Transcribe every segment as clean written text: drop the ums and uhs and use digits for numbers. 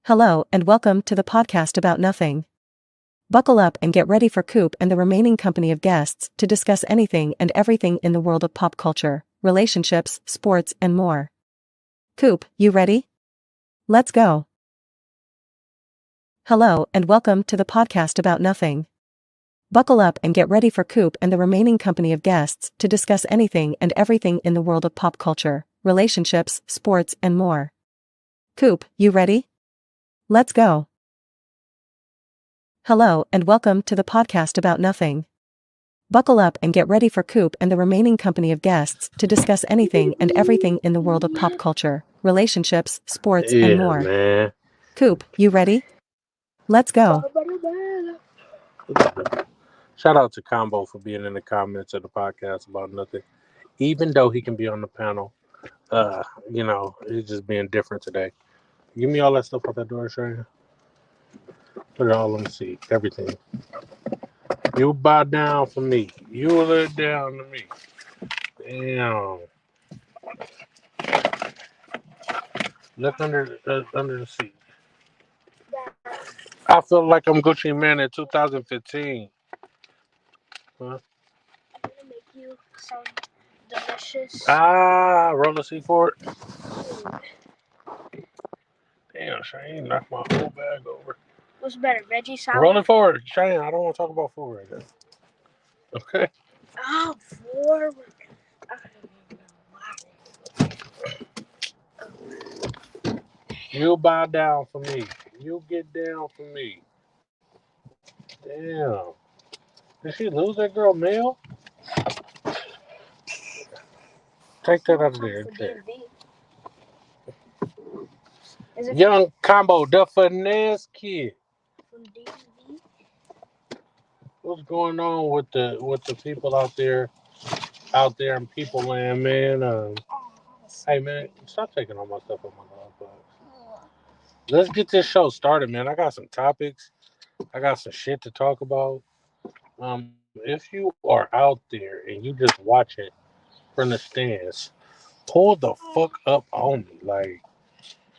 Hello and welcome to the podcast about nothing. Buckle up and get ready for Coop and the remaining company of guests to discuss anything and everything in the world of pop culture, relationships, sports, and more. Coop, you ready? Let's go. Hello and welcome to the podcast about nothing. Buckle up and get ready for Coop and the remaining company of guests to discuss anything and everything in the world of pop culture, relationships, sports, and more. Coop, you ready? Let's go. Hello and welcome to the podcast about nothing. Buckle up and get ready for Coop and the remaining company of guests to discuss anything and everything in the world of pop culture, relationships, sports, and Yeah, more. man. Coop, you ready? Let's go. Shout out to Combo for being in the comments of the podcast about nothing. Even though he can be on the panel, he's just being different today. Give me all that stuff out that door, Shane. Put it all on the seat. Everything. You bow down for me. You lay down to me. Damn. Look under the seat. I feel like I'm Gucci Man in 2015. Huh? I'm gonna make you some delicious. Roll the seat for it. Damn, Shane, knocked my whole bag over. What's better, veggie salad? Roll it forward, Shane. I don't want to talk about food right now. Okay. Oh, forward. I don't even know why. You bow down for me. You get down for me. Damn. Did she lose that girl mail? Take that out of there. Young Combo, the finesse kid. From DMV? What's going on with the people out there in people land, man? Hey man, stop taking all my stuff on my dog. Let's get this show started, man. I got some topics. I got some shit to talk about. If you are out there and you just watch it from the stands, pull the fuck up on me. Like,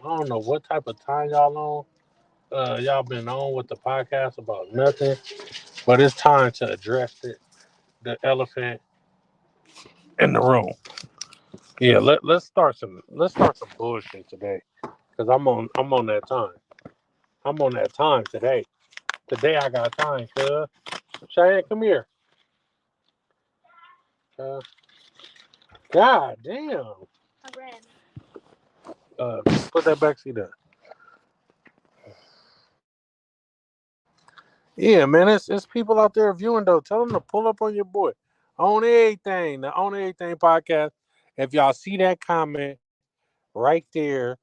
I don't know what type of time y'all on. Y'all been on with the podcast about nothing, but it's time to address the elephant in the room. Yeah, let's start some bullshit today, cause I'm on that time. I'm on that time today. Today I got time, cuz. Cheyenne, come here. God damn. I ran. Put that back seat up. Yeah, man, it's people out there viewing though. Tell them to pull up on your boy. On everything, the On Everything podcast. If y'all see that comment right there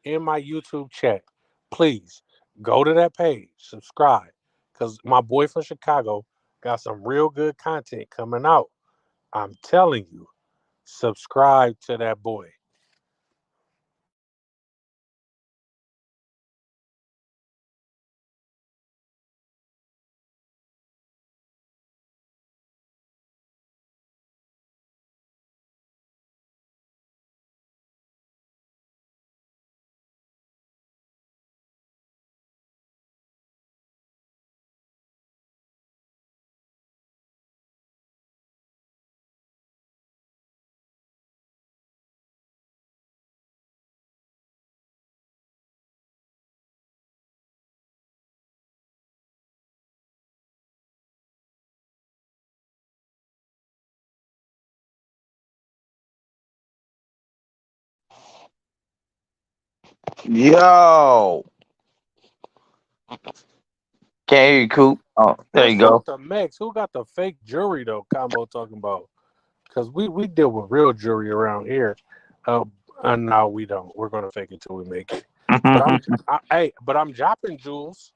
in my YouTube chat, please go to that page, subscribe, because my boy from Chicago got some real good content coming out. I'm telling you, subscribe to that boy. Yo, can't hear you, Coop. Oh, there What's you up go. with the Mex? Who got the fake jewelry though? Combo talking about, because we deal with real jewelry around here. And now we don't. We're gonna fake it till we make it. But I'm dropping jewels.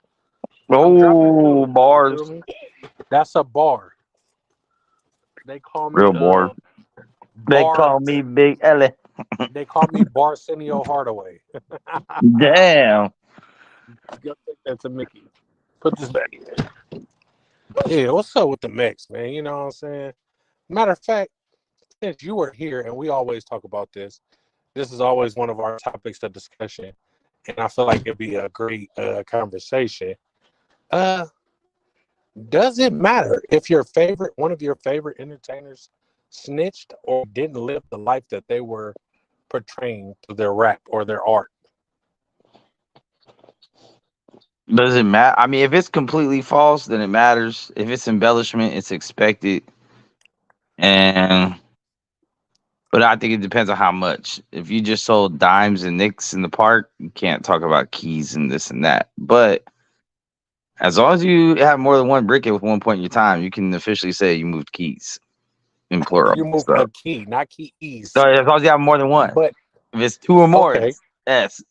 Oh, bars. That's a bar. They call me Real bars. They Bar. call me Big Ellie. They call me Barsenio Hardaway. Damn. Take that to Mickey. Put this back in. Yeah, what's up with the Mex, man? You know what I'm saying? Matter of fact, since you were here and we always talk about this, this is always one of our topics of discussion. and I feel like it'd be a great conversation. Uh, does it matter if one of your favorite entertainers snitched or didn't live the life that they were portraying through their rap or their art? Does it matter? I mean, if it's completely false, then it matters. If it's embellishment, it's expected. And but I think it depends on how much. If you just sold dimes and nicks in the park, you can't talk about keys and this and that. But as long as you have more than one brick at one point in your time, you can officially say you moved keys in plural. You moved So, a key, not keys. so as long as you have more than one. But If it's two or more, okay, it's S.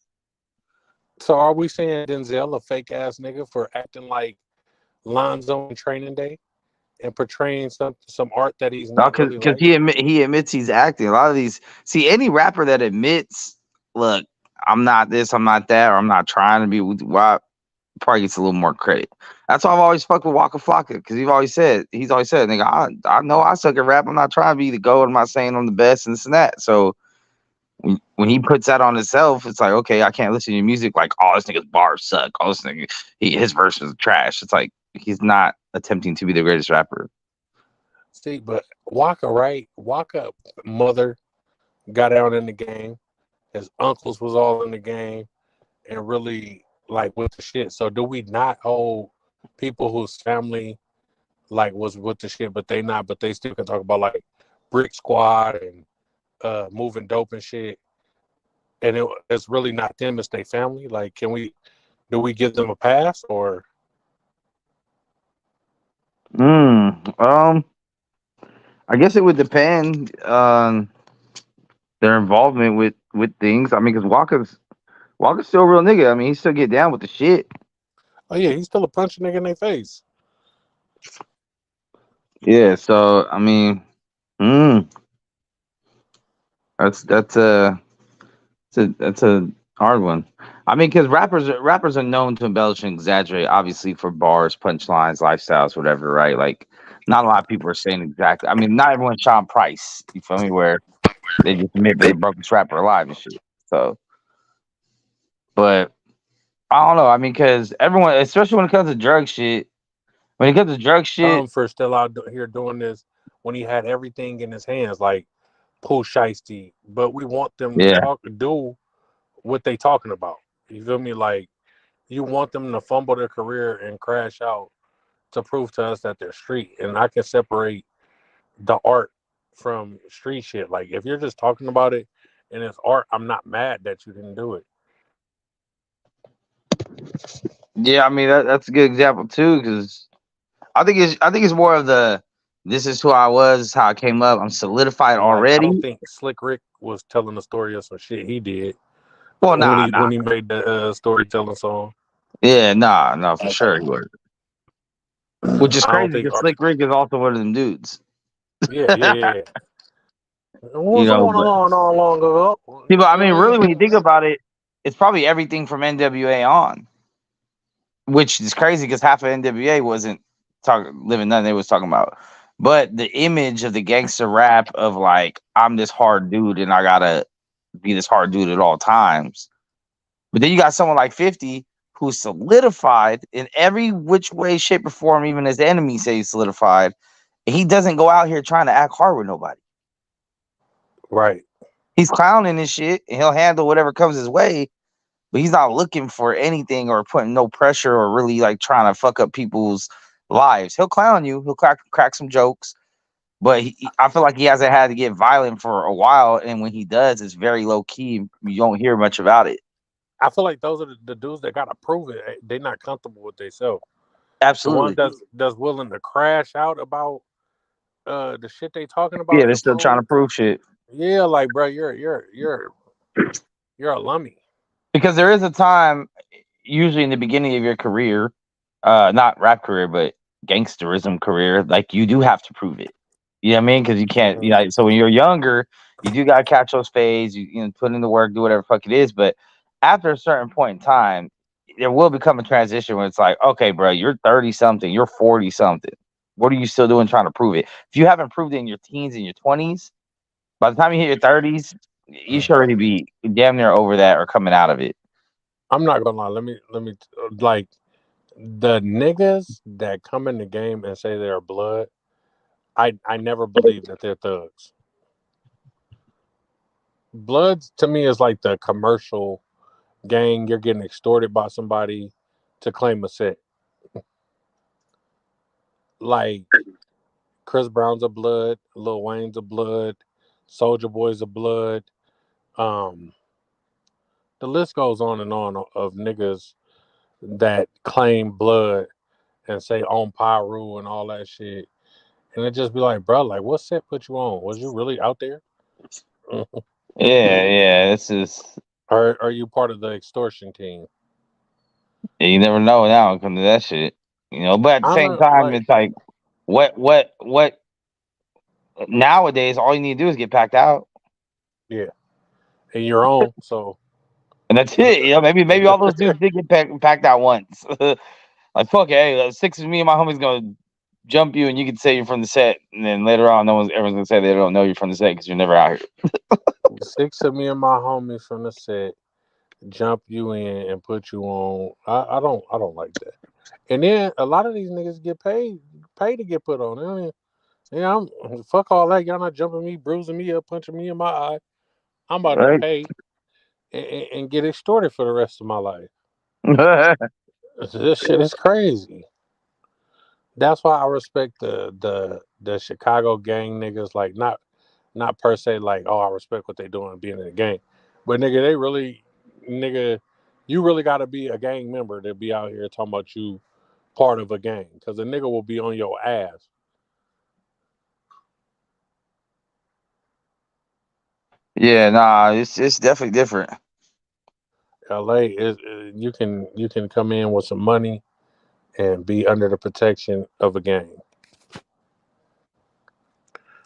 so are we saying Denzel a fake ass nigga for acting like Lonzo in Training Day and portraying some art that he's No, not really because like? he admits he's acting. A lot of these, see, any rapper that admits, look, I'm not this, I'm not that, or I'm not trying to be, why probably gets a little more credit. That's why I've always fucked with Waka Flocka, because he's always said, nigga, I know I suck at rap. I'm not trying to be the GOAT. I'm not saying I'm the best and this and that. So when he puts that on himself, it's like, okay, I can't listen to your music. Like, oh, this nigga's bars suck. Oh, this nigga, his verse is trash. It's like he's not attempting to be the greatest rapper. See, but Waka, right? Waka mother got out in the game. His uncles was all in the game and really like with the shit. So do we not hold people whose family like was with the shit, but they still can talk about like Brick Squad and moving dope and shit. And it's really not them, it's their family. Like, do we give them a pass or Um, I guess it would depend on their involvement with things. I mean, because Walker's still a real nigga. I mean, he still get down with the shit. oh yeah, he's still a punch nigga in their face. Yeah. So I mean, mm, that's a hard one. I mean, because rappers are known to embellish and exaggerate, obviously for bars, punchlines, lifestyles, whatever, right? Like, not a lot of people are saying exactly. I mean, not everyone's Sean Price. You feel me? Where they just admit they broke this rapper alive and shit. So, but I don't know. I mean, because everyone, especially when it comes to drug shit, when it comes to drug shit, For still out here doing this when he had everything in his hands, like Pooh Shiesty. But we want them to yeah, do what they talking about. You feel me? Like you want them to fumble their career and crash out to prove to us that they're street. And I can separate the art from street shit. Like if you're just talking about it and it's art, I'm not mad that you didn't do it. yeah. I mean, that's a good example too, because I think it's more of the this is who I was, how I came up. I'm solidified Like I don't already. think Slick Rick was telling the story of some shit he did Well, when nah, he nah, made the storytelling song. yeah, nah, no, for sure he was. Which is I don't crazy think. because Slick Rick is also one of them dudes. Yeah, yeah, yeah. It You was know, on but all long ago. people. I mean, really, when you think about it, it's probably everything from NWA on, which is crazy because half of NWA wasn't talking living nothing they was talking about. But the image of the gangster rap of like I'm this hard dude and I gotta be this hard dude at all times. But then you got someone like 50 who's solidified in every which way, shape, or form, even his enemies say he's solidified. And he doesn't go out here trying to act hard with nobody. Right. He's clowning and shit, and he'll handle whatever comes his way, but he's not looking for anything or putting no pressure or really like trying to fuck up people's lives. He'll clown you, he'll crack some jokes, but I feel like he hasn't had to get violent for a while, and when he does, it's very low key. You don't hear much about it. I feel like those are the dudes that gotta prove it. They're not comfortable with themselves. The ones Absolutely. that's willing to crash out about the shit they talking Yeah, about they're to still trying prove. to prove shit. Yeah, like bro, you're a lummy. Because there is a time, usually in the beginning of your career, not rap career, but gangsterism career, like you do have to prove it. You know what I mean? Because you can't, Mhm. so when you're younger, you do got to catch those fades, put in the work, do whatever the fuck it is. But after a certain point in time, there will become a transition where it's like, okay, bro, you're 30 something, you're 40 something. What are you still doing trying to prove it? If you haven't proved it in your teens and your 20s, by the time you hit your 30s, you should already be damn near over that or coming out of it. I'm not gonna lie. Let me like the niggas that come in the game and say they're blood. I never believe that they're thugs. Bloods to me is like the commercial gang. You're getting extorted by somebody to claim a set. Like Chris Brown's a blood, Lil Wayne's a blood, Soldier Boy's a blood. Um, the list goes on and on of niggas that claim blood and say on Pyru and all that shit. And it just be like, bro, like what set put you on? Was you really out there? Yeah. This is Or are you part of the extortion team? you never know now when it comes to that shit. But at the I same know, time, like, it's like what nowadays all you need to do is get packed out. yeah, and you're on. So, And that's it. Maybe all those dudes did get packed out once. Like fuck, hey, 6 of me and my homies gonna jump you, and you can say you're from the set, and then later on, everyone's gonna say they don't know you're from the set because you're never out here. 6 of me and my homies from the set jump you in and put you on. I don't like that. And then a lot of these niggas get paid to get put on. Yeah, fuck all that. Y'all not jumping me, bruising me up, punching me in my eye. I'm about to Right? pay and get extorted for the rest of my life. Yeah, This shit is crazy. That's why I respect the Chicago gang niggas. Like not per se like, oh, I respect what they doing being in the gang, but nigga, they really, nigga, you really got to be a gang member to be out here talking about you part of a gang, because a nigga will be on your ass. nah, it's definitely different. LA is you can come in with some money and be under the protection of a gang.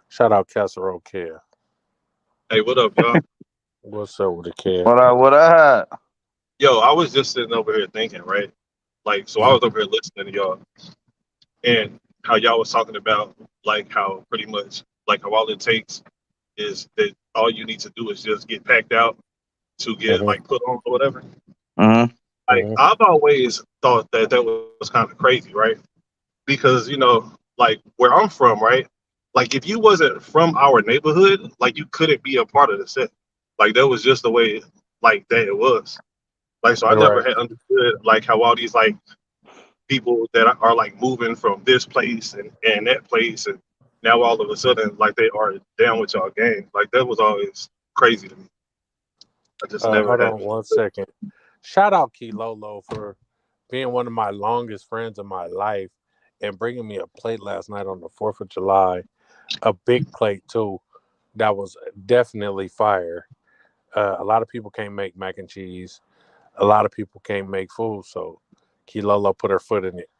Shout out Casserole Care. Hey, what up, y'all? What's up with the care? What up? Yo, I was just sitting over here thinking, right? Like, so I was over here listening to y'all and how y'all was talking about, like, how pretty much, like, how all it takes is that all you need to do is just get packed out to get, Hmm. like, put on or whatever. Hmm. Like, Hmm. I've always thought that that was kind of crazy, right? Because, like, where I'm from, right? Like, if you wasn't from our neighborhood, like, you couldn't be a part of the set. Like, that was just the way, like, that it was. Like, so I never Right. had understood like how all these like people that are like moving from this place and that place, and now all of a sudden like they are down with y'all gang. Like that was always crazy to me. I just never Hold had on one understood. second. Shout out Key Lolo for being one of my longest friends in my life and bringing me a plate last night on the 4th of July. A big plate, too. That was definitely fire. A lot of people can't make mac and cheese. A lot of people can't make food. So Key Lolo put her foot in it.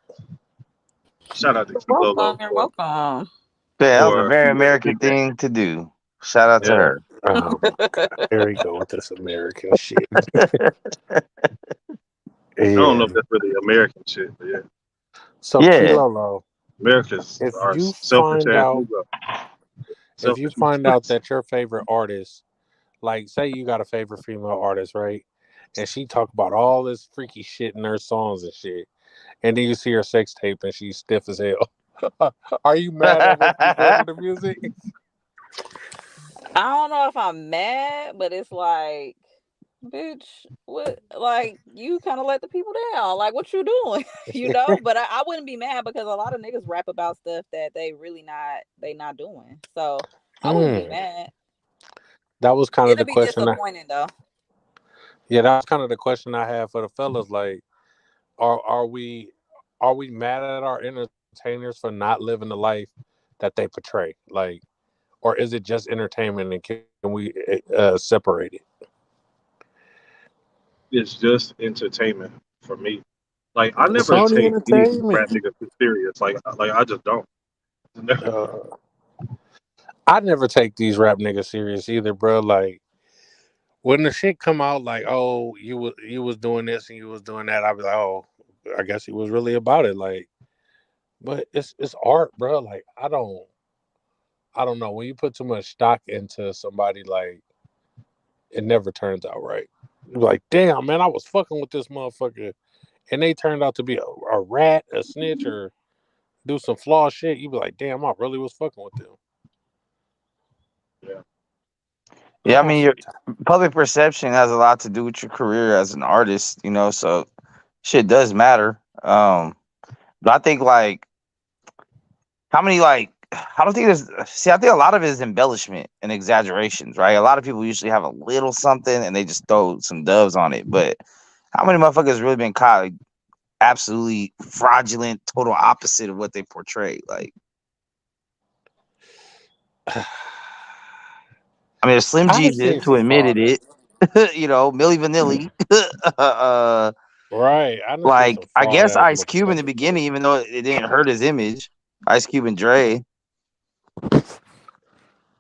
Shout out to You're Kilo welcome. You're welcome. Yeah, that was a for very making American thing to do. Shout out to Yeah. her. Oh my God. Here we go with this American shit. I don't know Yeah. if that's really American shit, but yeah, So Key Yeah. Lolo, Americans if are you selfish find ass out people. if you Selfish find out motherfuckers. that your favorite artist, like say you got a favorite female artist, right? And she talk about all this freaky shit in her songs and shit. And then you see her sex tape and she's stiff as hell. Are you mad at what she said in the music? I don't know if I'm mad, but it's like, bitch, what? Like, you kind of let the people down. Like, what you doing? But I wouldn't be mad because a lot of niggas rap about stuff that they not doing. So I wouldn't be Mm, mad. that was kind of It'll the be question. disappointing though. Yeah, that was kind of the question I had for the fellas. Like, are we mad at our entertainers for not living the life that they portray? Like, or is it just entertainment and can we separate it? It's just entertainment for me. Like I It's never only take these entertainment. rap niggas too serious. Like I just don't. Uh, I never take these rap niggas serious either, bro. Like when the shit come out, like, oh, you was doing this and you was doing that, I be like, oh, I guess he was really about it. Like, but it's art, bro. Like I don't know. When you put too much stock into somebody, like it never turns out right. You're like, damn, man, I was fucking with this motherfucker, and they turned out to be a rat, a snitch, or do some flaw shit. You be like, damn, I really was fucking with them. Yeah. Yeah, I mean, your public perception has a lot to do with your career as an artist, you know. So shit does matter. But I think like how many like I don't think there's see I think a lot of it is embellishment and exaggerations, right? A lot of people usually have a little something and they just throw some doves on it. But how many motherfuckers really been caught like, absolutely fraudulent, total opposite of what they portray? Like, I mean, there's Slim I done Jesus seen who some admitted fraud. it, you know, Millie Vanilli. Right. I done seen some Like I fraud guess ass Ice Cube in the motherfuckers. beginning, even though it didn't hurt his image. Ice Cube and Dre.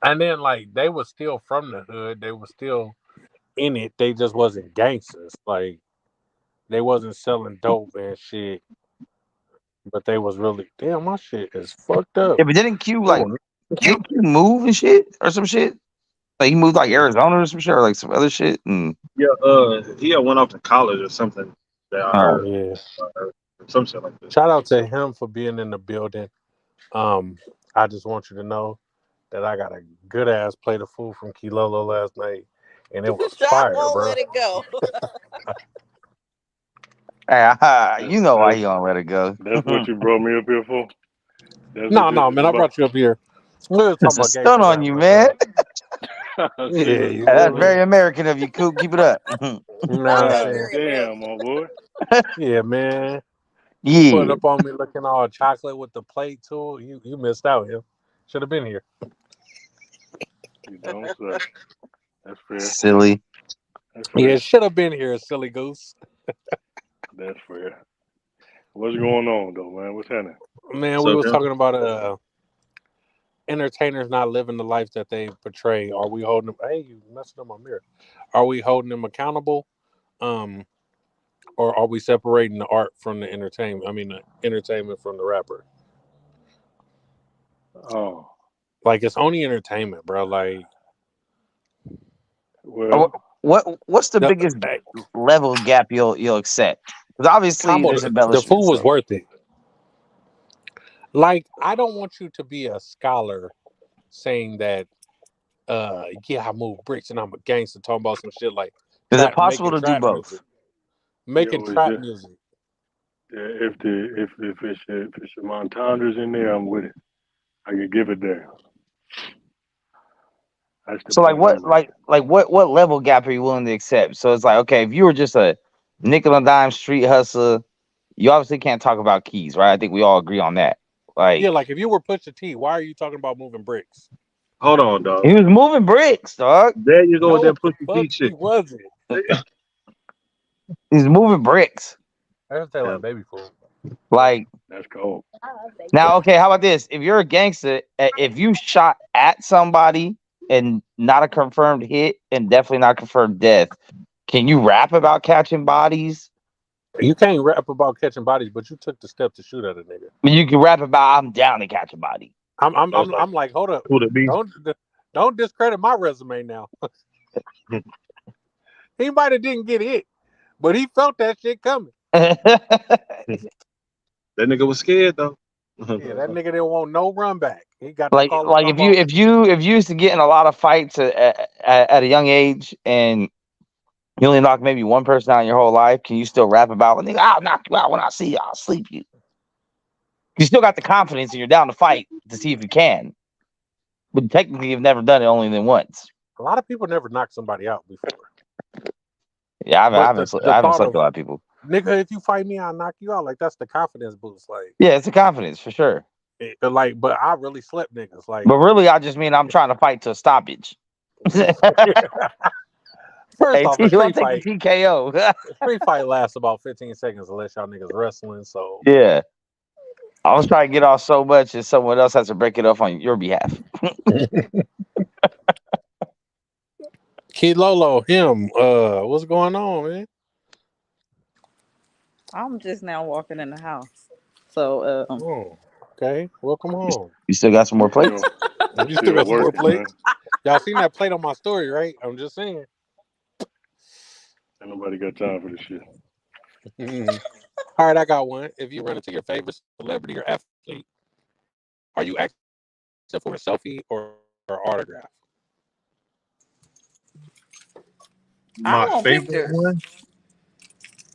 And then like they were still from the hood. They were still in it. They just wasn't gangsters. Like they wasn't selling dope and shit. But they was really damn. My shit is fucked up. Yeah, but didn't Cube like Oh, didn't Cube move and shit or some shit? Like he moved like Arizona or some shit or like some other shit. And Yeah, he had went off to college or something that I heard. yeah. Some shit like this. Shout out to him for being in the building. I just want you to know that I got a good ass plate of food from Kilolo last night, and it was Shot fire, won't bro. let it go. hey, you know why That's he gonna let it go. that's what you brought me up here for. That's what No, this no, is man, I about. brought you up here. We were talking It's a about stun gangster on rap you, right man. now. See, Yeah, look, you look, feel That's look. me? very American of you, Coop. Keep it up. You know what That I'm was God saying? very damn, American. my boy. Yeah, man. You pulling Yeah. up on me looking all chocolate with the plate too. You missed out, him. Should have been here. You don't say. That's fair. Silly. That's Yeah, fair. should have been here, silly goose. That's fair. What's going on though, man? What's happening? Man, we So was then, talking about entertainers not living the life that they portray. Are we holding them? Hey, you messing up my mirror. Are we holding them accountable? Um, or are we separating the art from the entertainment? I mean, the entertainment from the rapper. Oh, Like it's only entertainment, bro. Like well, What's the the biggest level gap you'll accept? Because obviously combo, there's the embellishment food was stuff. worth it. Like I don't want you to be a scholar saying that, yeah, I move bricks and I'm a gangster, talking about some shit like Is it trap, possible making to do trap both? music, making yo, is trap that music. if it's your entendres in there, I'm with it. I can give it there. That's the So like point what I'm making. what level gap are you willing to accept? So it's like, okay, if you were just a nickel and dime street hustler, you obviously can't talk about keys, right? I think we all agree on that. Yeah, Like like if you were Pusha T, why are you talking about moving bricks? hold on, dog. he was moving bricks, dog. There you go with No, that the Pusha fuck T he shit. wasn't. He's moving bricks. I just say Yeah. like baby food. Like That's cold. now, okay, how about this? If you're a gangster, if you shot at somebody and not a confirmed hit and definitely not confirmed death, can you rap about catching bodies? You can't rap about catching bodies, but you took the step to shoot at a nigga. I mean, you can rap about I'm down to catch a body. I'm I'm I was I'm, like, I'm like, hold up, who the beast? don't discredit my resume now. He might have didn't get hit, but he felt that shit coming. That nigga was scared though. Yeah, that nigga didn't want no run back. He got the like call like talking if you about if you if you used to get in a lot of fights at a young age and you only knock maybe one person out in your whole life, can you still rap about nigga? I'll knock you out when I see you. I'll sleep you. You still got the confidence and you're down to fight to see if you can. But technically, you've never done it only than once. a lot of people never knocked somebody out before. Yeah, I But haven't the I haven't thought slept of with a lot of people. nigga, if you fight me, I'll knock you out. Like that's the confidence boost. Like, Yeah, it's a confidence for sure. but I really slept niggas. Like, But really, I just mean I'm trying to fight to a stoppage. first Hey, off, T, I'll take the TKO. a street fight lasts about 15 seconds unless y'all niggas wrestling. So Yeah, I was trying to get off so much, and someone else has to break it off on your behalf. Kid Lolo, him, what's going on, man? I'm just now walking in the house. So Oh, okay, welcome home. You still got some more You plates? still You still still got some more working, man. plates? Y'all seen that plate on my story, right? I'm just saying. Ain't nobody got time for this shit. Mhm. All right, I got one. If you run into your favorite celebrity or athlete, are you asking for a selfie or autograph? I My want favorite pictures. one.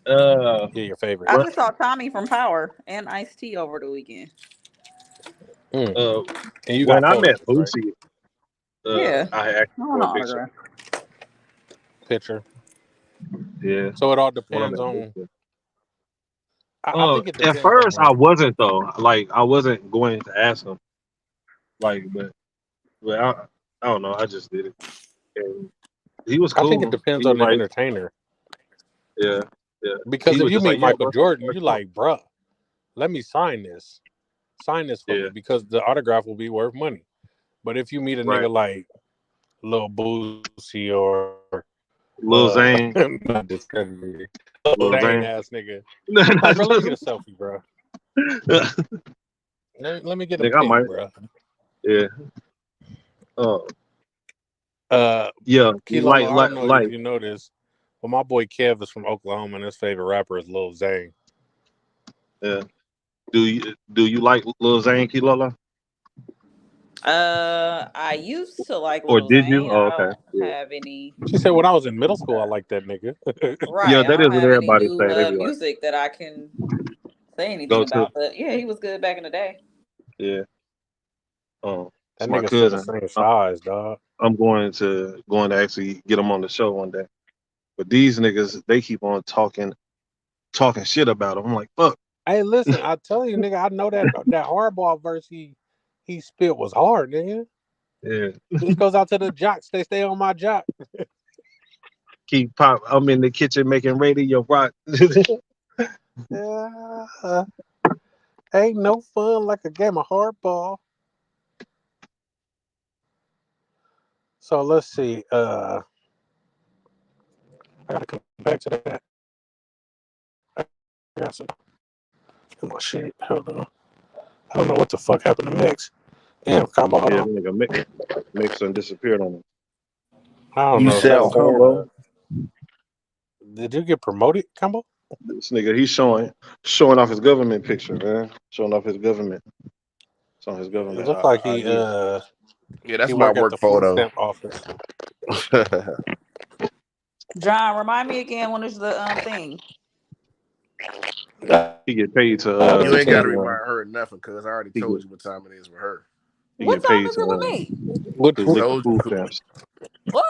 Yeah, your favorite. I Well, just saw Tommy from Power and Ice T over the weekend. Mm. uh, And you when got I met photos, right? Boosie, Yeah, I asked I want for an a picture. autograph. Picture. Yeah, So it all when I depends met on. Boosie. I think it At depends first on. I wasn't though. Like I wasn't going to ask him. Like, but I don't know. I just did it, and he was I think it cool. depends He on was the like, entertainer. yeah, yeah. Because He if was you just meet like, yeah, Michael bro. Jordan, Let's you go. like, bruh, let me sign this. Sign this for Yeah, me because the autograph will be worth money. But if you meet a right. nigga like Lil Boosie or Lil Zane, not discredited, Lil Lil Zane Zane. ass nigga, like, Not bro, let me just- get a selfie, bro. Let me get a Nigga, I pic, might. bro. Yeah. Uh, Uh, yeah. Kilo, I don't know if you know this, but my boy Kev is from Oklahoma, and his favorite rapper is Lil Zane. yeah. Do you like Lil Zane, Kilala? I used to like Or Lil did you? Zane. Oh, I okay. don't Yeah. have any. She said when I was in middle school, I liked that nigga. Yeah, Right, I that is don't what have any everybody new say. They be like, music that I can say anything go to. about. But yeah, he was good back in the day. Yeah. It's That my nigga still the cousin. same size, dog. I'm going to actually get him on the show one day. But these niggas, they keep on talking shit about him. I'm like, fuck. Hey, listen, I tell you, nigga, I know that hardball verse he spit was hard, nigga. Yeah. This goes out to the jocks. They stay on my jock. Keep pop. I'm in the kitchen making radio rock. Yeah, ain't no fun like a game of hardball. So let's see. I gotta come back to that. I got some in my shit. Hold on. I don't know what the fuck happened to Mix. Damn, combo. Hold Yeah, on. nigga mix and disappeared on him. I don't You know. Is that sound on him? horrible. Did you get promoted, combo? This nigga, he's showing off his government picture, man. Showing off his government. It's on his It government looked like ID. Yeah, he that's my work at the work food photo. stamp office. John, remind me again when is the thing? He get paid to You The ain't got to 10th. remind her nothing because I already he get told you what time it is with her. he What get time paid is it with to me? What? to I lick the told food you. stamps. What?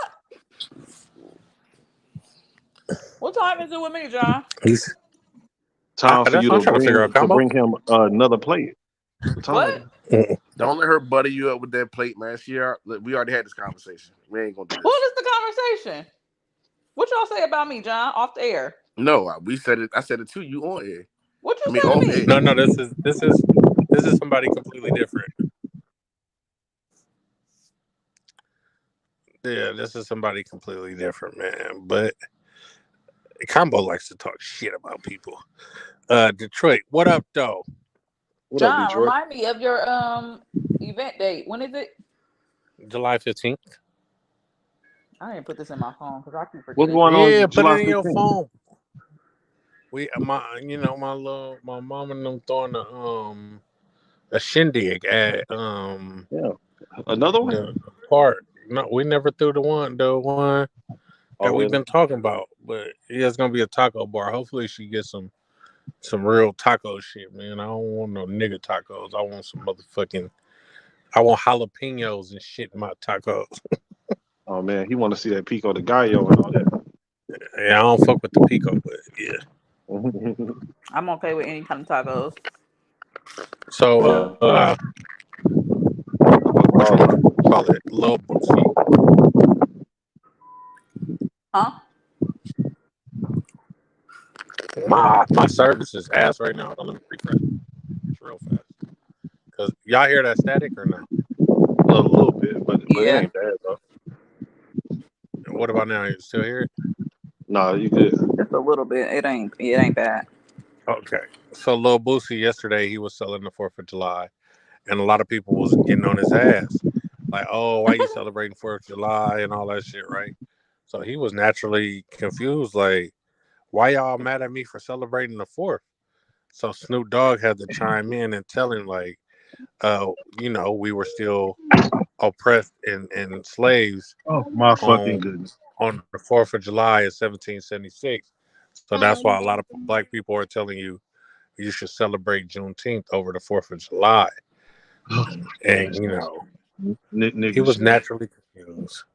What time is it with me, John? He's. Time for That's you what I'm trying to figure out, to combo. bring him another plate. What time What? is it? Don't let her butter you up with that plate, man. We already had this conversation. We ain't gonna do What this. is the conversation? What y'all say about me, John, off the air? No, we said it. I said it to you on air. What I you mean, say to off me? air. No, this is somebody completely different. Yeah, this is somebody completely different, man. But combo likes to talk shit about people. Detroit, what up, though? What up, John, Detroit? remind me of your event date. When is it? July 15th. I didn't put this in my phone because I keep What's forgetting going shit. Yeah, on put it July in your 15th? phone. My mom and them throwing a shindig at Yeah, another one. the park. No, we never threw the one Oh, that we've really? been talking about. But yeah, it's gonna be a taco bar. Hopefully, she gets some real taco shit, man. I don't want no nigga tacos. I want some motherfucking. I want jalapenos and shit in my tacos. Oh man, he want to see that Pico de Gallo and all that. Yeah, I don't fuck with the pico, but yeah. I'm okay with any kind of tacos. So Yeah, call it low bootsy. Huh? My service is ass right now. Hold on, let me refresh real fast. Cause y'all hear that static or no? a little bit, but it Yeah. ain't bad though. What about now? You still hear it? Nah, you good. Just a little bit. It ain't bad. Okay. So Lil Boosie yesterday he was selling the 4th of July, and a lot of people was getting on his ass, like, "Oh, why you celebrating 4th of July and all that shit, right?" So he was naturally confused, like, why y'all mad at me for celebrating the 4th? So Snoop Dogg had to chime in and tell him, like, we were still oppressed and slaves Oh my fucking on goodness. on the 4th of July in 1776. So that's why a lot of black people are telling you should celebrate Juneteenth over the 4th of July. And, he Nigga was shit. naturally confused.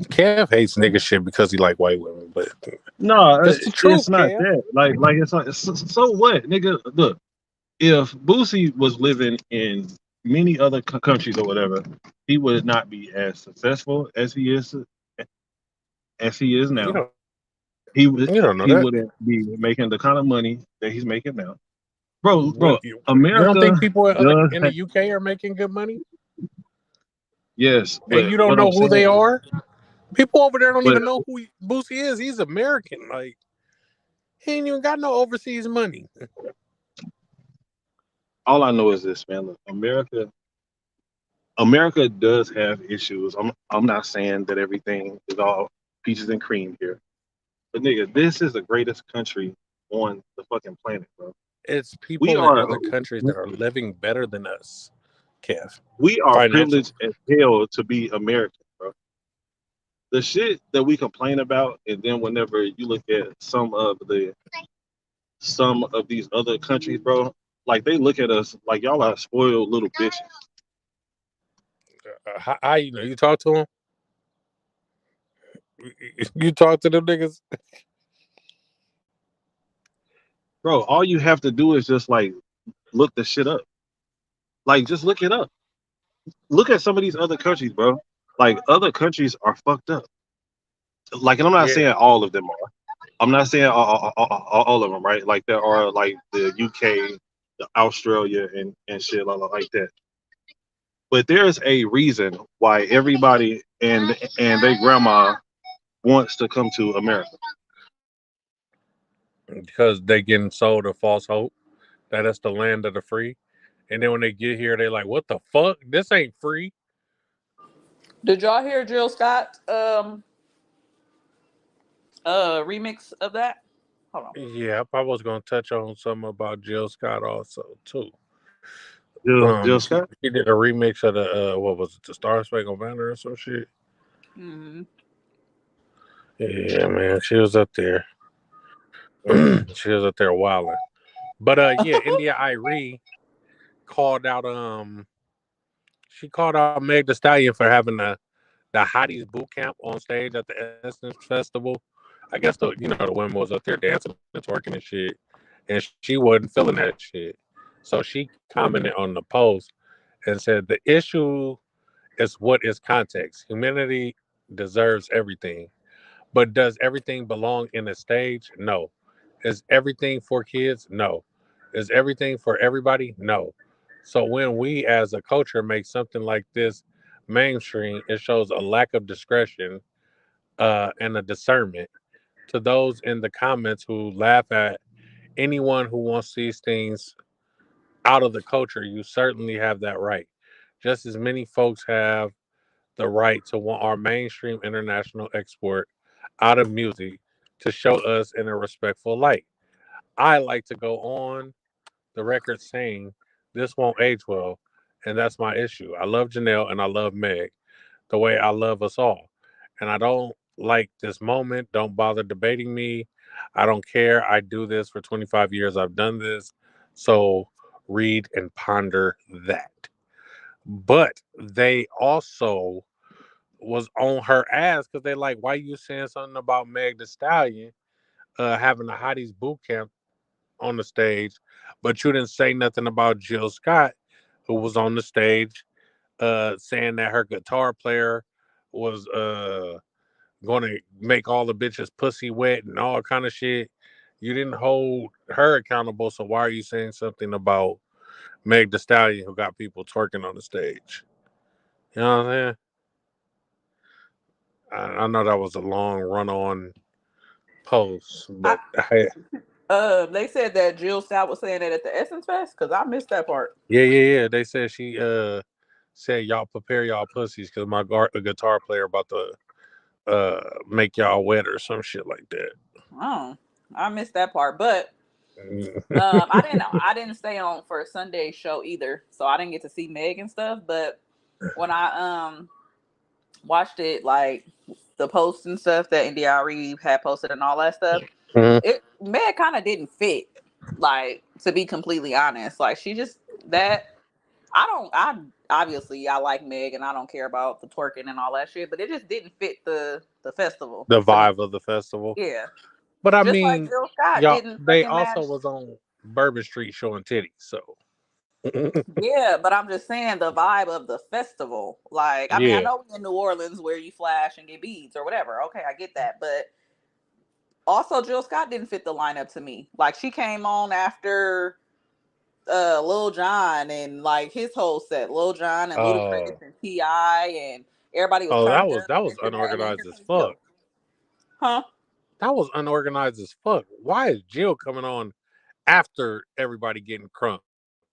Kev hates nigga shit because he like white women, but No, it's the truth, it's not Kev. that. Like it's like so what, nigga? Look, if Boosie was living in many other countries or whatever, he would not be as successful as he is You now. don't you don't know He that. wouldn't be making the kind of money that he's making now, bro. You don't think America people does in have, the UK are making good money, yes, and but you don't what know I'm who they saying, are? People over there don't but even know who Boosie is. He's American. Like, he ain't even got no overseas money. all I know is this, man. Look, America does have issues. I'm not saying that everything is all peaches and cream here, but nigga, this is the greatest country on the fucking planet, bro. It's We people in are other countries that are living better than us, Kev, we are financially. privileged as hell to be American, bro. The shit that we complain about, and then whenever you look at some of these other countries, bro, like they look at us like y'all are spoiled little bitches. How you talk to them? You talk to them niggas? Bro, all you have to do is just like look the shit up. Like just look it up. Look at some of these other countries, bro. Like other countries are fucked up. Like, and I'm not Yeah. saying all of them are. I'm not saying all of them, right? Like there are like the UK, the Australia, and shit like that. But there's a reason why everybody and their grandma wants to come to America. Because they getting sold a false hope that it's the land of the free. And then when they get here, they like, what the fuck? This ain't free. Did y'all hear Jill Scott remix of that? Hold on. Yeah, I probably was gonna touch on something about Jill Scott also too. Jill She, Scott. she did a remix of the what was it, the Star Spangled Banner or some shit. Mm-hmm. Yeah, man, she was up there. She was up there wilding. But yeah, India Irie called out she called out Meg Thee Stallion for having the Hotties boot camp on stage at the Essence Festival. I guess the women was up there dancing and twerking and shit, and she wasn't feeling that shit. So she commented on the post and said the issue is what is context. Humanity deserves everything, but does everything belong in a stage? No. Is everything for kids? No. Is everything for everybody? No. So when we as a culture make something like this mainstream, it shows a lack of discretion and a discernment. To those in the comments who laugh at anyone who wants these things out of the culture, you certainly have that right. Just as many folks have the right to want our mainstream international export out of music to show us in a respectful light. I like to go on the record saying this won't age well, and that's my issue. I love Janelle and I love Meg the way I love us all. And I don't like this moment. Don't bother debating me. I don't care. I do this for 25 years. I've done this. So read and ponder that. But they also was on her ass because they like, why you saying something about Meg Thee Stallion having the Hotties boot camp on the stage, but you didn't say nothing about Jill Scott, who was on the stage saying that her guitar player was going to make all the bitches pussy wet and all kind of shit. You didn't hold her accountable, so why are you saying something about Meg Thee Stallion, who got people twerking on the stage? You know what I'm saying? I know that was a long run-on post, I but hey, They said that Jill Scott was saying that at the Essence Fest because I missed that part. yeah. They said she said y'all prepare y'all pussies because my guitar player about to make y'all wet or some shit like that. Oh, I missed that part, but I didn't stay on for Sunday's show either, so I didn't get to see Meg and stuff. But when I watched it, like the posts and stuff that Indiari had posted and all that stuff, Mhm. it Meg kind of didn't fit. Like, to be completely honest, like she just that I obviously I like Meg and I don't care about the twerking and all that shit, but it just didn't fit the festival The to me. vibe of the festival. Yeah, But I just like mean, Jill Scott y'all, didn't they fucking also match. was on Bourbon Street showing titties, so Yeah, but I'm just saying the vibe of the festival. Like, I mean, I yeah. know we in New Orleans where you flash and get beads or whatever. Okay, I get that, but also Jill Scott didn't fit the lineup to me. Like, she came on after Lil Jon and like his whole set, Lil Jon and Ludacris Oh, and Ti, and everybody was oh, that turned was up that and was this and that, and then unorganized here as comes fuck. Jill. Huh? That was unorganized as fuck. Why is Jill coming on after everybody getting crunk?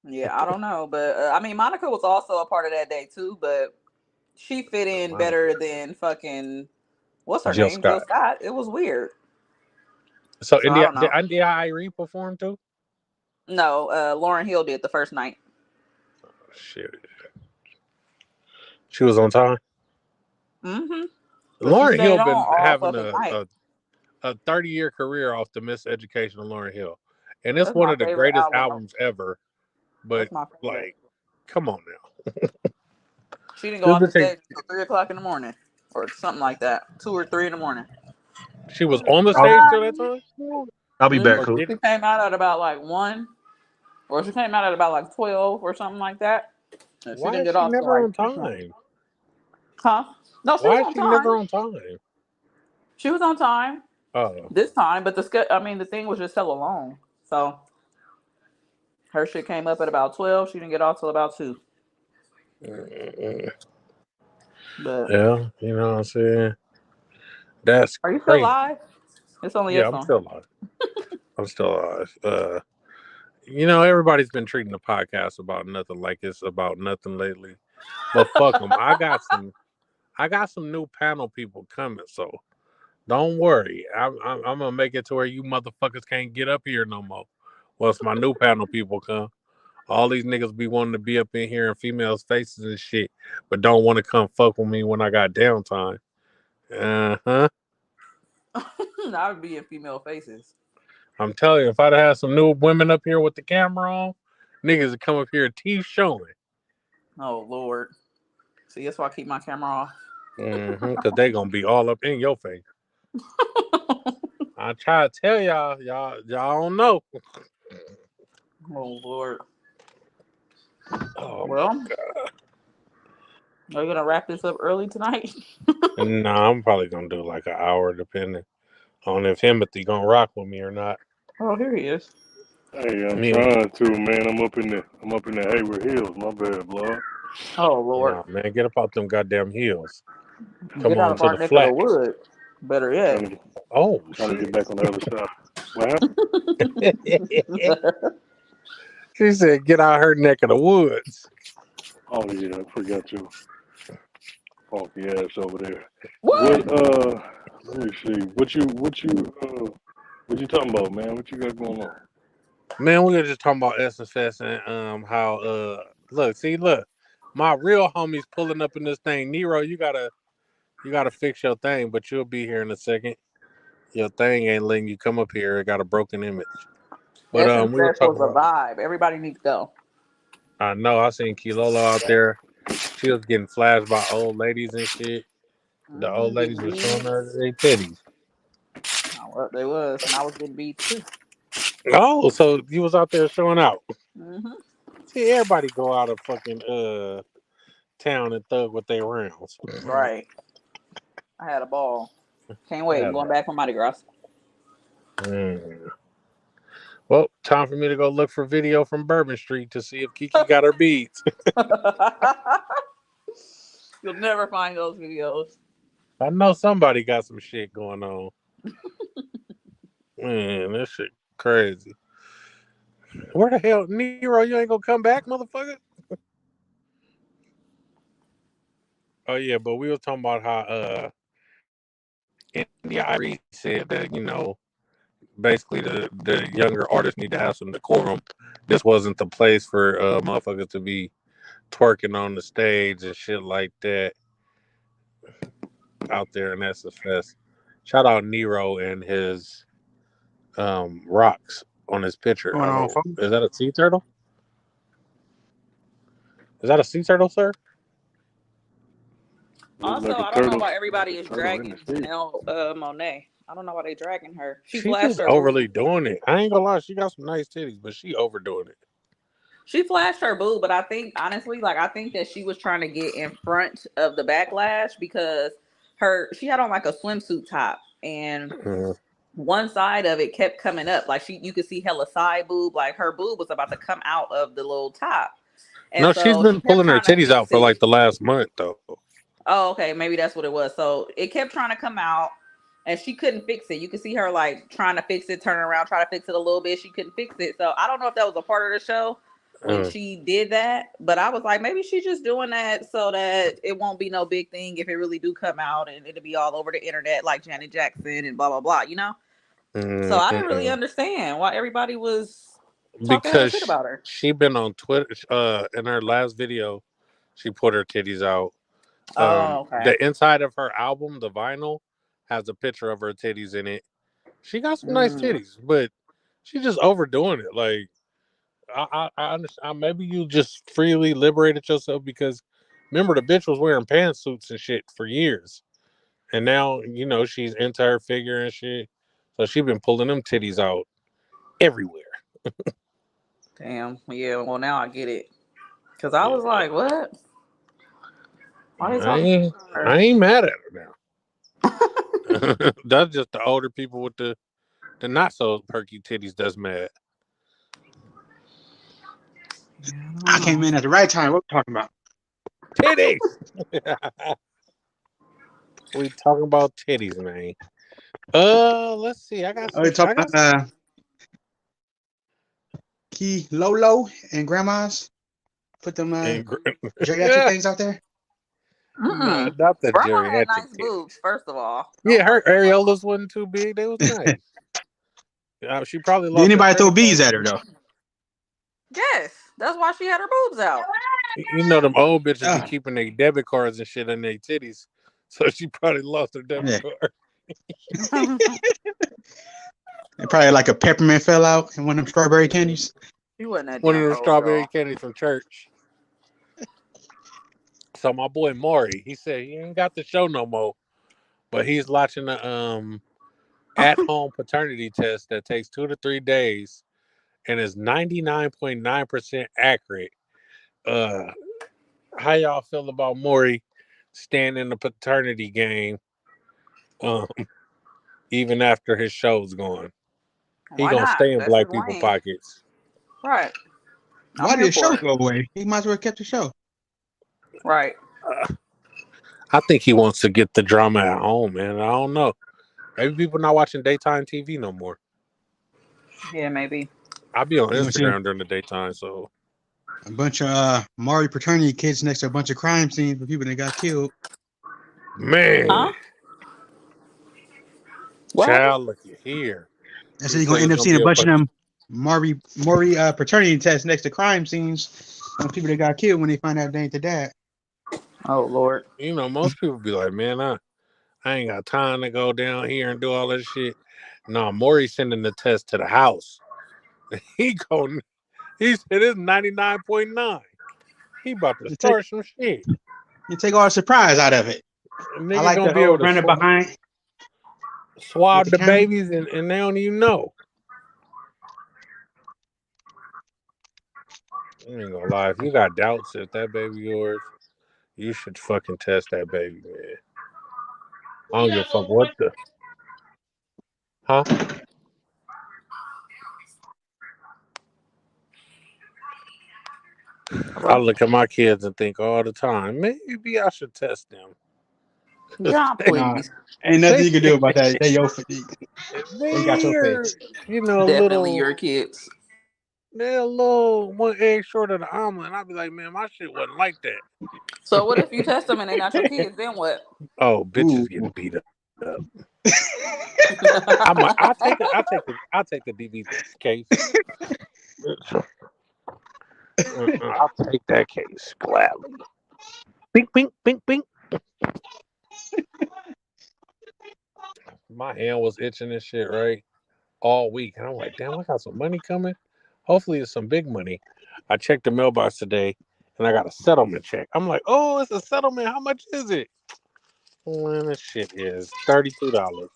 Yeah, I don't know, but I mean, Monica was also a part of that day too, but she fit in Monica, better than fucking what's her Jill name, Jill Scott. Scott. It was weird, So so I India don't did know. India Irie perform too? No, Lauren Hill did the first night. Shit, she was on time. Mm-hmm. But she Lauren stayed Hill on been all having fucking night. a 30-year career off the Miseducation of Lauren Hill, and it's That's one my of the favorite greatest album. albums ever. But That's my favorite. like, come on now, She didn't go this off the bitch ain't- stage until 3 o'clock in the morning, or something like that. 2 or 3 in the morning. she was on the I'll, stage till that time, I'll be back, or cool. did She came out at about like 1, or she came out at about like 12 or something like that. And she why didn't is get she off till never like on 3 something. time? Huh? No, she Why was is on she never time. on time? She was on time Oh, this time, but I mean, the thing was just hella long. So her shit came up at about 12. She didn't get off till about 2. mm, But yeah, you know what I'm saying. That's are you still crazy. live? It's only Yeah, us I'm on. still alive. I'm still alive. You know, everybody's been treating the podcast about nothing like it's about nothing lately. But fuck them. I got some new panel people coming, so don't worry. I'm gonna make it to where you motherfuckers can't get up here no more. Once my new panel people come, all these niggas be wanting to be up in here in females' faces and shit, but don't want to come fuck with me when I got downtime. Uh-huh. I would be in female faces. I'm telling you, if I'd had some new women up here with the camera on, niggas would come up here teeth showing. Oh Lord. See, that's why I keep my camera off. Cause they gonna be all up in your face. I try to tell y'all don't know. Oh Lord. Oh my Well, are you gonna wrap this up early tonight? god. Nah, I'm probably gonna do like an hour depending on if Timothy gonna rock with me or not. Oh, here he is. Hey, I'm Me and trying to, man. I'm up in the Hayward Hills. My bad, blood. Oh Lord. nah man, get up out them goddamn heels. Come Get out on of to our the neck of the flat. woods. Better Trying yet. to get, Oh trying to shit. get back on the other side. What happened? She said get out her neck of the woods. Oh yeah, I forgot your funky ass over there. What? What? Let me see. What you talking about, man? What you got going on? Man, we were just talking about SFS and how look, my real homies pulling up in this thing. Nero, you gotta fix your thing, but you'll be here in a second. Your thing ain't letting you come up here. It got a broken image. But Essence we were Fest was talking a about. vibe. Everybody needs to go. I know I seen Kilolo out there. She was getting flashed by old ladies and shit. The old ladies Getting were showing her beads. their titties. Oh, well, they was, and I was getting beads too. Oh, so you was out there showing out. Hmm. See, everybody go out of fucking town and thug with their rounds. Right. I had a ball. Can't wait. I'm Had going back for Mardi Gras. Mm. Well, time for me to go look for video from Bourbon Street to see if Kiki got her beads. You'll never find those videos. I know somebody got some shit going on. Man, this shit crazy. Where the hell, Nero? You ain't gonna come back, motherfucker? Oh yeah, but we was talking about how India.Arie said that, basically the younger artists need to have some decorum. This wasn't the place for motherfuckers to be twerking on the stage and shit like that out there in SFS. Shout out Nero and his rocks on his picture. Going on, folks? Is that a sea turtle? Is that a sea turtle, sir? Looks Also, like a I don't know turtle. why everybody Like is a turtle in dragging the sea. Janelle Monet. I don't know why they dragging her. She She's flashed just her overly boob. doing it. I ain't gonna lie, she got some nice titties, but she overdoing it. She flashed her boob, but I think honestly, I think that she was trying to get in front of the backlash because she had on like a swimsuit top and one side of it kept coming up. Like you could see hella side boob. Like her boob was about to come out of the little top. And No, she's so she been kept pulling her trying to titties out fix for like it. the last month though. Oh, okay. Maybe that's what it was. So it kept trying to come out and she couldn't fix it. You could see her like trying to fix it, turn around, try to fix it a little bit. She couldn't fix it. So I don't know if that was a part of the show when she did that, but I was like, maybe she's just doing that so that it won't be no big thing if it really do come out and it'll be all over the internet like Janet Jackson and blah, blah, blah, So I didn't really understand why everybody was talking hella shit Because about her. she been on Twitter in her last video, she put her titties out. Oh, okay. The inside of her album, the vinyl, has a picture of her titties in it. She got some nice titties, but she just overdoing it. Like I understand. Maybe you just freely liberated yourself because remember the bitch was wearing pantsuits and shit for years, and now she's into her figure and shit. So she been pulling them titties out everywhere. Damn. Yeah. Well, now I get it. Cause I was like, what? Why are they talking about her? I ain't mad at her now. That's just the older people with the not so perky titties that's mad. I came in at the right time. What we talking about? Titties. We talking about titties, man. Let's see. I got some. We talking about Key Lolo and grandmas. Put them geriatric things out there. Nah, not the Grandma had geriatric nice titties. boobs, first of all. Yeah, her areolas wasn't too big. They was nice. She probably lost. Did anybody her throw credit bees card. at her though? Yes, that's why she had her boobs out. Them old bitches be keeping their debit cards and shit in their titties, so she probably lost her debit card. It probably like a peppermint fell out in one of them strawberry candies. She wasn't that One of damn them old, strawberry y'all. candies from church. So my boy Maury, he said he ain't got the show no more, but he's watching the at-home paternity test that takes 2 to 3 days and is 99.9% accurate. How y'all feel about Maury staying in the paternity game even after his show's gone? He Why gonna not? stay in That's his black people lane. pockets. Right. Why did the show go away? He might as well have kept the show. Right. I think he wants to get the drama at home, man. I don't know. Maybe people not watching daytime TV no more. Yeah, maybe. I'll be on Instagram during the daytime, so a bunch of Maury fraternity kids next to a bunch of crime scenes for people that got killed. Man. Huh? Child, look here. I said you're gonna end up seeing a bunch of them Maury paternity tests next to crime scenes on people that got killed when they find out they ain't the dad. Oh Lord. Most people be like, man, I ain't got time to go down here and do all that shit. No, Maury's sending the test to the house. He said it's 99.9. He about to start some shit. You take all the surprise out of it. Nigga I like gonna the be able to running behind. swab the babies and they don't even know. I ain't gonna lie. If you got doubts if that baby yours, you should fucking test that baby, man. I don't give a fuck what the. Huh? I look at my kids and think all the time, maybe I should test them. John, please. Ain't nothing you can do about that. They your they got your face. Definitely your kids. They're a little one egg short of the omelet, and I'd be like, man, my shit wasn't like that. So what if you test them and they're not your kids? Then what? Oh, bitches getting beat up. I'll take the DV case. I'll take that case gladly. Bink, bink, bink, bink. My hand was itching and shit, right? All week. And I'm like, damn, I got some money coming. Hopefully it's some big money. I checked the mailbox today and I got a settlement check. I'm like, oh, it's a settlement. How much is it? Well, this shit is $32.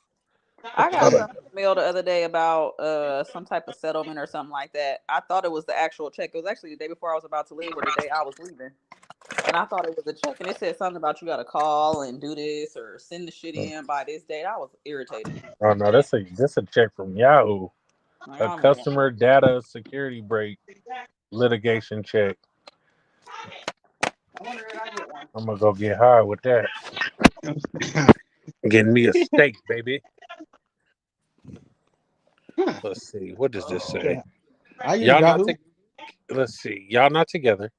I got something in the mail the other day about some type of settlement or something like that. I thought it was the actual check. It was actually the day before I was about to leave or the day I was leaving. And I thought it was a check, and it said something about you got to call and do this or send the shit in by this date. I was irritated. Oh no, that's a check from Yahoo. Like, A I'm like, customer data security break litigation check. I wonder if I get one. I'm gonna go get high with that. Getting me a steak, baby. Let's see. What does this say? Yeah. I use Y'all not Yahoo. let's see. Y'all not together,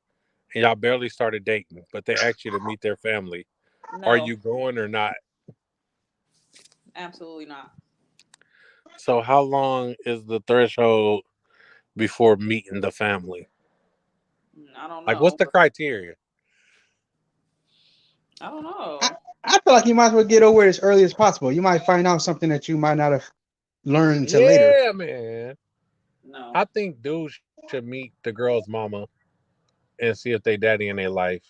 and y'all barely started dating, but they asked you to meet their family. Are No, you going or not? absolutely not. So how long is the threshold before meeting the family? I don't Like, what's know. the criteria? I don't I, know. I feel like you might as well get over it as early as possible. You might find out something that you might not have learned until later. Yeah, man. No. I think dudes should meet the girl's mama and see if they daddy in their life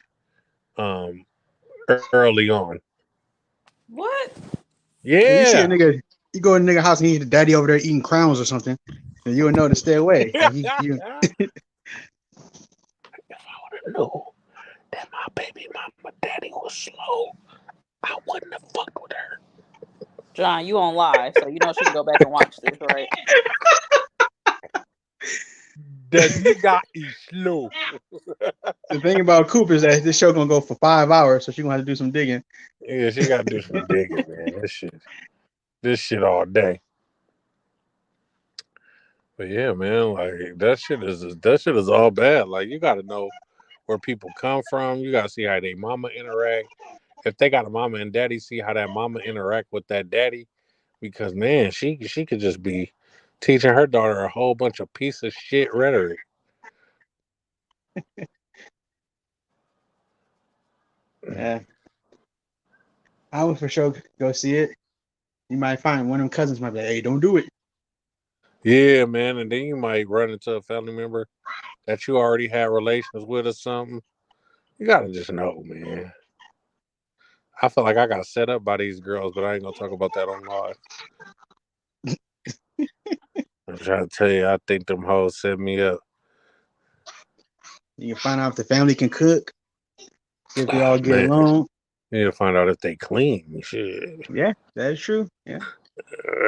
um early on. What? If you see a Yeah. nigga, you go in a nigga house and he the daddy over there eating crowns or something, then you would know to stay away. Like you If I would have known that my baby mama daddy was slow, I wouldn't have fucked with her. John, you on live, so you know she can go back and watch this, right? The nigga is slow. The thing about Coop is that this show gonna go for 5 hours, so she gonna have to do some digging. Yeah, she gotta do some digging, man. This shit all day. But yeah, man, like that shit is all bad. Like you gotta know where people come from. You gotta see how they mama interact. If they got a mama and daddy, see how that mama interact with that daddy. Because man, she could just be teaching her daughter a whole bunch of piece of shit rhetoric. Yeah, I would for sure go see it. You might find one of them cousins might be like, "Hey, don't do it." Yeah, man, and then you might run into a family member that you already had relations with or something. You gotta just know, man. I feel like I got set up by these girls, but I ain't gonna talk about that on live. I'm trying to tell you, I think them hoes set me up. You can find out if the family can cook, see if they all get Man, along. you need to find out if they clean. Shit. Yeah, that is true. Yeah,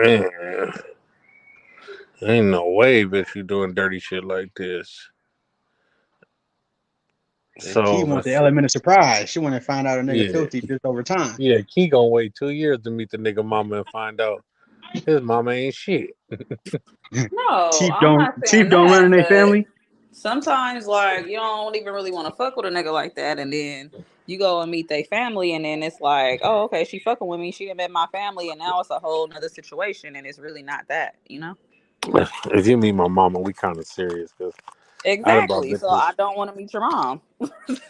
Man, ain't no way, bitch, you doing dirty shit like this. the key So wants the let's see. element of surprise. She want to find out a nigga Yeah, filthy just over time. yeah. Key gonna wait 2 years to meet the nigga mama and find out his mama ain't shit. No, Teeth I'm don't not saying teeth don't run in that, their but family. sometimes like you don't even really want to fuck with a nigga like that, and then you go and meet their family, and then it's like, oh, okay, she fucking with me, she done met my family, and now it's a whole nother situation, and it's really not that, you know? If you meet my mama, we kind of serious because I done brought Exactly. So bitches. I don't want to meet your mom.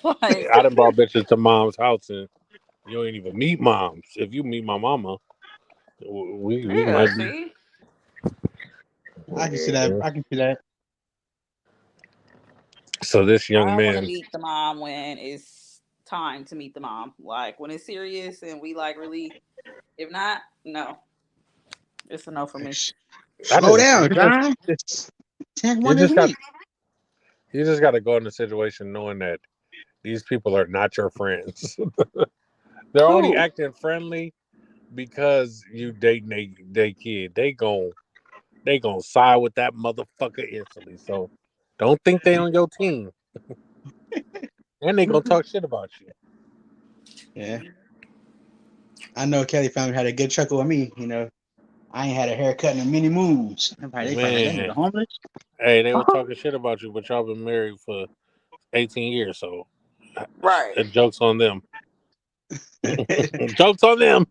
Like, I done brought bitches to mom's house and you ain't even meet moms. If you meet my mama, we yeah, might be. see, I can see that. I can see that. So this young I want to man, meet the mom when it's time to meet the mom. Like when it's serious and we like really. If not, no, it's a no for me. I Slow just down, John. Just you one this just got week. you just got to go in the situation knowing that these people are not your friends. They're only Who? acting friendly because you dating they kid. They gon' side with that motherfucker instantly. So don't think they on your team, and they gonna talk shit about you. Yeah, I know Kelly family had a good chuckle with me. I ain't had a haircut in many moons. They probably like that nigga Man, homeless. hey, they were talking shit about you, but y'all been married for 18 years, so Right. jokes on them. Jokes on them.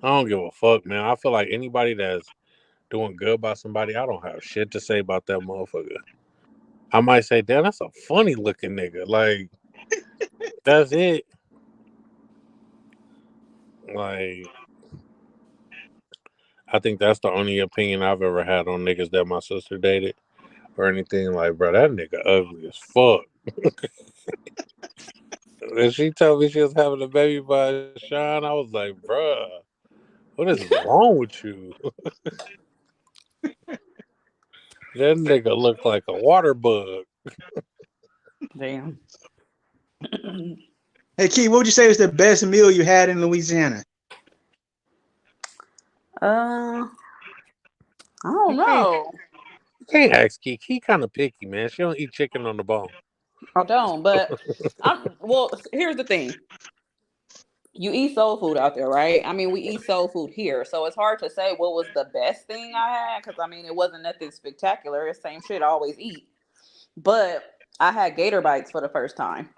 I don't give a fuck, man. I feel like anybody that's doing good by somebody, I don't have shit to say about that motherfucker. I might say, damn, that's a funny looking nigga. Like, that's it. Like, I think that's the only opinion I've ever had on niggas that my sister dated or anything. Like, bro, that nigga ugly as fuck. And she told me she was having a baby by Sean. I was like, bruh, what is wrong with you? That nigga looked like a water bug. Damn. Hey, Key, what would you say was the best meal you had in Louisiana? I don't You can't know. you can't ask Kiki. He kind of picky, man. She don't eat chicken on the bone. I don't, but here's the thing. You eat soul food out there, right? I mean, we eat soul food here, so it's hard to say what was the best thing I had because I mean, it wasn't nothing spectacular. It's the same shit I always eat. But I had gator bites for the first time.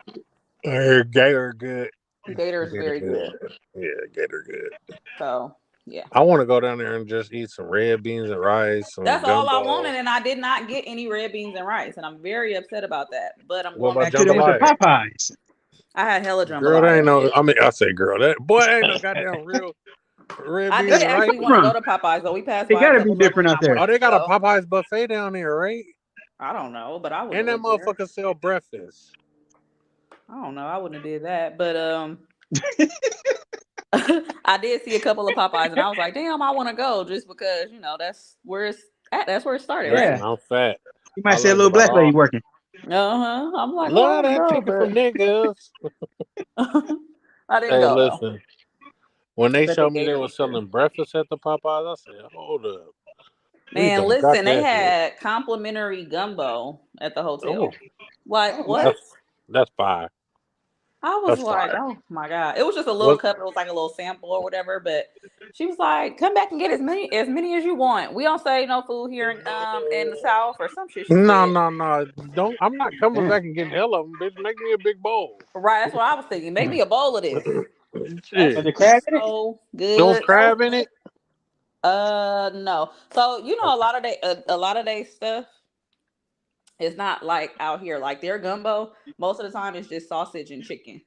Gator good. Gator is Gator very good. good. Yeah, Gator good. So yeah, I want to go down there and just eat some red beans and rice, some that's all I gumbo. wanted, and I did not get any red beans and rice, and I'm very upset about that. But I'm What going about I back could have went to jambalaya? Popeyes. I had hella Girl, that ain't jambalaya. no. I mean, I say girl. That boy ain't no goddamn real red I beans did and rice. actually want to go From to Popeyes, though. We passed it by a got to be couple of them different out not there. Oh, wanting they to got a go. Popeyes buffet down there, right? I don't know, but I wouldn't And have that went there. motherfucker sell breakfast. I don't know. I wouldn't have did that, but I did see a couple of Popeyes, and I was like, damn, I want to go just because that's where it's at. That's where it started, right? Yeah, Listen, I'm fat. you I might see a learned little about black lady all. working. I'm like, oh, I Love want to that go, chicken from niggas. but I didn't Hey, go though. listen. When they But the showed me they Gator were was good. selling breakfast at the Popeyes, I said, hold up. We Man, don't got listen, they that here. had complimentary gumbo at the Oh, hotel. Like Oh wow! what? that's fire. I was That's like, fire. oh my God. It was just a little What? cup. It was like a little sample or whatever. But she was like, come back and get as many as you want. We don't say no food here in the South or some shit she No, said. no, no. Don't. I'm not coming Damn. back and getting hell of them, bitch. Make me a big bowl. Right, that's what I was thinking. Make me a bowl of this. That Was Shit. the shit was crab in it? so There was good. That was crab in it. no. So a lot of they stuff is not like out here. Like their gumbo, most of the time it's just sausage and chicken.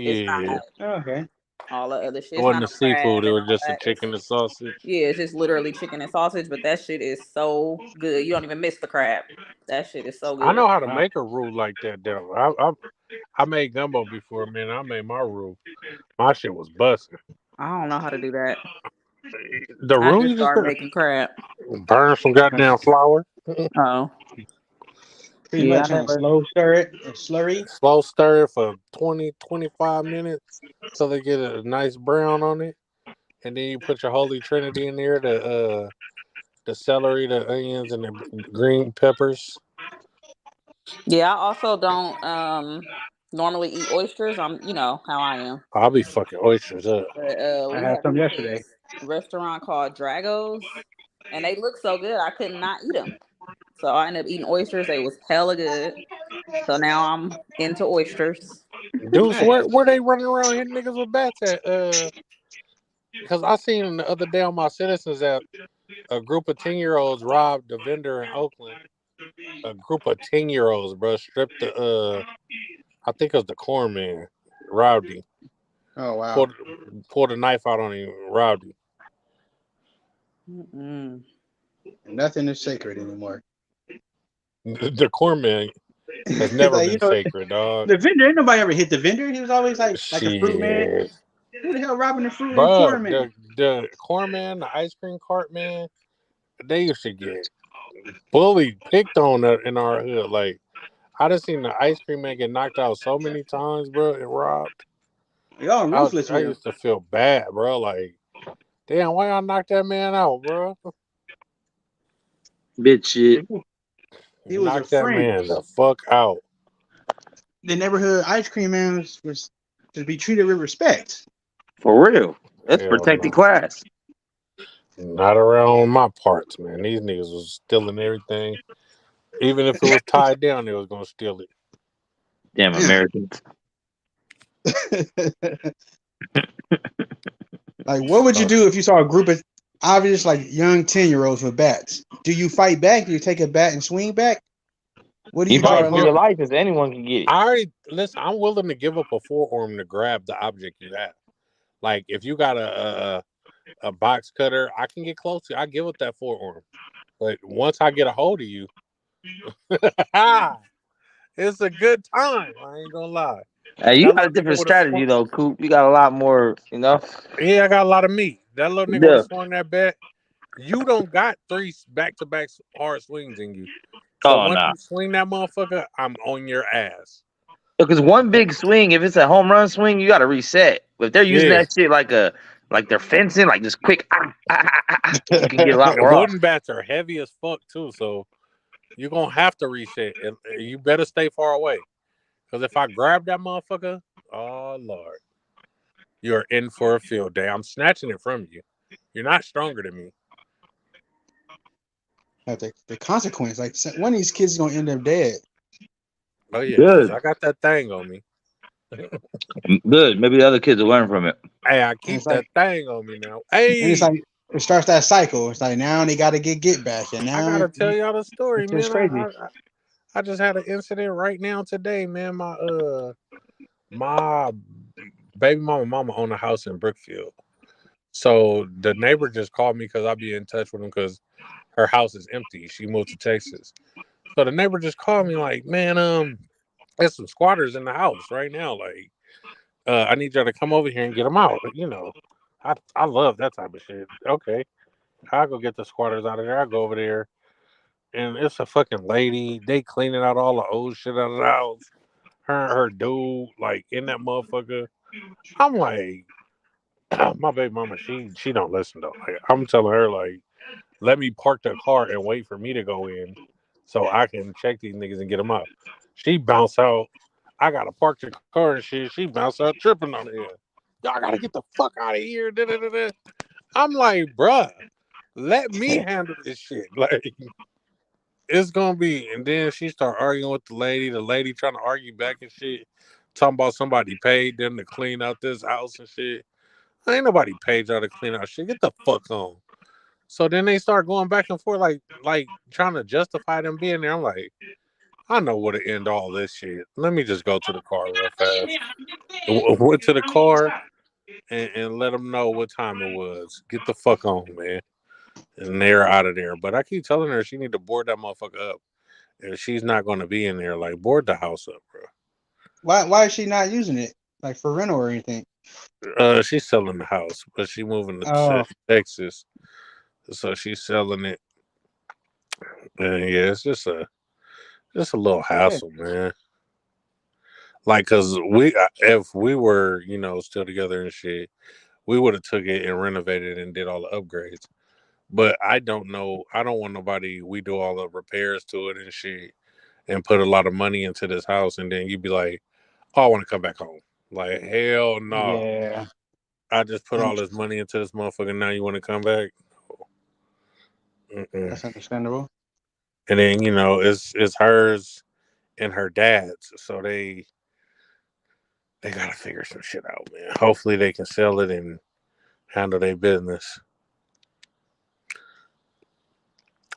It's not Yeah. Oh, okay. all the other shit. It It's not wasn't no the crab seafood. It and was all just the that. chicken and sausage. Yeah, it's just literally chicken and sausage, but that shit is so good. You don't even miss the crab. That shit is so I good. know how to Wow. make a roux like that, though. I made gumbo before, man. I made my roux. My shit was busting. I don't know how to do that. The I roux, just you just started making crab. burn some goddamn flour, Oh, Pretty yeah, I much on a never. slow stir it, a slurry. slow stir it for 20, 25 minutes till they get a nice brown on it. And then you put your holy trinity in there, the celery, the onions, and the green peppers. Yeah, I also don't normally eat oysters. You know how I am. I'll be fucking oysters up. But I we had had some went to yesterday. this restaurant called Dragos, and they looked so good I could not eat them. So I ended up eating oysters. They was hella good. So now I'm into oysters. Dudes, Nice. where they running around hitting niggas with bats at? Because I seen the other day on my citizens that a group of 10-year-olds robbed a vendor in Oakland. A group of 10-year-olds, bro, stripped I think it was the corn man, robbed him. Oh wow. Pulled a knife out on him, robbed him. Mm-mm. Nothing is sacred anymore. The corn man has never Like been sacred, dog. the vendor. Ain't nobody ever hit the vendor. He was always like a fruit man. Shit. Who the hell robbing the fruit and Bro, corn man? the corn man, the ice cream cart man, they used to get bullied, picked on in our hood. Like, I done seen the ice cream man get knocked out so many times, bro, and robbed. Y'all ruthless I with him. used to feel bad, bro. Like, damn, why y'all knock that man out, bro? Bitch shit. He was a Knock that friend. man the fuck out. The neighborhood ice cream man was to be treated with respect. For real. That's Hell protected no. class. Not around my parts, man. These niggas was stealing everything. Even if it was tied down, they was gonna steal it. Damn Yeah. Americans. Like, what would you do if you saw a group of obvious, like, young 10-year-olds with bats? Do you fight back? Do you take a bat and swing back? What do You you draw fight the for your line? life, as anyone can get it. I already listen. I'm willing to give up a forearm to grab the object you have. Like if you got a box cutter, I can get close to. I give up that forearm, but once I get a hold of you, it's a good time. I ain't gonna lie. Hey, you That got a little nigga different would have strategy swung. though, Coop. You got a lot more, you know. Yeah, I got a lot of meat. That little nigga would Yeah. have swung that bat. You don't got 3 back-to-back hard swings in you. So Oh once no. you swing that motherfucker, I'm on your ass. Because one big swing, if it's a home run swing, you got to reset. But if they're using Yeah. that shit like they're fencing, like just quick, you can get a lot more off. Wooden bats are heavy as fuck too, so you're gonna have to reset. And you better stay far away. Because if I grab that motherfucker, oh Lord, you're in for a field day. I'm snatching it from you. You're not stronger than me. The consequence, like one of these kids is gonna end up dead. Oh yeah, because Good, I got that thing on me. good. Maybe the other kids will learn from it. Hey, I And keep it's like, that thing on me now. and it's Hey, like it starts that cycle. It's like now they got to get back, and I now gotta tell y'all the story, it's just man. crazy. I just had an incident right now today, man. My baby mama owned a house in Brookfield. So the neighbor just called me because I be in touch with him because her house is empty. She moved to Texas. So the neighbor just called me like, man, there's some squatters in the house right now. Like, I need y'all to come over here and get them out. You know, I love that type of shit. Okay, I'll go get the squatters out of there. I go over there, and it's a fucking lady. They cleaning out all the old shit out of the house. Her and her dude, like in that motherfucker. I'm like, my baby mama, she don't listen though. Like, I'm telling her like, let me park the car and wait for me to go in, so I can check these niggas and get them out. She bounce out. I gotta park the car and shit. She bounce out tripping on the head. Y'all gotta get the fuck out of here. Da, da, da, da. I'm like, bruh, let me handle this shit. Like, it's gonna be. And then she start arguing with the lady. The lady trying to argue back and shit, talking about somebody paid them to clean out this house and shit. Ain't nobody paid y'all to clean out shit. Get the fuck on. So then they start going back and forth, like trying to justify them being there. I'm like, I know where to end all this shit. Let me just go to the car real fast. Went to the car and let them know what time it was. Get the fuck on, man. And they're out of there. But I keep telling her she need to board that motherfucker up. And she's not going to be in there. Like, board the house up, bro. Why is she not using it like for rental or anything? She's selling the house, but she moving to Oh, Texas, so she's selling it. And yeah, it's just a little yeah, hassle, man. Like, cause if we were, still together and shit, we would have took it and renovated and did all the upgrades. But I don't know. I don't want nobody. We do all the repairs to it and shit, and put a lot of money into this house, and then you be like, "Oh, I want to come back home." Like, hell no. yeah, I just put all and this money into this motherfucker. Now you want to come back? Mm-mm. that's understandable. And then it's hers and her dad's, so they gotta figure some shit out, man. Hopefully they can sell it and handle their business.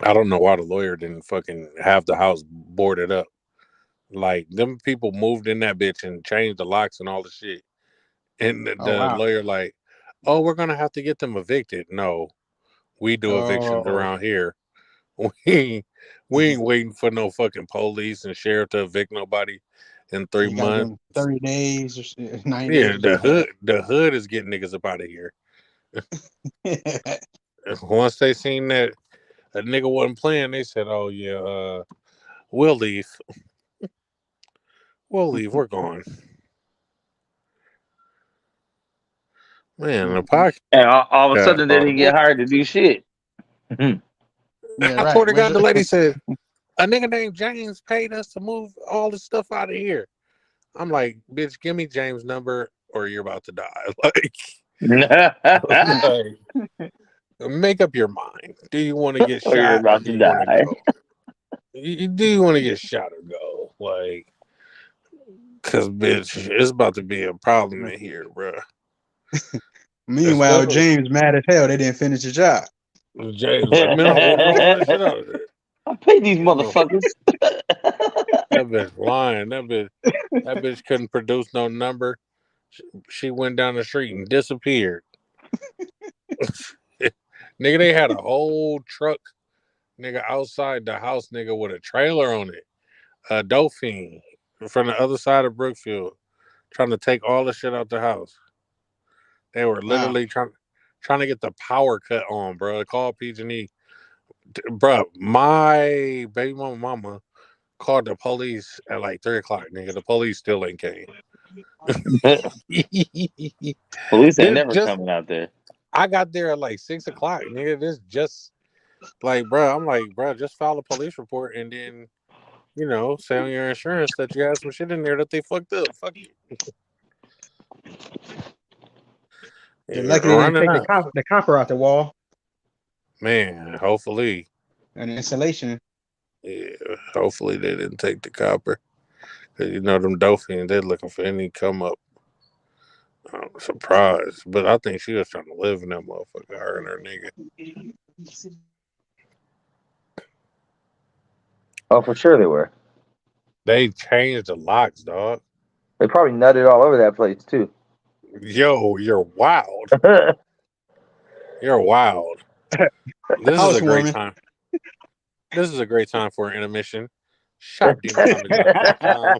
I don't know why the lawyer didn't fucking have the house boarded up. Like, them people moved in that bitch and changed the locks and all the shit. And the, Oh the wow. lawyer like, oh, we're gonna have to get them evicted. No, we do evictions Oh, around here. We ain't waiting for no fucking police and sheriff to evict nobody in three you gotta give months. them 30 days or 90 Yeah, days. the hood is getting niggas up out of here. Once they seen that a nigga wasn't playing, they said, "Oh yeah, we'll leave. We'll leave. We're gone." Man, the podcast And all of a got sudden, they didn't horrible. get hired to do shit. Yeah, I swear right. to God, the lady said a nigga named James paid us to move all this stuff out of here. I'm like, bitch, give me James' number or you're about to die. Like, make up your mind. Do you want to get Or you're shot or about do to you want to die. go? Do you want to get shot or go? Like, cause bitch, it's about to be a problem in here, bro. Meanwhile, James mad as hell they didn't finish the job. James like, man, I'm gonna roll all this shit out. I pay these You know, motherfuckers. that bitch lying. That bitch couldn't produce no number. She went down the street and disappeared. Nigga, they had a whole truck, nigga, outside the house, nigga, with a trailer on it. A Dauphine from the other side of Brookfield, trying to take all the shit out the house. They were Wow. literally trying to get the power cut on, bro. Call PG&E. Bro, my baby mama called the police at like 3 o'clock, nigga. The police still ain't came. Police ain't never Just coming out there. I got there at like 6 o'clock, nigga. This just like, bro, I'm like, bro, just file a police report and then, say on your insurance that you had some shit in there that they fucked up. Fuck you. They're lucky they didn't take the copper out the wall Man, hopefully. and the insulation. Yeah, hopefully they didn't take the copper. Cause them Dauphines, they're looking for any come up. I'm surprised. But I think she was trying to live in that motherfucker, her and her nigga. Oh, for sure they were. They changed the locks, dog. They probably nutted all over that place too. Yo, you're wild. You're wild. This is a great time. This is a great time for an intermission. ShopDemonTopExotics.com.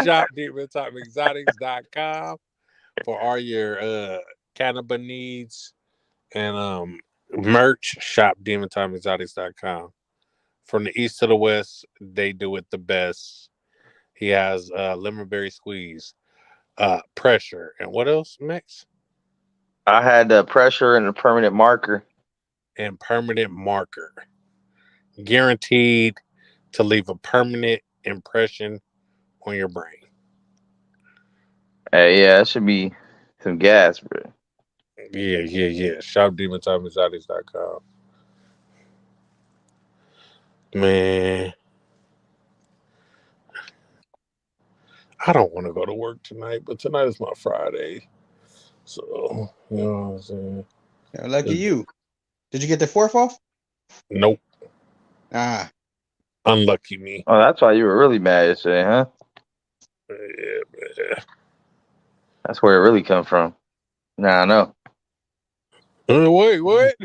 ShopDemonTopExotics.com for all your cannabis needs and merch. ShopDemonTopExotics.com. From the east to the west, they do it the best. He has lemon berry squeeze, pressure, and what else, Max? I had pressure and a permanent marker. And permanent marker. Guaranteed to leave a permanent impression on your brain. Hey, yeah, that should be some gas, bro. Yeah. ShopDemonTopExotics.com. Man, I don't want to go to work tonight, but tonight is my Friday. So, you know what I'm saying? Yeah, lucky you. Did you get the 4th off? Nope. Ah. Unlucky me. Oh, that's why you were really mad yesterday, huh? Yeah, man. That's where it really come from. Nah, I know. Wait, what?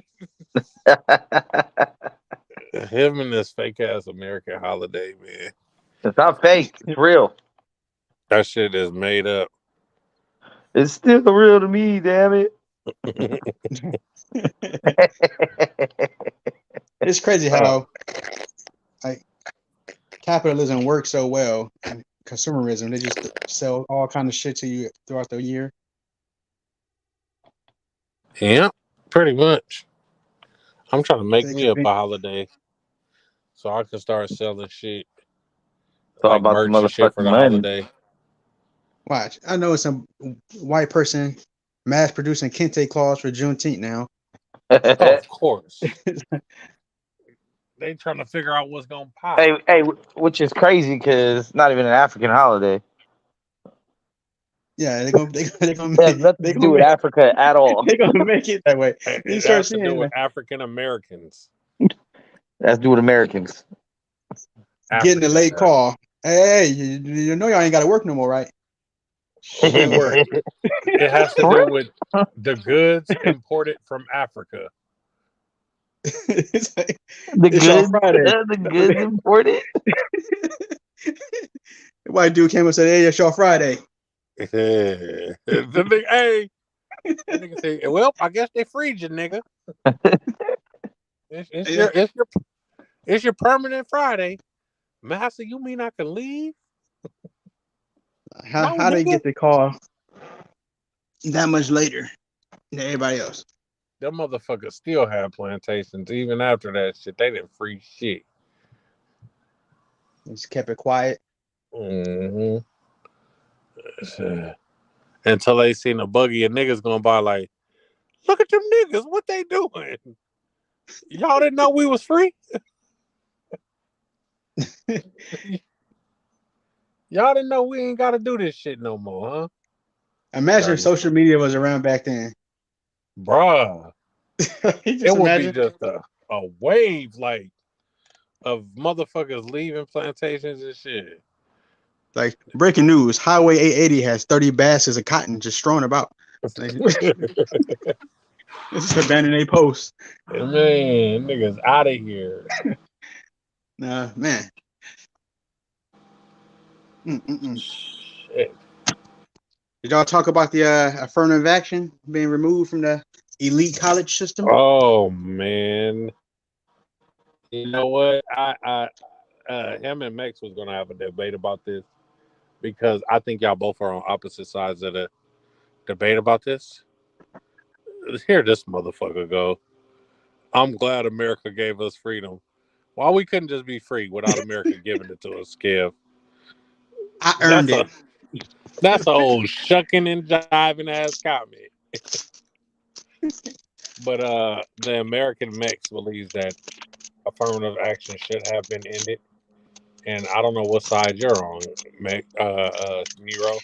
Him and this fake ass American holiday, man. It's not fake. It's real. That shit is made up. It's still real to me, damn it. It's crazy how capitalism works so well and consumerism. They just sell all kind of shit to you throughout the year. Yeah, pretty much. I'm trying to make me up a holiday so I can start selling shit. It's all Like about the merch and shit for motherfucking the money. holiday. Watch. I know some white person mass producing kente cloths for Juneteenth now. Oh, of course. They trying to figure out what's gonna pop. Hey, which is crazy because it's not even an African holiday. Yeah, they're gonna it has nothing to do with Africa at all. They're gonna make it that way. It has to do with African Americans. That's to do with Americans. Getting a late call. Hey, you know y'all ain't got to work no more, right? Sure. It has to do with the goods imported from Africa. It's like, The it's goods, Friday. the goods imported. The white dude came and said, "Hey, it's y'all Friday." The nigga say, "Well, I guess they freed you, nigga. It's your permanent Friday." Master, you mean I can leave? How they get the call that much later than everybody else? Them motherfuckers still have plantations even after that shit. They didn't free shit. They just kept it quiet. Mm-hmm. Until they seen a buggy of niggas going by like, look at them niggas, what they doing? Y'all didn't know we was free? Y'all didn't know we ain't got to do this shit no more, huh? Imagine if social media was around back then. bruh. Just It would be imagine. just a wave like of motherfuckers leaving plantations and shit. Like breaking news: Highway 880 has 30 baskets of cotton just strewn about. Like, just abandon a post. Man, niggas out of here. Nah, man. Mm-mm-mm. Shit. Did y'all talk about the affirmative action being removed from the elite college system? Oh man. You know what? Him and Max was gonna have a debate about this because I think y'all both are on opposite sides of the debate about this. Here this motherfucker go. I'm glad America gave us freedom. Why we couldn't just be free without America giving it to us, Kev? I earned That's it. a old shucking and jiving ass comment. But the American Mex believes that affirmative action should have been ended. And I don't know what side you're on, Nero.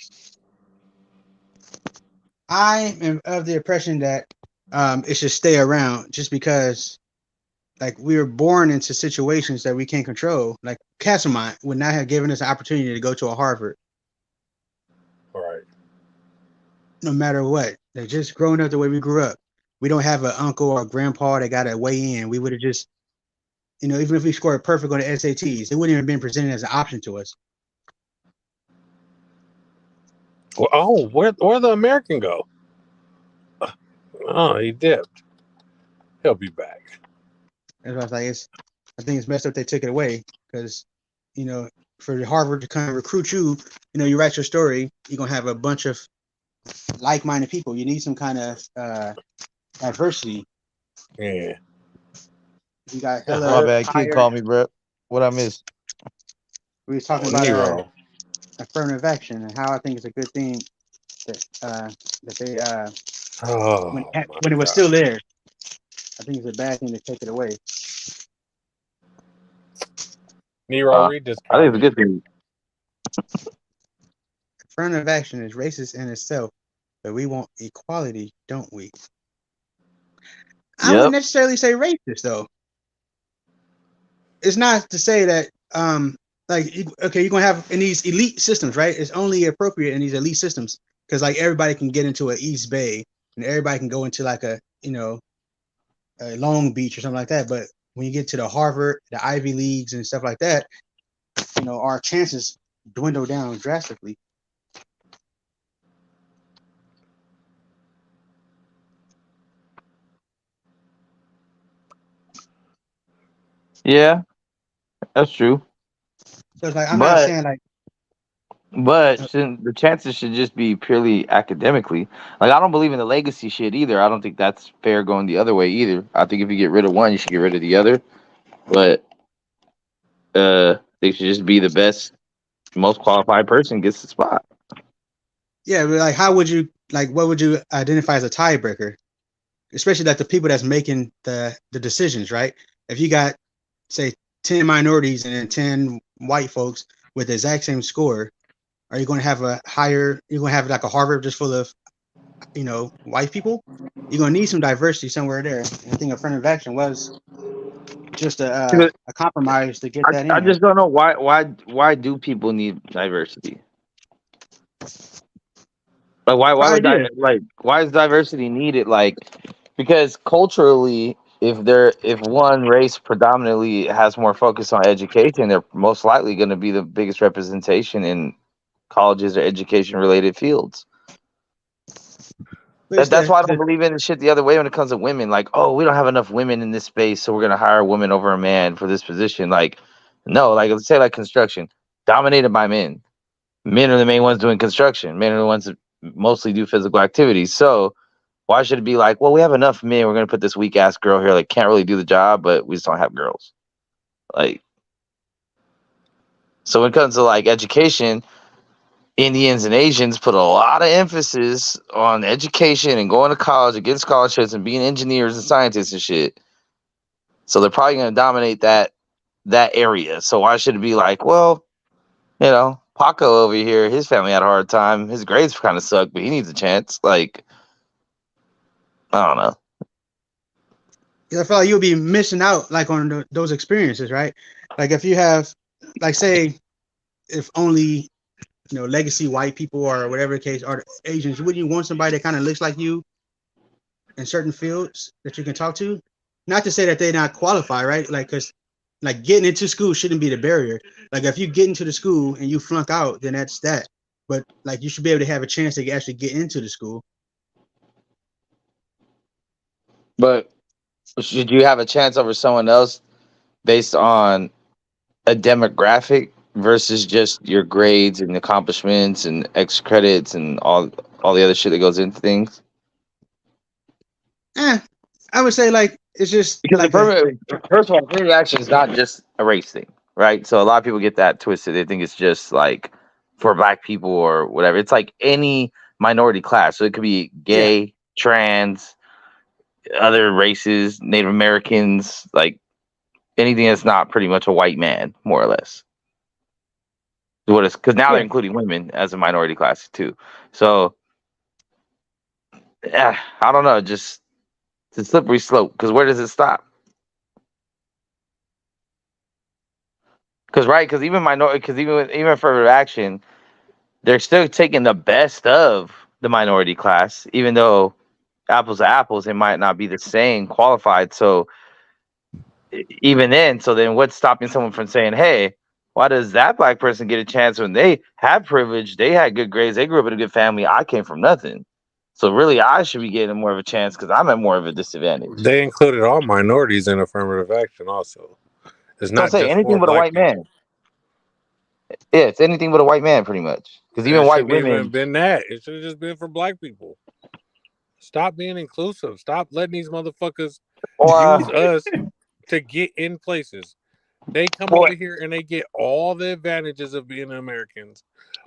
I am of the impression that it should stay around just because like we were born into situations that we can't control. Like Castlemont would not have given us an opportunity to go to a Harvard, Right. no matter what. Like just growing up the way we grew up. We don't have an uncle or a grandpa that got to weigh in. We would have just, even if we scored perfect on the SATs, it wouldn't even been presented as an option to us. Well, oh, where the American go? Oh, he dipped. He'll be back. That's why I was like, I think it's messed up they took it away because, for Harvard to come and recruit you, you write your story, you're gonna have a bunch of like-minded people. You need some kind of diversity. Yeah. You got Yeah, My hella bad. Kid higher. called me, bro. What I missed? We was talking Oh, about Nero. affirmative action and how I think it's a good thing that they when Oh my when it was god. still there. I think it's a bad thing to take it away. Nero, read this I think it's a comment. good thing. Affirmative action is racist in itself, but we want equality, don't we? I wouldn't Yep. necessarily say racist though. It's not to say that okay, you're gonna have in these elite systems, right? It's only appropriate in these elite systems because like everybody can get into an East Bay and everybody can go into like a Long Beach or something like that. But when you get to the Harvard, the Ivy Leagues and stuff like that, our chances dwindle down drastically. Yeah, that's true. So it's like I'm not But saying like the chances should just be purely academically. Like I don't believe in the legacy shit either. I don't think that's fair going the other way either. I think if you get rid of one, you should get rid of the other. But they should just be the best, most qualified person gets the spot. yeah, but like how would you what would you identify as a tiebreaker? Especially like the people that's making the decisions, right? If you got say 10 minorities and then 10 white folks with the exact same score, are you going to have you're going to have like a Harvard just full of, white people? You're going to need some diversity somewhere there. And I think affirmative action was just a compromise to get that I in. just don't know why do people need diversity? Like The idea. why is diversity needed? Like because culturally, if one race predominantly has more focus on education, they're most likely going to be the biggest representation in colleges or education related fields. But it's That's why I don't believe in the shit the other way when it comes to women. Like, oh, we don't have enough women in this space, so we're gonna hire a woman over a man for this position. Like, no, like let's say like construction, dominated by men. Men are the main ones doing construction. Men are the ones that mostly do physical activities. So why should it be like, well, we have enough men, we're gonna put this weak ass girl here, like can't really do the job, but we just don't have girls. Like, so when it comes to like education, Indians and Asians put a lot of emphasis on education and going to college and getting scholarships and being engineers and scientists and shit. So they're probably going to dominate that area. So why should it be like, well, Paco over here, his family had a hard time. His grades kind of suck, but he needs a chance. Like, I don't know. I feel like you'll be missing out like on those experiences, right? Like if you have, like, say, if only legacy white people or whatever the case are Asians, wouldn't you want somebody that kind of looks like you in certain fields that you can talk to? Not to say that they're not qualified, right? Like, because like getting into school shouldn't be the barrier. Like if you get into the school and you flunk out, then that's that. But like you should be able to have a chance to actually get into the school. But should you have a chance over someone else based on a demographic versus just your grades and accomplishments and X credits and all the other shit that goes into things? I would say like it's just Because like first of all, affirmative action is not just a race thing, right? So a lot of people get that twisted. They think it's just like for black people or whatever. It's like any minority class. So it could be gay, trans, other races, Native Americans, like anything that's not pretty much a white man, more or less. What is because now they're including women as a minority class too. So yeah, I don't know, just it's a slippery slope. Because where does it stop? Because even minority, because even affirmative action, they're still taking the best of the minority class, even though apples to apples, it might not be the same qualified. So even then, what's stopping someone from saying, hey, why does that black person get a chance when they have privilege, they had good grades, they grew up in a good family, I came from nothing. So really, I should be getting more of a chance because I'm at more of a disadvantage. They included all minorities in affirmative action also. It's Don't not say just anything for but a black white people. man. Yeah, it's anything but a white man, pretty much. Because even It white shouldn't even women. been that. It should have just been for black people. Stop being inclusive. Stop letting these motherfuckers use us to get in places. They come over here and they get all the advantages of being Americans.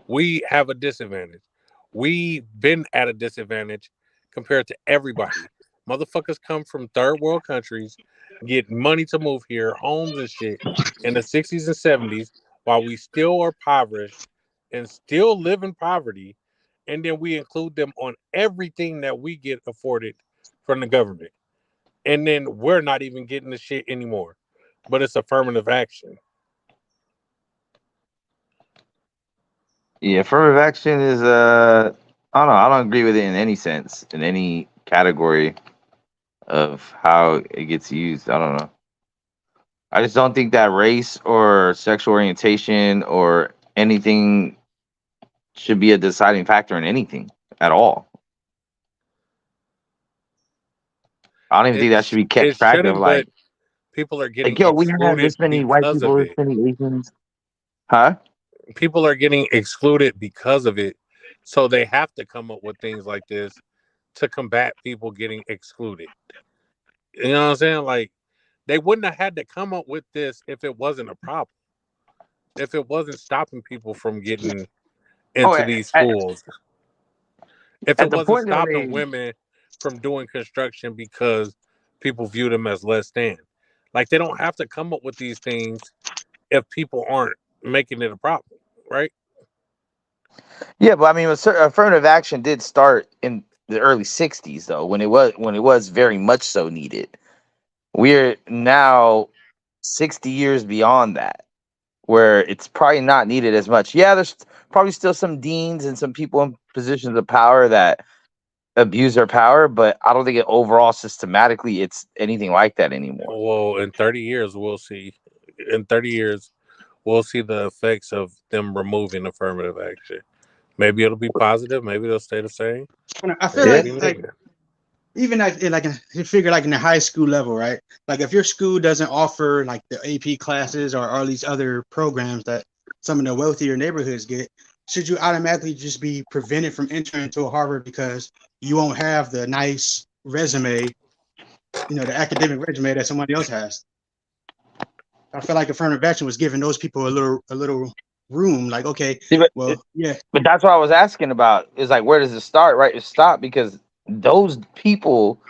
We have a disadvantage. We've been at a disadvantage compared to everybody. Motherfuckers come from third world countries, get money to move here, homes and shit in the 60s and 70s while we still are impoverished and still live in poverty. And then we include them on everything that we get afforded from the government. And then we're not even getting the shit anymore. But it's affirmative action. Yeah, affirmative action is I don't know. I don't agree with it in any sense, in any category of how it gets used. I don't know. I just don't think that race or sexual orientation or anything should be a deciding factor in anything at all. I don't even think that should be kept It track of. shouldn't, but people are getting Yo, we have excluded this many white because of people, this it. many Asians. Huh? People are getting excluded because of it. So they have to come up with things like this to combat people getting excluded. You know what I'm saying? Like, they wouldn't have had to come up with this if it wasn't a problem. If it wasn't stopping people from getting Oh, into these schools. If it at the wasn't point that stopping women from doing construction because people view them as less than. Like, they don't have to come up with these things if people aren't making it a problem, right? yeah, but I mean, affirmative action did start in the early '60s, though, when it was very much so needed. We're now 60 years beyond that, where it's probably not needed as much. Yeah, there's probably still some deans and some people in positions of power that abuse their power, but I don't think it overall systematically it's anything like that anymore. Well, in 30 years, we'll see. In 30 years, we'll see the effects of them removing affirmative action. Maybe it'll be positive. Maybe it'll stay the same. I Maybe feel it'll Yeah. be like negative. even like you figure like in the high school level, right? Like if your school doesn't offer like the AP classes or all these other programs that some of the wealthier neighborhoods get, should you automatically just be prevented from entering to Harvard because you won't have the nice resume, the academic resume that somebody else has? I feel like affirmative action was giving those people a little room. Like, okay, See, well, yeah, but that's what I was asking about. Is like, where does it start? Right, it stop because those people,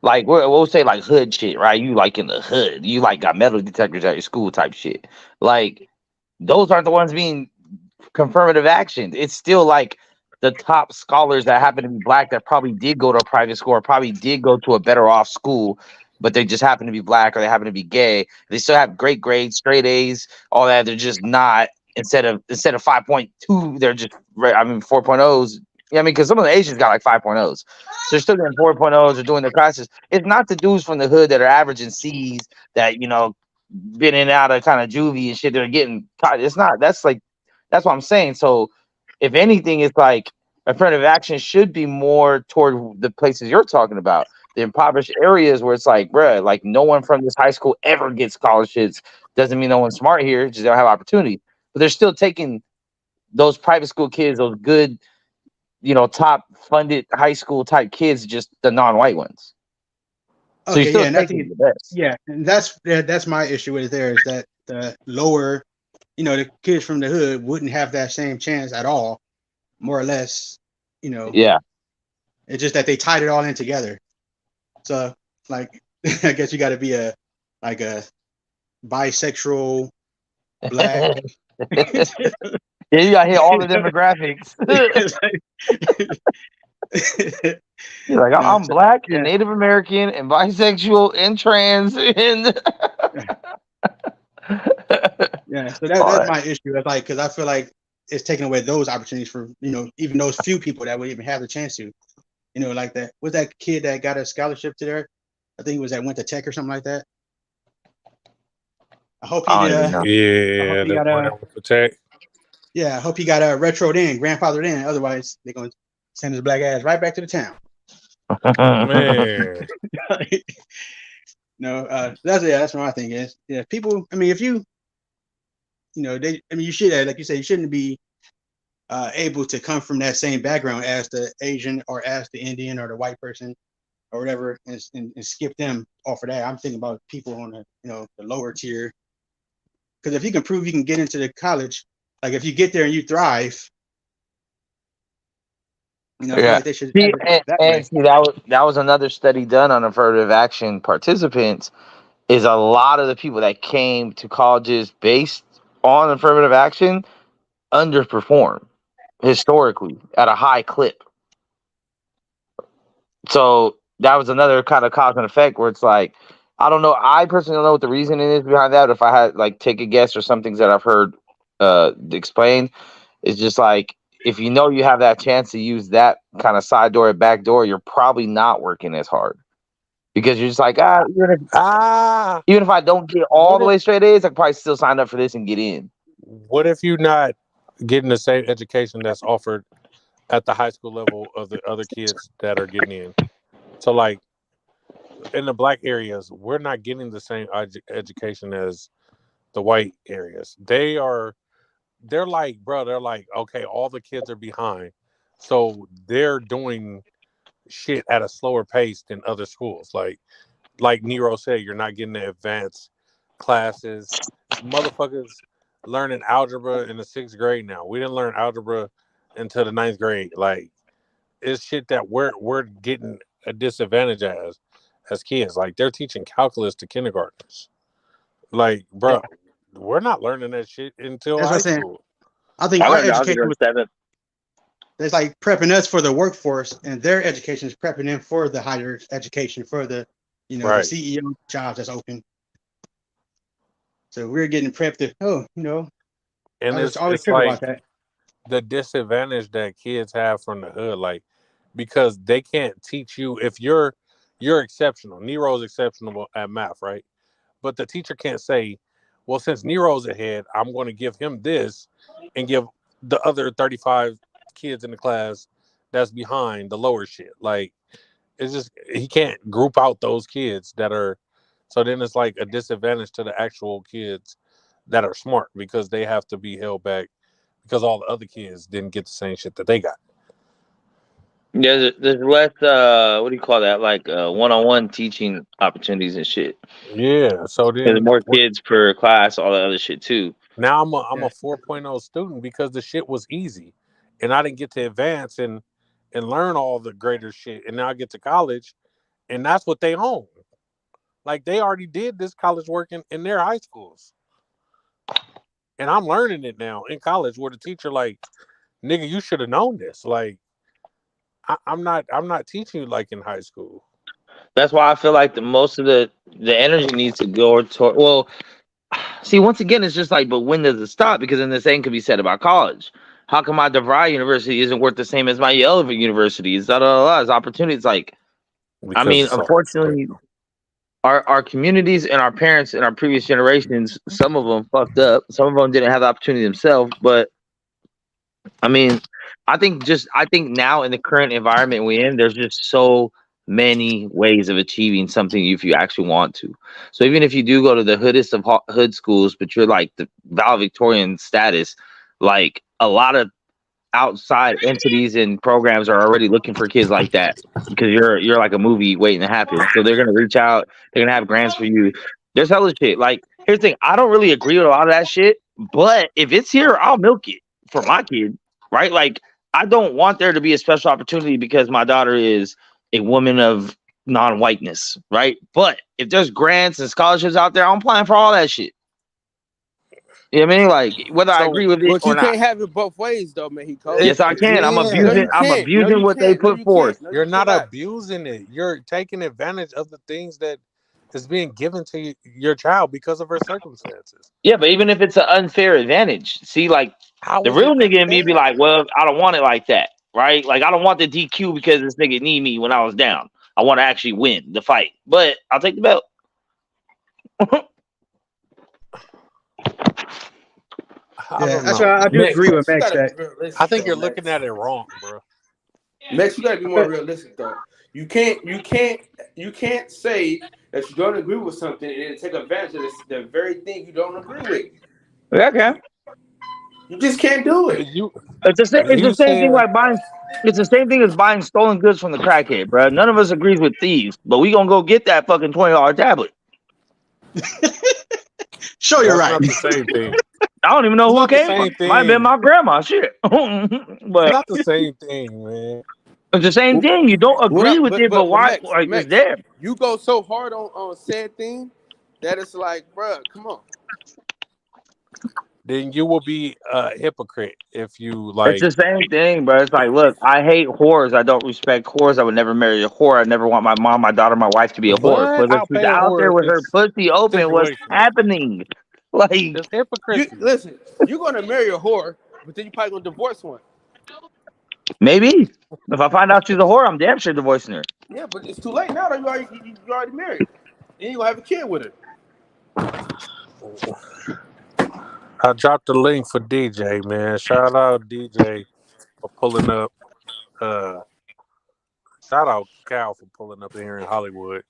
like, we'll say like hood shit, right? You like in the hood, you like got metal detectors at your school type shit. Like, those aren't the ones being confirmative action. It's still like the top scholars that happen to be black that probably did go to a private school or probably did go to a better off school, but they just happen to be black or they happen to be gay. They still have great grades, straight A's, all that. They're just not instead of 5.2, they're just 4.0s. Yeah, I mean, because some of the Asians got like 5.0s. So they're still getting 4.0s or doing their classes. It's not the dudes from the hood that are averaging C's that, been in and out of kind of juvie and shit that are getting caught. It's not. That's what I'm saying. So if anything, it's like affirmative action should be more toward the places you're talking about, the impoverished areas where it's like, bruh, like no one from this high school ever gets scholarships. Doesn't mean no one's smart here, just they don't have opportunity. But they're still taking those private school kids, those good, top funded high school type kids, just the non-white ones. So you're Okay, still yeah, and I taking think the best. yeah, and that's my issue with it. There is that the lower, the kids from the hood wouldn't have that same chance at all, more or less. Yeah. It's just that they tied it all in together. So, like, I guess you got to be a bisexual black. Yeah, you got to hit all the demographics. You're like, I'm So, black and yeah, Native American and bisexual and trans and yeah. So all that's that. my issue. It's like, because I feel like it's taking away those opportunities for even those few people that would even have the chance to, like that. Was that kid that got a scholarship to there? I think it was that went to Tech or something like that. I hope he I don't did. even know. I hope Yeah, he the got one that was attacked. Yeah, I hope he got retroed in, grandfathered in. Otherwise, they're gonna send his black ass right back to the town. Man. No, that's what I think is. Yeah, people. I mean, if you, you should, like you said, you shouldn't be able to come from that same background as the Asian or as the Indian or the white person or whatever, and skip them off of that. I'm thinking about people on the lower tier, because if you can prove you can get into the college, like if you get there and you thrive, I feel Yeah. like they should See, have it that way. and see that was another study done on affirmative action participants. Is a lot of the people that came to colleges based on affirmative action underperform historically at a high clip. So that was another kind of cause and effect where it's like, I don't know. I personally don't know what the reasoning is behind that. If I had like take a guess or some things that I've heard explained, it's just like if you have that chance to use that kind of side door or back door, you're probably not working as hard because you're just like, Ah, even if I don't get all what the if way straight A's, I can probably still sign up for this and get in. you not getting the same education that's offered at the high school level of the other kids that are getting in? So like in the black areas, we're not getting the same education as the white areas. They're like, bro, they're like, okay, all the kids are behind. So they're doing shit at a slower pace than other schools. Like Nero said, you're not getting the advanced classes. Motherfuckers learning algebra in the 6th grade now. We didn't learn algebra until the 9th grade. Like it's shit that we're getting a disadvantage as kids. Like they're teaching calculus to kindergartners. Like, Yeah, bro, we're not learning that shit until that's what I'm high saying. school. I think I our learned algebra education in was seventh. it's like prepping us for the workforce, and their education is prepping them for the higher education for the the Right. CEO jobs that's open. So we're getting prepped to I And was it's always it's trip like about that. the disadvantage that kids have from the hood, like because they can't teach you if you're exceptional. Nero's exceptional at math, right? But the teacher can't say, well, since Nero's ahead, I'm going to give him this and give the other 35 kids in the class that's behind the lower shit. Like it's just he can't group out those kids that are so then it's like a disadvantage to the actual kids that are smart because they have to be held back because all the other kids didn't get the same shit that they got. Yeah, there's less what do you call that? Like one-on-one teaching opportunities and shit. Yeah. So There's then more kids per class, all that other shit too. now I'm a Yeah, 4.0 student because the shit was easy and I didn't get to advance and learn all the greater shit. And now I get to college and that's what they own. Like they already did this college work in their high schools. And I'm learning it now in college where the teacher like nigga, you should have known this. Like, I'm not teaching you like in high school. That's why I feel like the most of the energy needs to go toward. Well, see, once again, it's just like, but when does it stop? Because then the same could be said about college. How come my DeVry University isn't worth the same as my Yale University? It's It's opportunities. Like, I Because mean, it's so unfortunately, our communities and our parents and our previous generations, some of them fucked up. Some of them didn't have the opportunity themselves. But I mean, I think now in the current environment we're in, there's just so many ways of achieving something if you actually want to. So even if you do go to the hoodest of hood schools, but you're like the valedictorian status, like a lot of outside entities and programs are already looking for kids like that because you're like a movie waiting to happen. So they're gonna reach out. They're gonna have grants for you. There's hella shit. Like, here's the thing. I don't really agree with a lot of that shit, but if it's here, I'll milk it for my kid. Right? Like, I don't want there to be a special opportunity because my daughter is a woman of non-whiteness. Right? But if there's grants and scholarships out there, I'm applying for all that shit. You know what I mean? Like, whether I so agree with it But or you not. can't have it both ways, though, man. He cold. Yes, I can. I'm No, yeah. you abusing. I'm can't. No, abusing you what they can't. No, put you forth. can't. No, You're you not cannot. abusing it. You're taking advantage of the things that is being given to your child because of her circumstances. Yeah, but even if it's an unfair advantage, see, like How the is it real nigga in me be unfair? like, well, I don't want it like that, right? Like, I don't want the DQ because this nigga need me when I was down. I want to actually win the fight, but I'll take the belt. I Yeah, don't that's know, why I do man. agree with You Max gotta be that I realistic, think though, you're looking Max. at it wrong, bro. Max, you gotta be more realistic, though. You can't say that you don't agree with something and then take advantage of the very thing you don't agree with. Yeah, okay. You just can't do it. You It's the same. It's the you same thing saying like buying. It's the same thing as buying stolen goods from the crackhead, bro. None of us agrees with thieves, but we gonna go get that fucking $20 tablet. show you're that's right. not the same thing. I don't even know It's who it not the came from. same Might have been thing. my grandma. Shit, It's but not the same thing, man. it's the same thing. You don't What agree up? with it, but But why? Max, Like, it's Max, there. you go so hard on said thing that it's like, bruh, come on. Then you will be a hypocrite if you It's like. the same thing, bro. It's like, look, I hate whores. I don't respect whores. I would never marry a whore. I never want my mom, my daughter, my wife to be a whore. But But if she's outpaying out there whore with her is pussy open, what's situational. happening? Like, It's You hypocrisy. listen. You're gonna marry a whore, but then you probably gonna divorce one. maybe if I find out she's a whore, I'm damn sure divorcing her. Yeah, but it's too late now. Though you already married. Then you gonna have a kid with her. I dropped the link for DJ, man. Shout out DJ for pulling up. Uh, Shout out Cal for pulling up here in Hollywood.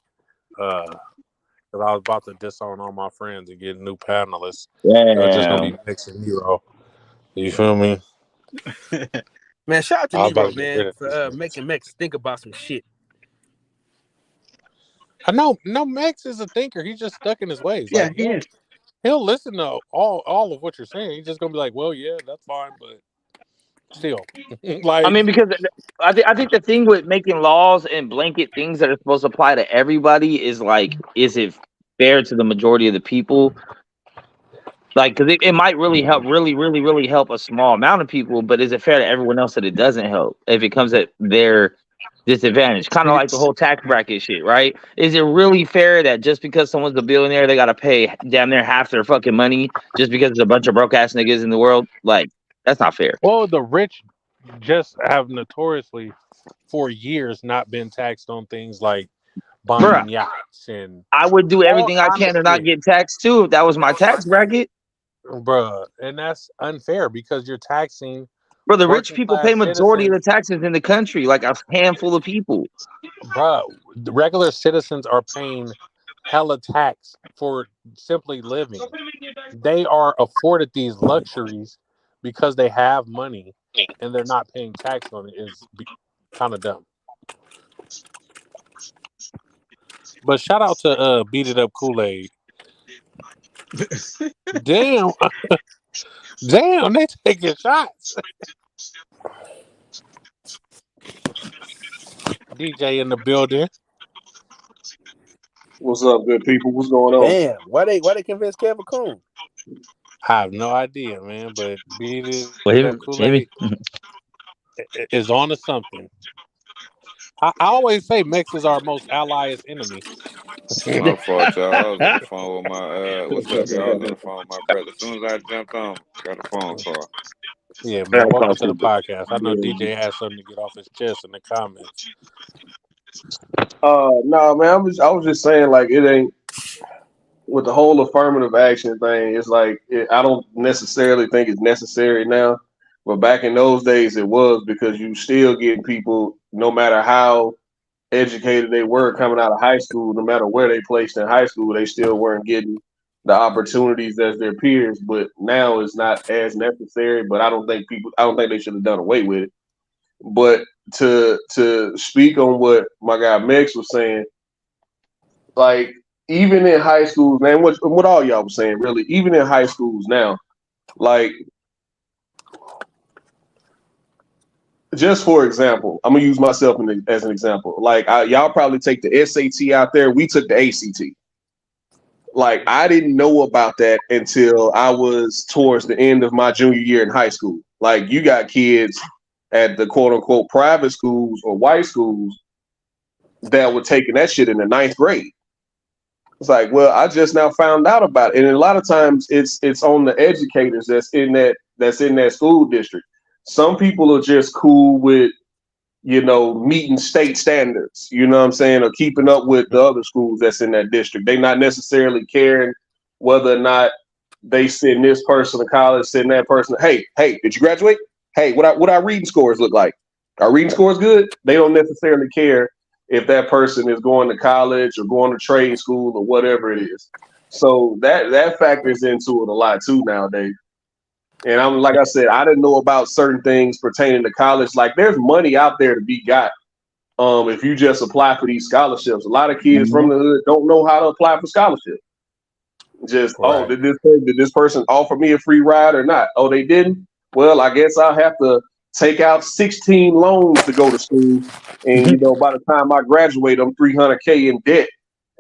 Cause I was about to disown all my friends and get new panelists. It was just gonna Yeah. be Mix and Nero. You feel me? Man, shout out to I was about Nero, to get man, rid of for these niggas. making Max think about some shit. I know. No, Max is a thinker. He's just stuck in his ways. Yeah, Like he is. he'll listen to all of what you're saying. He's just gonna be like, well, yeah, that's fine, but still, I like, mean, because I think the thing with making laws and blanket things that are supposed to apply to everybody is like, is it fair to the majority of the people? Like, because it might really help, really help a small amount of people, but is it fair to everyone else that it doesn't help if it comes at their disadvantage? Kind of like the whole tax bracket shit, right? Is it really fair that just because someone's a billionaire, they got to pay damn near half their fucking money just because there's a bunch of broke ass niggas in the world? Like, that's not fair. well, the rich just have notoriously for years not been taxed on things like Bruh, buying yachts and I would do all everything I kind of can to not shit, get taxed too if that was my tax bracket. bruh. And that's unfair because you're taxing Bro, the rich working people pay class majority of citizens. the taxes in the country, like a handful of people. Bruh, the regular citizens are paying hella tax for simply living. They are afforded these luxuries because they have money and they're not paying tax on it is kind of dumb. But shout out to Beat It Up Kool-Aid. Damn, damn, they taking shots. DJ in the building. What's up, good people? What's going on? Damn, why they convince Kevin Coon? I have no idea, man. But Beat It Well, Up maybe, Kool-Aid. maybe is on to something. I always say Mex is our most allied enemy. My fault, y'all. I was on the phone with my what's up, y'all? I was on the phone with my brother. As soon as I jumped on, got a phone call. Yeah, man. Welcome to the podcast. I know DJ has something to get off his chest in the comments. No, man. I was just saying, like, it ain't with the whole affirmative action thing. It's like I don't necessarily think it's necessary now, but back in those days, it was because you still getting people, no matter how educated they were coming out of high school, no matter where they placed in high school, they still weren't getting the opportunities as their peers. But now it's not as necessary. But I don't think they should have done away with it. But to speak on what my guy Mex was saying, like even in high schools, man, what all y'all was saying, really, even in high schools now, like just for example, I'm gonna use myself as an example. Like y'all probably take the SAT out there. We took the ACT. Like I didn't know about that until I was towards the end of my junior year in high school. Like you got kids at the quote unquote private schools or white schools that were taking that shit in the ninth grade. It's like, well, I just now found out about it. And a lot of times it's on the educators that's in that school district. Some people are just cool with, meeting state standards, you know what I'm saying, or keeping up with the other schools that's in that district. They not necessarily caring whether or not they send this person to college, send that person. Hey, did you graduate? Hey, what our reading scores look like? Our reading scores good? They don't necessarily care if that person is going to college or going to trade school or whatever it is. So that factors into it a lot too nowadays. And I'm like I said, I didn't know about certain things pertaining to college. Like there's money out there to be got if you just apply for these scholarships. A lot of kids from the hood don't know how to apply for scholarships. Just Right. did this person offer me a free ride or not? Oh, they didn't. Well, I guess I'll have to take out 16 loans to go to school, and by the time I graduate, I'm 300K in debt,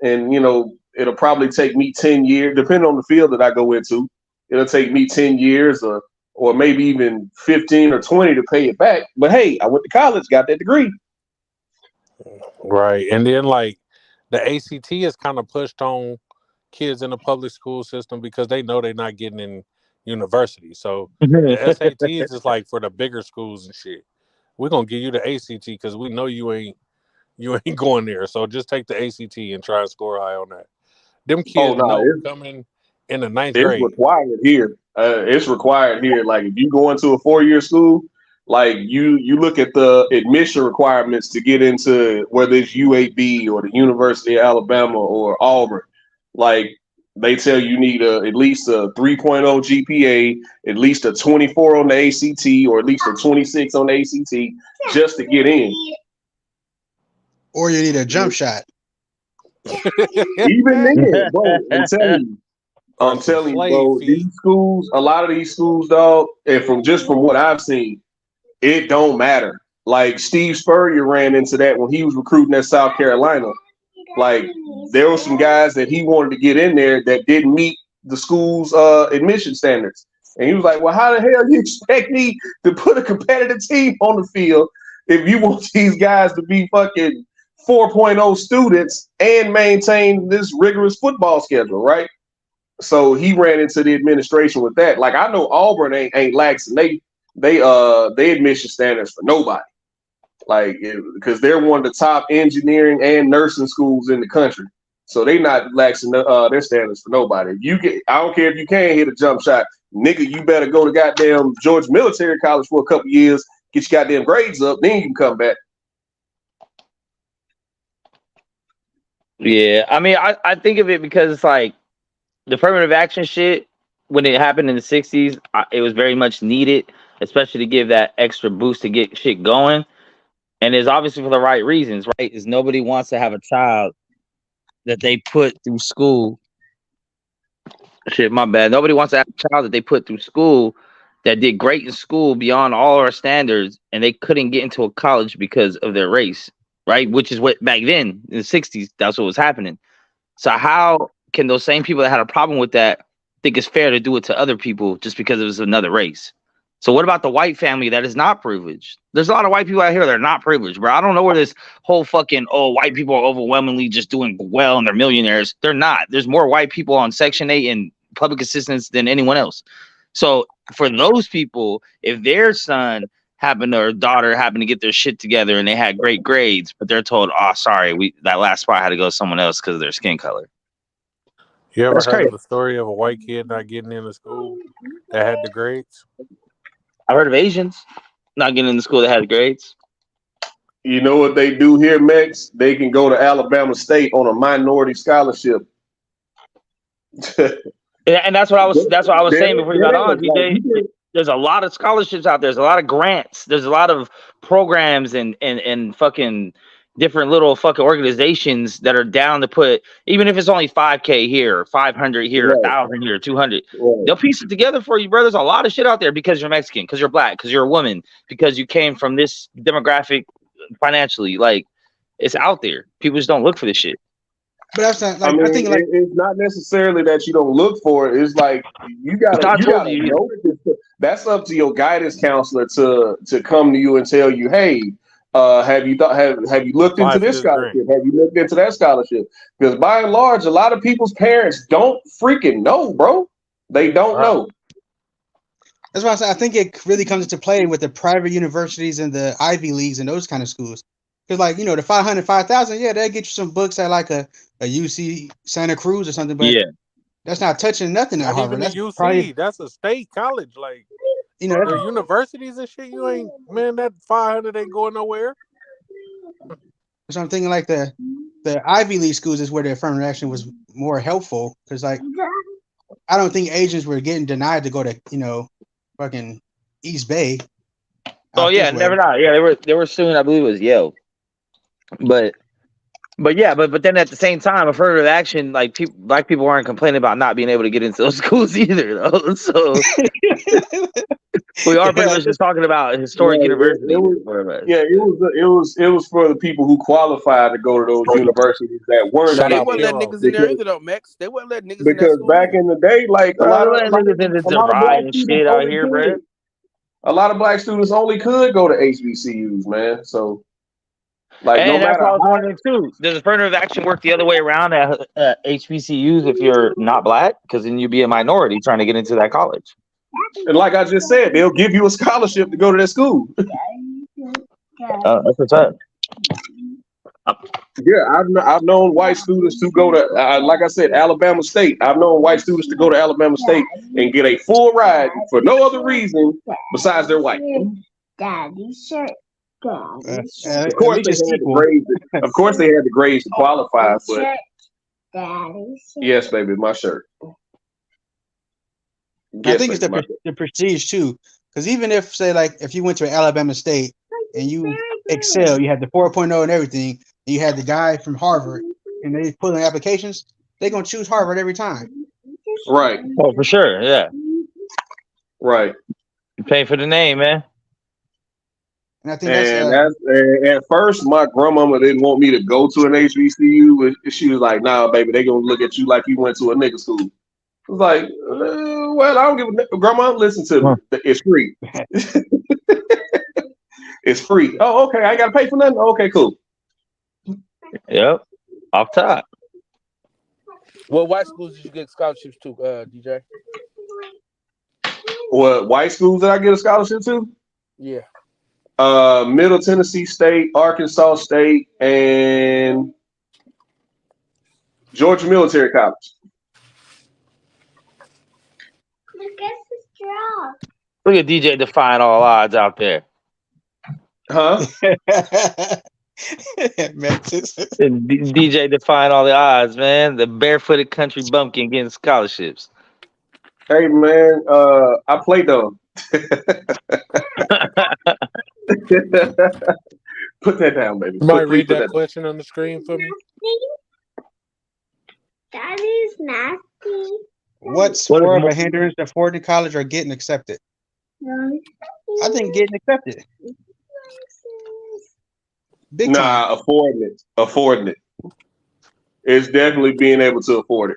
and it'll probably take me 10 years, depending on the field that I go into. It'll take me 10 years or maybe even 15 or 20 to pay it back. But hey, I went to college, got that degree. Right. And then like the ACT is kind of pushed on kids in the public school system because they know they're not getting in university. So the SATs is like for the bigger schools and shit. We're gonna give you the ACT because we know you ain't going there. So just take the ACT and try and score high on that. Them kids know coming in the ninth It's grade. required here. It's required here. Like if you go into a 4-year school, like you look at the admission requirements to get into whether it's UAB or the University of Alabama or Auburn. Like they tell you need at least a 3.0 GPA, at least a 24 on the ACT, or at least a 26 on the ACT just to get in. Or you need a jump shot. Even then, bro, I'm telling you, bro, these schools, a lot of these schools, dog, and from what I've seen, it don't matter. Like Steve Spurrier ran into that when he was recruiting at South Carolina. Like there were some guys that he wanted to get in there that didn't meet the school's admission standards. And he was like, well, how the hell you expect me to put a competitive team on the field if you want these guys to be fucking 4.0 students and maintain this rigorous football schedule, right? So he ran into the administration with that. Like I know Auburn ain't laxing they admission standards for nobody. Like because they're one of the top engineering and nursing schools in the country. So they not laxing their standards for nobody. I don't care if you can't hit a jump shot, nigga. You better go to goddamn Georgia Military College for a couple years, get your goddamn grades up, then you can come back. Yeah, I mean, I think of it because it's like the affirmative action shit when it happened in the 60s, it was very much needed, especially to give that extra boost to get shit going. And it's obviously for the right reasons, right? Is nobody wants to have a child that they put through school. Shit, my bad. Nobody wants to have a child that they put through school that did great in school beyond all our standards, and they couldn't get into a college because of their race, right? Which is what back then in the 60s, that's what was happening. So how can those same people that had a problem with that think it's fair to do it to other people just because it was another race? So what about the white family that is not privileged? There's a lot of white people out here that are not privileged, bro. I don't know where this whole fucking white people are overwhelmingly just doing well and they're millionaires. They're not. There's more white people on Section 8 and public assistance than anyone else. So for those people, if their son happened or daughter happened to get their shit together and they had great grades, but they're told, "Oh, sorry, that last spot had to go to someone else because of their skin color." You ever That's heard crazy. of the story of a white kid not getting into school that had the grades? I heard of Asians not getting into school that had grades. You know what they do here, Mex? They can go to Alabama State on a minority scholarship. And that's what I was saying before you got on, DJ. There's a lot of scholarships out there. There's a lot of grants. There's a lot of programs and fucking different little fucking organizations that are down to put, even if it's only 5K here, 500 here, 1,000 here, 200. They'll piece it together for you, bro. There's a lot of shit out there because you're Mexican, because you're black, because you're a woman, because you came from this demographic financially. Like, it's out there. People just don't look for this shit. But that's not like, I mean, I think like it's not necessarily that you don't look for it. It's like you gotta know that that's up to your guidance counselor to come to you and tell you, hey, have you looked into this scholarship? Have you looked into that scholarship? Because by and large, a lot of people's parents don't freaking know, bro. They don't know. That's why I say I think it really comes into play with the private universities and the Ivy Leagues and those kind of schools. Because, like, you know, the 500, 5,000, yeah, they'll get you some books at like a UC Santa Cruz or something, but that's not touching nothing at Not Harvard. even That's the UC. probably, That's a state college. Like, you know, their universities and shit. You ain't, man. That 500 ain't going nowhere. So I'm thinking like the Ivy League schools is where the affirmative action was more helpful because, like, I don't think Asians were getting denied to go to, you know, fucking East Bay. Oh yeah, never not. Yeah, they were suing. I believe it was Yale. But then at the same time, affirmative action, like black people aren't complaining about not being able to get into those schools either, though. So we are pretty much just talking about historic universities. It was for the people who qualified to go to those universities that weren't. So they weren't letting niggas in there either, though, Max. They weren't letting niggas in there. Because back in the day, like a lot of black students out here, bro. A lot of black students only could go to HBCUs, man. So, like, and that's what I was wondering too. Does affirmative action work the other way around at HBCUs if you're not black? Because then you'd be a minority trying to get into that college. And like I just said, they'll give you a scholarship to go to that school. That's what's up. Yeah, I've known white students to go to, like I said, Alabama State. I've known white students to go to Alabama State and get a full ride for no other reason besides they're white. Daddy's shirt. Of course, they had the grades to qualify, but yes, baby, my shirt. I think it's the prestige too, because even if, say, like, if you went to Alabama State and you excel, you had the 4.0 and everything, and you had the guy from Harvard, and they put in applications, they're gonna choose Harvard every time. Right. Oh, for sure. Yeah. Right. You pay for the name, man. And I think at first, my grandmama didn't want me to go to an HBCU. She was like, "Nah, baby, they gonna look at you like you went to a nigga school." I was like, well, I don't give a grandma. Listen to me. It's free. It's free. Oh, okay. I ain't gotta pay for nothing. Okay, cool. Yep. Off top. What white schools did you get scholarships to, DJ? What white schools did I get a scholarship to? Yeah. Middle Tennessee State, Arkansas State, and Georgia Military College. Look at DJ defying all odds out there. Huh? DJ defying all the odds, man. The barefooted country bumpkin getting scholarships. Hey, man, I play dumb. Put that down, baby. You might read that question on the screen for me. Daddy's nasty. What's more of a hindrance to affording college or getting accepted? I think getting accepted. Big time. Affording it. It's definitely being able to afford it.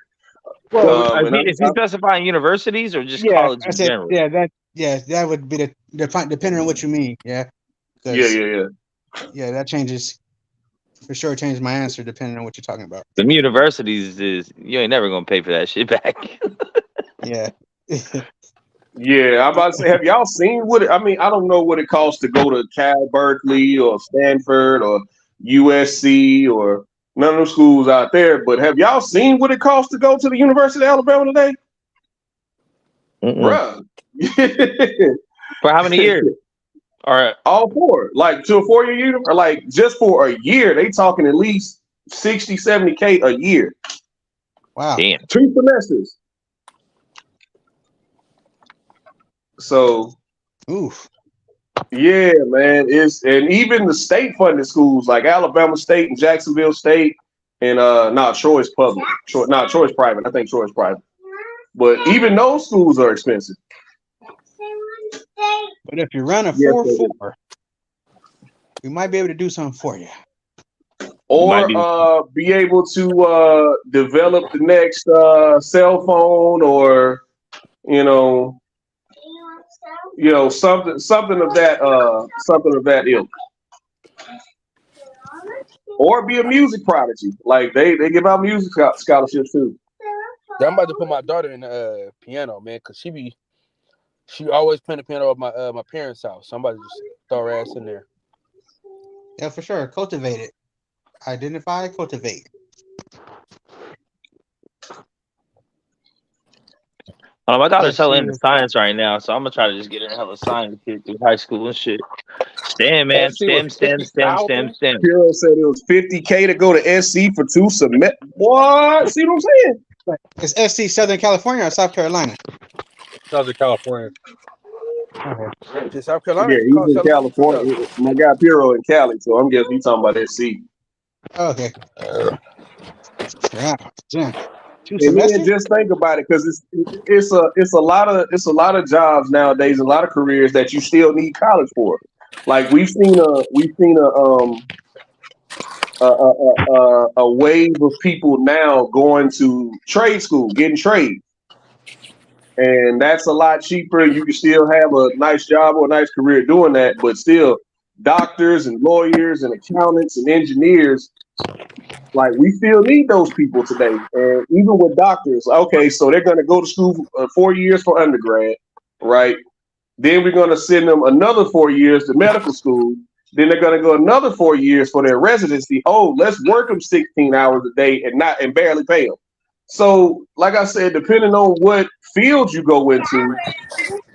Well, is he specifying universities or just college in general? Yeah, Yeah, that would be depending on what you mean. Yeah, because Yeah. that changes for sure. Changes my answer depending on what you're talking about. Them universities is you ain't never gonna pay for that shit back. Yeah. Yeah, I'm about to say, have y'all seen I mean, I don't know what it costs to go to Cal Berkeley or Stanford or USC or none of those schools out there, but have y'all seen what it costs to go to the University of Alabama today? Bruh. For how many years? Or all four. Like to a 4-year year, or like just for a year, they talking at least 60, 70K a year. Wow. Damn. 2 semesters. So oof. Yeah, man. And even the state funded schools like Alabama State and Jacksonville State and Troy's public. Troy's private. I think Troy's private. But even those schools are expensive. But if you run a 4.4, we might be able to do something for you. Or be able to develop the next cell phone, or something of that ilk. Or be a music prodigy. Like they give out music scholarships too. Yeah, I'm about to put my daughter in the piano, man, because she always playing the piano at my parents' house. So I'm about to just throw her ass in there. Yeah, for sure. Cultivate it. Identify, cultivate. My daughter's hella into science right now, so I'm gonna try to just get her hella science kid through high school and shit. STEM, man. STEM. Hero said it was 50K to go to SC for 2 semesters. What? See what I'm saying? It's SC Southern California or South Carolina? Southern California. Okay. South Carolina. Yeah, he's in California. My guy Piero in Cali, so I'm guessing he's talking about SC. Okay. Yeah. 2 And then semesters? just think about it, because it's a lot of jobs nowadays, a lot of careers that you still need college for. Like we've seen a wave of people now going to trade school, getting trades, and that's a lot cheaper. You can still have a nice job or a nice career doing that, but still, doctors and lawyers and accountants and engineers. Like we still need those people today, and even with doctors, okay, so they're going to go to school 4 years for undergrad, right? Then we're going to send them another 4 years to medical school. Then they're going to go another 4 years for their residency. Oh, let's work them 16 hours a day and barely pay them. So, like I said, depending on what field you go into,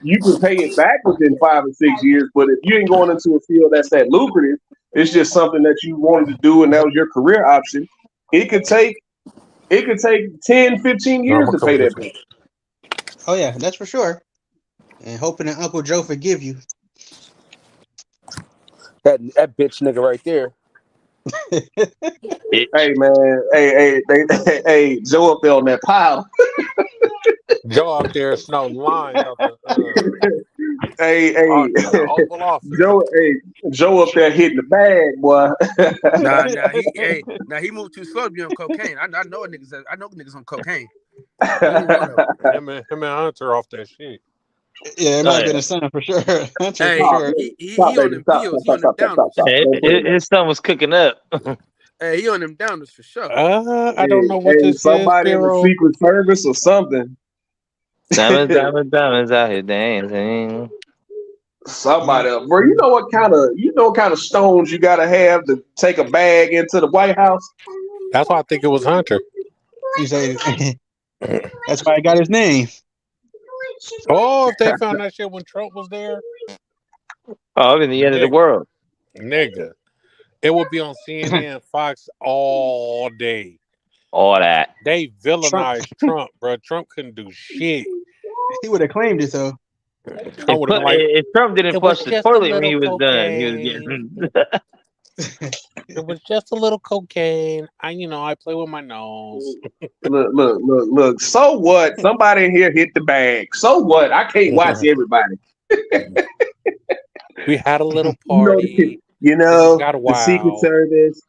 you can pay it back within 5 or 6 years. But if you ain't going into a field that's that lucrative, it's just something that you wanted to do and that was your career option. It could take 10, 15 years to pay that back. Oh yeah, that's for sure. And hoping that Uncle Joe forgive you. That bitch nigga right there. Hey man, hey, Joe up there on that pile. Joe out there snowing lines out the Hey, Oval Office. Joe up there hitting the bag, boy. He moved too slow to be on cocaine. I know niggas on cocaine. Him and Hunter off that shit. Yeah, it might have been a son for sure. Hunter Hey, for sure. he on them pills. He on them downers. His son was cooking up. Hey, he on them downers for sure. I don't know what this is. Somebody in the Secret Service or something. Diamonds out here dancing. Somebody else. Bro, you know what kind of stones you gotta have to take a bag into the White House? That's why I think it was Hunter. You say that's why I got his name. Oh, if they found that shit when Trump was there. Oh, it'd be the end of the world. Nigga. It would be on CNN, Fox all day. All that. They villainized Trump, bro. Trump couldn't do shit. He would have claimed it though. If Trump didn't flush the toilet when he was done, he was getting. It was just a little cocaine. I play with my nose. Look. So what? Somebody in here hit the bag. So what? I can't watch everybody. We had a little party. The Secret Service.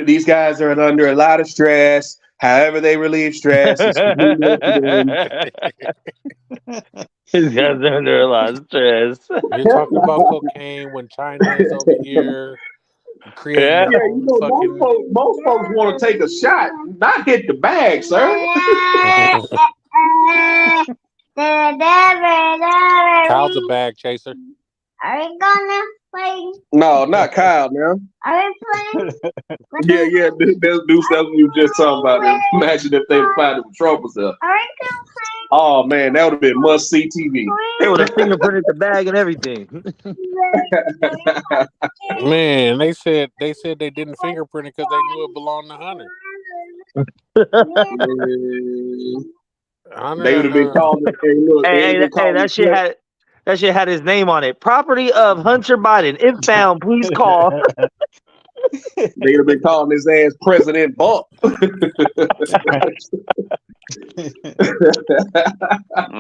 These guys are under a lot of stress. However they relieve stress, it's completely up to them. These guys are under a lot of stress. You're talking about cocaine when China is over here creating Yeah. their Yeah, own fucking. most folks want to take a shot, not hit the bag, sir. Kyle's a bag chaser. Are we gonna play? No, not Kyle, man. Are we playing? Yeah, Deuce, that's what you were just talking about. Imagine if they found the Trump was up. Are we gonna play? Oh man, that would have been must see TV. They would have fingerprinted the bag and everything. Man, they said they didn't fingerprint it because they knew it belonged to Hunter. Hunter They would have been calling it. Hey, look, Hey, that shit had his name on it. Property of Hunter Biden. If found, please call. They would have been calling his ass President Bump. No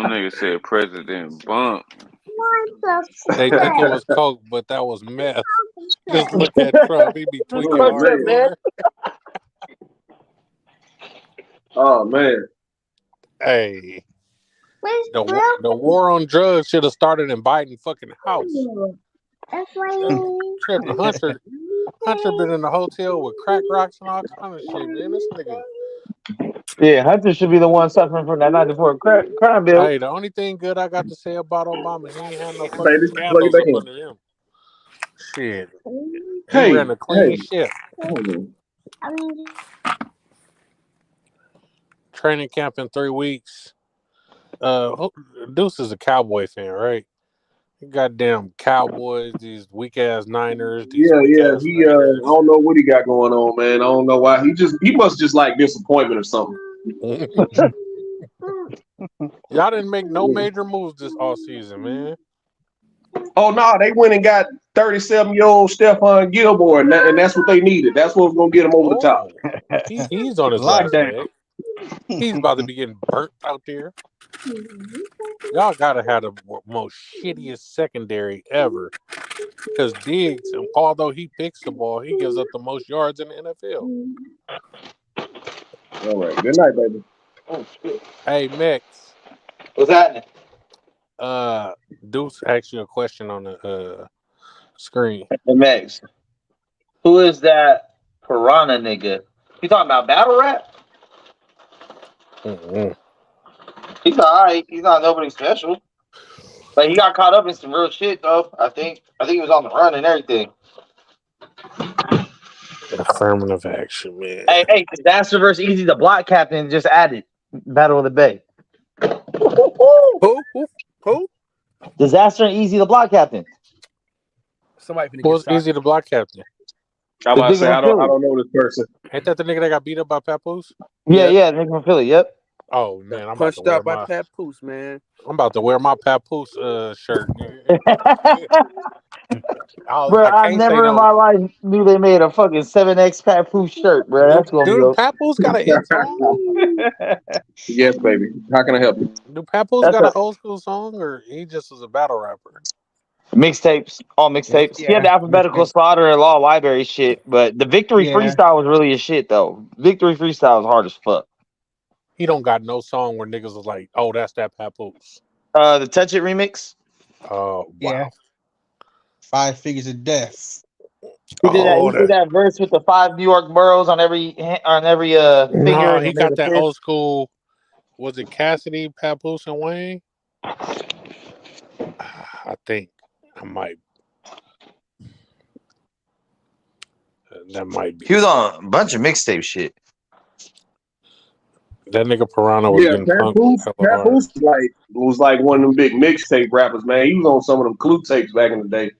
nigga said President Bump. They think it was coke, but that was meth. Just look at Trump; he be tweaking Oh, hard. man. Oh man. Hey, the war on drugs should have started in Biden's fucking house. Hunter been in the hotel with crack rocks and all kind of shit, man. This nigga. Yeah, Hunter should be the one suffering from that 94 crime bill. Hey, the only thing good I got to say about Obama, he ain't had no fucking Baby, scandals plug up it back under him. Shit. Hey, He ran a clean ship. Training camp in 3 weeks. Deuce is a Cowboy fan, right? Goddamn Cowboys, these weak ass Niners, these Yeah. weak ass He I Raiders. don't know what he got going on, man. I don't know why. He must just like disappointment or something. Y'all didn't make no major moves this all season, man. Oh no, they went and got 37-year-old Stephon Gilmore, and that's what they needed. That's what was gonna get him over the top. He's on his last leg. He's about to be getting burnt out there. Y'all gotta have the most shittiest secondary ever. Because Diggs, although he picks the ball, he gives up the most yards in the NFL. All right. Good night, baby. Oh, shit. Hey, Mex. What's happening? Deuce asked you a question on the screen. Hey, Max, who is that piranha nigga? You talking about battle rap? Mm-hmm. He's alright. He's not nobody special. But he got caught up in some real shit though. I think he was on the run and everything. Affirmative action, man. Hey, Disaster versus Easy, the block captain just added Battle of the Bay. Who? Disaster and Easy, the block captain. Somebody finna Who's get shot. Easy the block captain? I'm about to say I don't know this person. Ain't that the nigga that got beat up by Papoose? Yeah, nigga from Philly. Yep. Oh man, I'm about Punched to wear out by Papoose, man. I'm about to wear my Papoose shirt. Bro, I never in my life knew they made a fucking 7X Papoose shirt, bro. That's gonna be Dude, Papoose got a hit song? Yes, baby. How can I help you? Do Papoose got an old school song, or he just was a battle rapper? Mixtapes, all mixtapes. He had the alphabetical slaughter and law library shit, but the Victory freestyle was really a shit though. Victory freestyle is hard as fuck. He don't got no song where niggas was like, "Oh, that's that Papoose." The Touch It remix. Oh wow. Yeah. 5 Figures of Death. He did that verse with the 5 New York boroughs on every finger. No, he got that old school. Was it Cassidy, Papoose, and Wayne? I think I might. That might be. He was on a bunch of mixtape shit. That nigga Piranha was getting Papoose was like one of them big mixtape rappers, man. He was on some of them Clue tapes back in the day.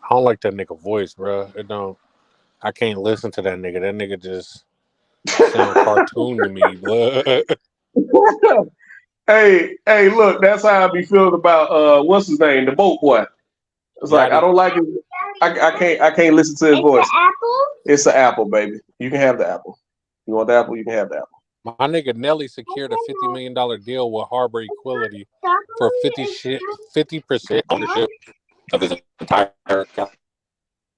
I don't like that nigga voice, bro. It don't. I can't listen to that nigga. That nigga just sound cartoon to me, blood. Hey, look, that's how I be feeling about what's his name, the boat boy. It's like I don't like it. I can't listen to his voice. It's an apple, baby. You can have the apple. You want the apple? You can have the apple. My nigga Nelly secured a $50 million deal with Harbor Equality for 50% ownership of his entire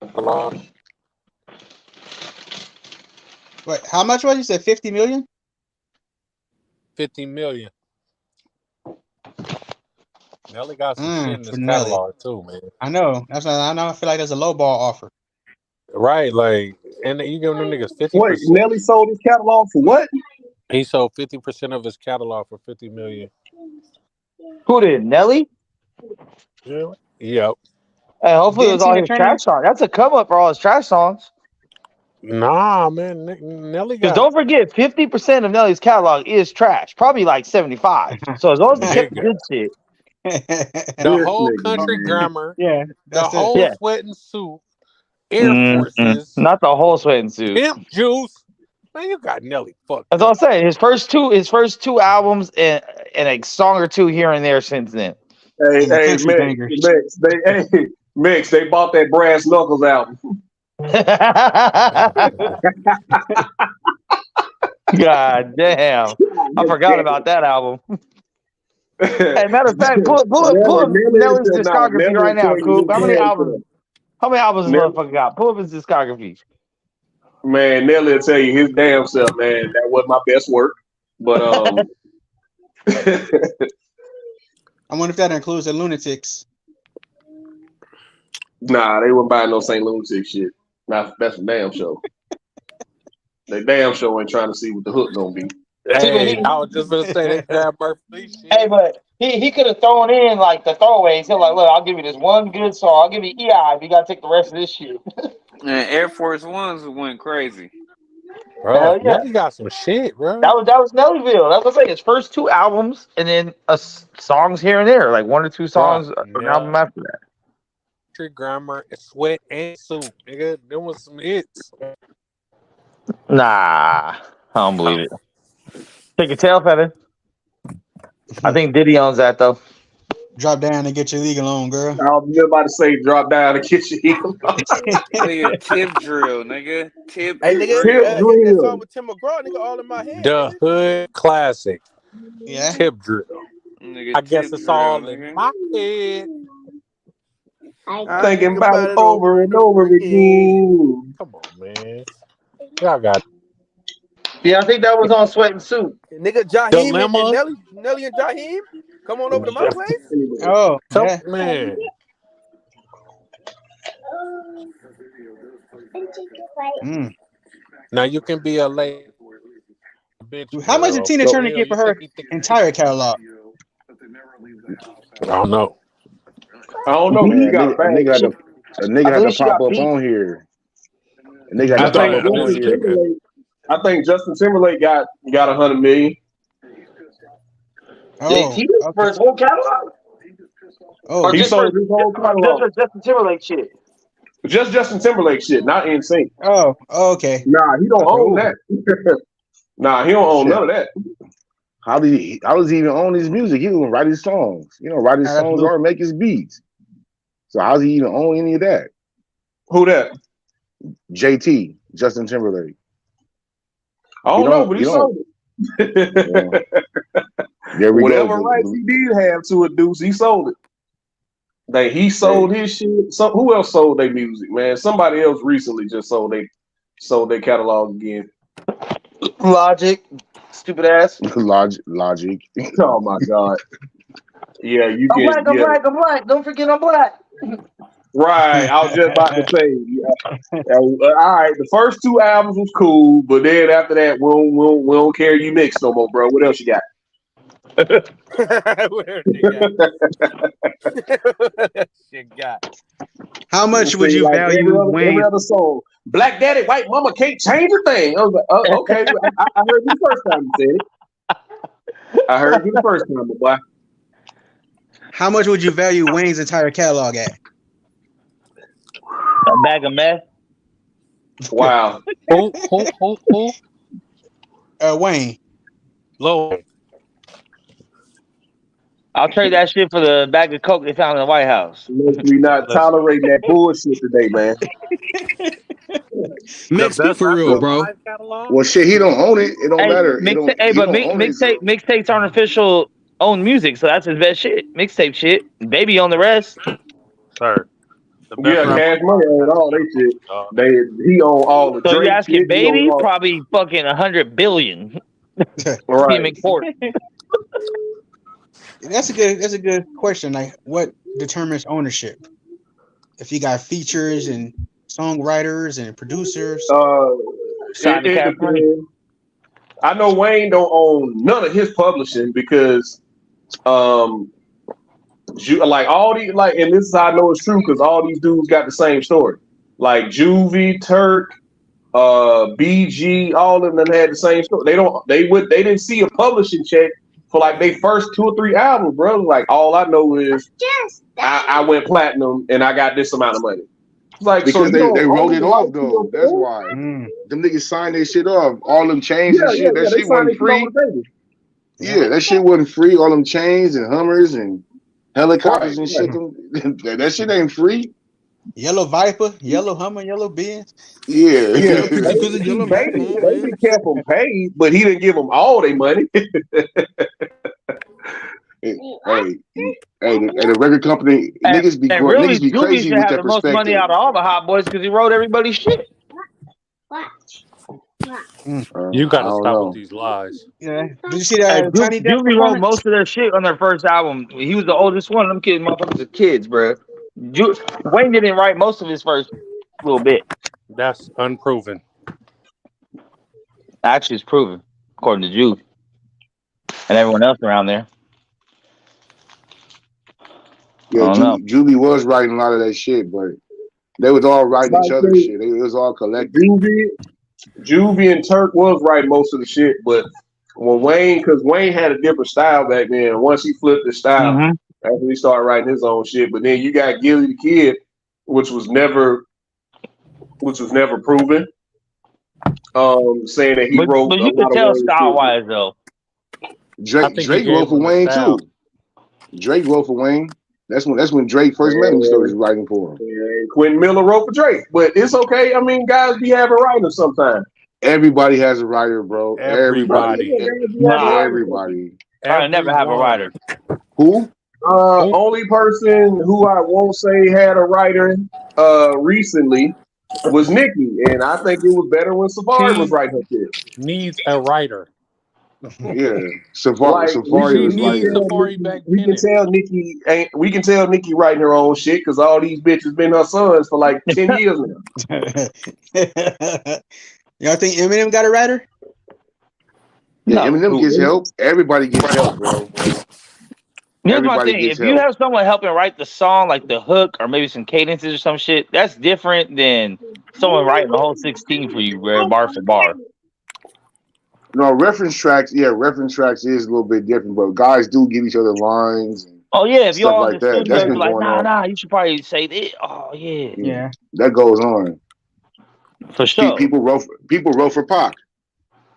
catalog. Wait, how much was you said? 50 million? 50 million. Nelly got some shit in For his Nelly. catalog too, man. I know. That's why I know. I feel like that's a low ball offer. Right, like, and you giving them niggas 50%. Wait, Nelly sold his catalog for what? He sold 50% of his catalog for 50 million. Who did? Nelly? Yeah. Yep. Hey, hopefully it was Didn't all Tina his Turner? trash songs. That's a come up for all his trash songs. Nah, man. Nelly Because got don't forget, 50% of Nelly's catalog is trash. Probably like 75. So as long as he kept the nigga. good shit. The This whole nigga, country man. grammar, Yeah, the that's it. whole Yeah. sweat and suit, Air Forces, Not the whole sweat and suit. pimp juice. Man, you got Nelly fucked That's all I'm up. saying. His first two albums and a song or two here and there since then. Hey, And the hey, country banger. Mix, they bought that Brass Knuckles album. God damn. I forgot about that album. Hey, matter of fact, pull up Nelly's discography right now, Coop. How many albums this motherfucker got? Pull up his discography. Man, Nelly will tell you his damn self, man. That wasn't my best work. But I wonder if that includes the Lunatics. nah, they wouldn't buy no St. Lunatic shit. That's a damn show. They damn show ain't trying to see what the hook gonna be. Hey, I was just gonna say they grabbed Murphy shit. Hey, but he could have thrown in like the throwaways. He's like, look, I'll give you this one good song. I'll give you EI, but you gotta take the rest of this shit. And Air Force Ones went crazy. Bro, Hell yeah. Nelly got some shit, bro. That was Nellyville. That's what I'm saying. His first two albums and then songs here and there, like one or two songs an album after that. Country grammar, sweat and suit, nigga. There was some hits. Nah, I don't believe it. Take your tail feather. I think Diddy owns that though. Drop down and get your legal on, girl. I was just about to say drop down and get your heel. Nigga, tip drill, nigga. Tip Hey, drill. nigga, hit that song with Tim McGraw, nigga, all in my head. The Hood Classic. Yeah. Tip drill. Nigga, I guess tip it's drill, all nigga. in my head. I'm thinking about it over and over again. Come on, man. Y'all got Yeah, I think that was on Sweat and Suit. Nigga, Jaheim Dilemma. and Nelly and Jaheim, come on over to my place. Oh, yeah. Man. Now you can be a lady. Bitch, How much did Tina for Turner real, get for you her can't think- entire catalog? I don't know. I don't know. Man, He got a nigga bag. had to pop up on here. A nigga had I to pop think up on Justin here. Timberlake. I think Justin Timberlake got 100 million. Oh, JT for his whole catalog? Oh, Or He just sold for his whole catalog. just Justin Timberlake shit. Just Justin Timberlake shit, not NSYNC. Oh, okay. Nah, he don't Okay, own ooh. that. Nah, he don't own none of that. How does he even own his music? He don't write his songs. He don't write his songs Absolutely. or make his beats. So how does he even own any of that? Who that? JT, Justin Timberlake. I don't know, but he sold it. There we Whatever go. rights he did have to it, Deuce, he sold it. He sold his shit. So who else sold their music, man? Somebody else recently just sold their catalog again. Logic, stupid ass. Logic. Oh my god. Yeah, you I'm can. black. I'm black. Don't forget I'm black. Right. I was just about to say. All right. The first two albums was cool, but then after that, we don't care you mix no more, bro. What else you got? What else you got? What else you got? How much would you Like value every Wayne? other song? Black Daddy, White Mama can't change a thing. I was like, oh, okay. I heard you the first time you said it. I heard you the first time, boy. How much would you value Wayne's entire catalog at? A bag of meth. Wow. Who? Wayne. Low. I'll trade that shit for the bag of coke they found in the White House. We not tolerating that bullshit today, man. Mix, speak for real, bro. Well, shit, he don't own it. It don't matter. Mixtapes aren't official owned music, so that's his best shit. Mixtape shit. Baby on the rest. Sir. The best Yeah, rapper Cash Money alive own has all a they shit. dog. He own all the So you Drake asking shit. He own baby? all. Probably fucking 100 billion. Be Right. McCourt. That's a good question. Like, what determines ownership? If you got features and songwriters and producers. Uh, Sign the it Cash Money. depends. I know Wayne don't own none of his publishing because um like all these like, and this is how I know it's true because all these dudes got the same story. Like Juvie, Turk, BG, all of them had the same story. They didn't see a publishing check for like their first 2 or 3 albums, bro. Like all I know is I went platinum and I got this amount of money. Like so Because you don't they wrote own it the off rights to your though. That's story? why. Them niggas signed their shit off. All them chains and shit. That Yeah. They shit signed wasn't it over free. the table. Yeah, that shit wasn't free. All them chains and Hummers and helicopters Right. and shit. That shit ain't free. Yellow Viper, Yellow Hummer, Yellow Benz. Yeah. Yellow picture cousin, yellow Baby microphone, man. kept them paid, but he didn't give them all their money. The record company niggas be And really, niggas be Juvie crazy should with have that the most money perspective. out of all the hot boys because he wrote everybody's shit. You I got to don't stop with know. these lies. Yeah. Did you see that Tiny Desk Juvie wrote performance? most of their shit on their first album. He was the oldest one. Them kids, motherfuckers, are kids, bro. Wayne didn't write most of his first little bit. That's unproven. Actually, it's proven, according to Juve and everyone else around there. I Yeah, don't know. Juvie was writing a lot of that shit, but they was all writing each other's shit. It was all collective. Juvie and Turk was writing most of the shit, but because Wayne had a different style back then. Once he flipped his style, after he started writing his own shit. But then you got Gilly the Kid, which was never proven. Saying that he wrote But a you could lot of tell Wayne's style shit. wise though. I think he Drake gave wrote for him the Wayne style. too. Drake wrote for Wayne. That's when Drake first met him. He started writing for him. And Quentin Miller wrote for Drake, but it's okay. I mean, guys be having writers sometimes. Everybody has a writer, bro. Everybody. Everybody. I never have a writer. Who? Only person who I won't say had a writer recently was Nicki, and I think it was better when Safari was writing her shit. Needs a writer. Yeah, Safari was needs writing. Safari back We can tell Nicki ain't. We can tell Nicki writing her own shit because all these bitches been her sons for like 10 years now. Y'all think Eminem got a writer? Yeah, Eminem gets help. Everybody gets help, bro. Here's my Everybody thing: gets if you help. have someone helping write the song, like the hook or maybe some cadences or some shit, that's different than someone writing the whole 16 for you, bro, bar for bar. No, reference tracks is a little bit different, but guys do give each other lines. And Oh yeah, if you stuff all in like the that. studio, That's you're been like, going on. nah, you should probably say this. Oh yeah, Yeah, that goes on. For sure. People wrote for Pac.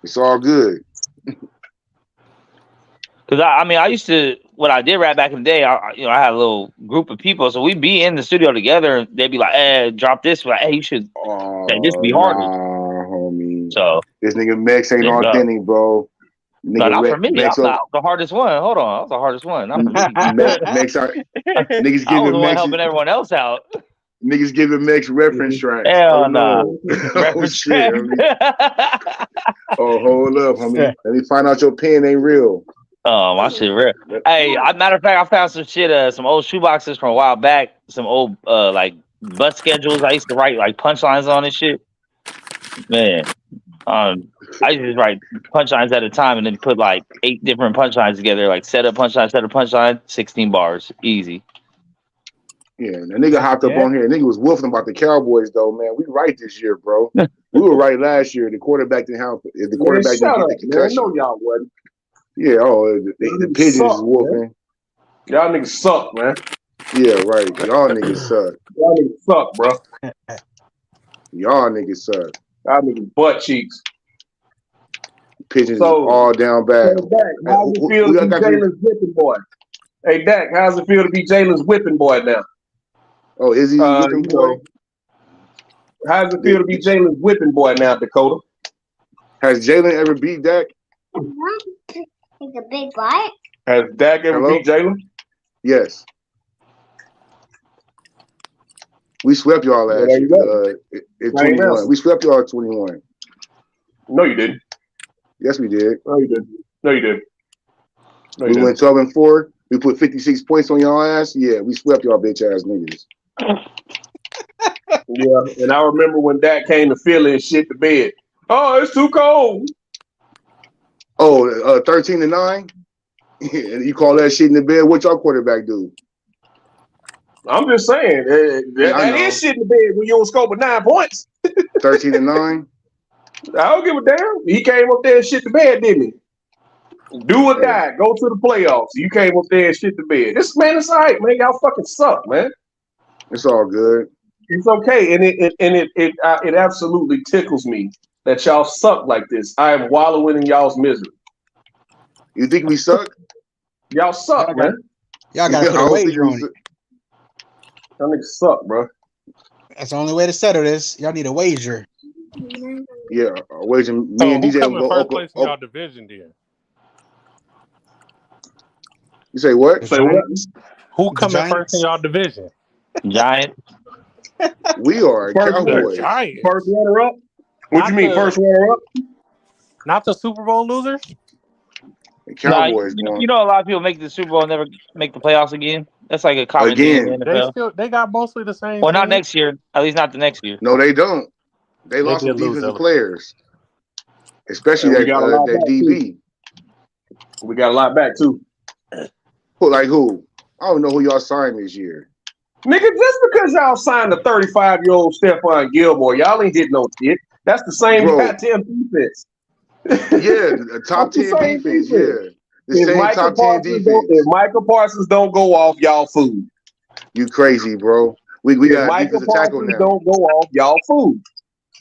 It's all good. Because I used to, when I did rap back in the day, I had a little group of people, so we'd be in the studio together, and they'd be like, "Hey, drop this." We're like, "Hey, you should say this be harder." Nah, homie. So this nigga Mex ain't authentic, bro. Nigga no, not for me. Mex I'm not the hardest one. Hold on, I was the hardest one. Not for me. Mex niggas I was the giving one Mex helping everyone else out. Niggas giving Mex reference tracks. Hell oh no. Reference shit, homie. Oh, hold up, homie. Let me find out your pen ain't real. Oh, my shit real. Hey, matter of fact, I found some shit, some old shoeboxes from a while back, some old like bus schedules. I used to write like punchlines on and shit. Man, I used to just write punchlines at a time and then put like 8 different punchlines together, like set up punchline, 16 bars, easy. Yeah, the nigga hopped up on here. Nigga was woofing about the Cowboys though, man. We right this year, bro. We were right last year. The quarterback didn't have the quarterback didn't get the concussion. Man, no, y'all wasn't. Yeah, the pigeons is whooping. Y'all niggas suck, man. Yeah, right. Y'all niggas suck. Y'all niggas suck, bro. Y'all niggas suck. Y'all niggas butt cheeks. Pigeons all down bad. So Dak, how's it feel to be Jalen's whipping boy? Hey, Dak, how's it feel to be Jalen's whipping boy now? Oh, is he whipping boy? How's it feel to be Jalen's whipping boy now, Dakota? Has Jalen ever beat Dak? He's a big boy. Has Dak ever beat Jalen? Yes. We swept y'all Well, last there you year. go. In Same 21. answer. We swept y'all at 21. No, you didn't. Yes, we did. No, you didn't. No, you didn't. No, We you went 12-4. We put 56 points on y'all ass. Yeah, we swept y'all bitch ass niggas. Yeah, and I remember when Dak came to Philly and shit the bed. Oh, it's too cold. Oh, 13-9. And you call that shit in the bed? What y'all quarterback do? I'm just saying that is shit in the bed when you don't score but 9 points. 13-9. I don't give a damn. He came up there and shit the bed, didn't he? Do or die, go to the playoffs. You came up there and shit the bed. This man is all right, man. Y'all fucking suck, man. It's all good. It's okay, and it absolutely tickles me that y'all suck like this. I am wallowing in y'all's misery. You think we suck? Y'all suck, man. Y'all got to put a wager on it. Y'all niggas suck, bro. That's the only way to settle this. Y'all need a wager. Yeah, a wager. Me So and who DJ come will in go first up. place in y'all division then? You say what? Say what? Who come in first in y'all division? Giant. We are Cowboys. Giants. First runner up. What you mean, first runner up? Not the Super Bowl losers. The Cowboys. You know, a lot of people make the Super Bowl and never make the playoffs again. That's like a common thing in the NFL. They got mostly the same. Well, not team. next year. At least not the next year. No, they don't. They lost did some lose defensive that. players, especially we got a lot that back DB. too. We got a lot back too. Like who? I don't know who y'all signed this year. Nigga, just because y'all signed a 35-year-old Stephon Gilmore, y'all ain't hitting no shit. That's the same goddamn defense. Yeah, the top 10 defense. Yeah, the same top 10 defense. If Michael Parsons don't go off, y'all food. You crazy, bro. We got a defensive tackle now. Don't go off, y'all food.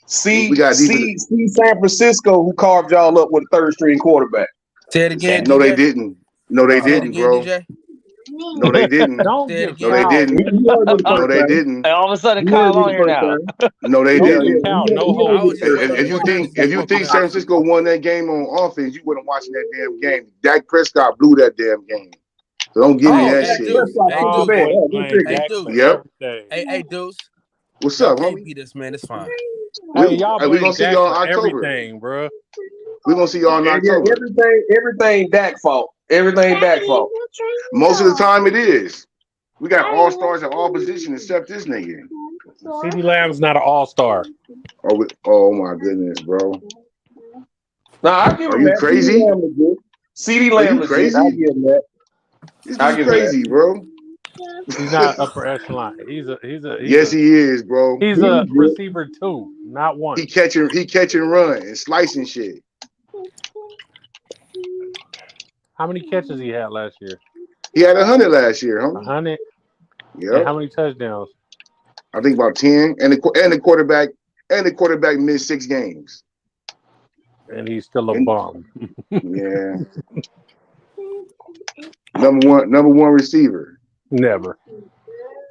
See San Francisco, who carved y'all up with a third-string quarterback. Say it again. No, they didn't. No, they didn't, bro. DJ? No, they didn't. Don't get No, they didn't. No, they didn't. And all of a sudden, Kyle on here now. No, they didn't. No hope. If you think San Francisco won that game on offense, you wouldn't watching that damn game. Dak Prescott blew that damn game. So don't give me that shit. Yep. Hey, Deuce. What's up, homie? Beat us, man. It's fine. Hey, y'all we gonna see Dak y'all in for October. everything, bro. We're gonna see y'all in October. Everything Dak fault. Everything Dak fault. Most of the time it is. We got all stars at all positions except this nigga. CeeDee Lamb's not an all-star. Oh my goodness, bro. Nah, I give him that. Crazy? CeeDee Lamb is crazy? I give him that. This is crazy, bro. He's not upper echelon. Yes, he is, bro. He's a receiver 2, not 1. He catch and run and slicing shit. How many catches he had last year? He had 100 last year, homie. 100. Yeah. And how many touchdowns? I think about 10. And the quarterback missed 6 games. And he's still a bum. Yeah. Number one receiver. Never.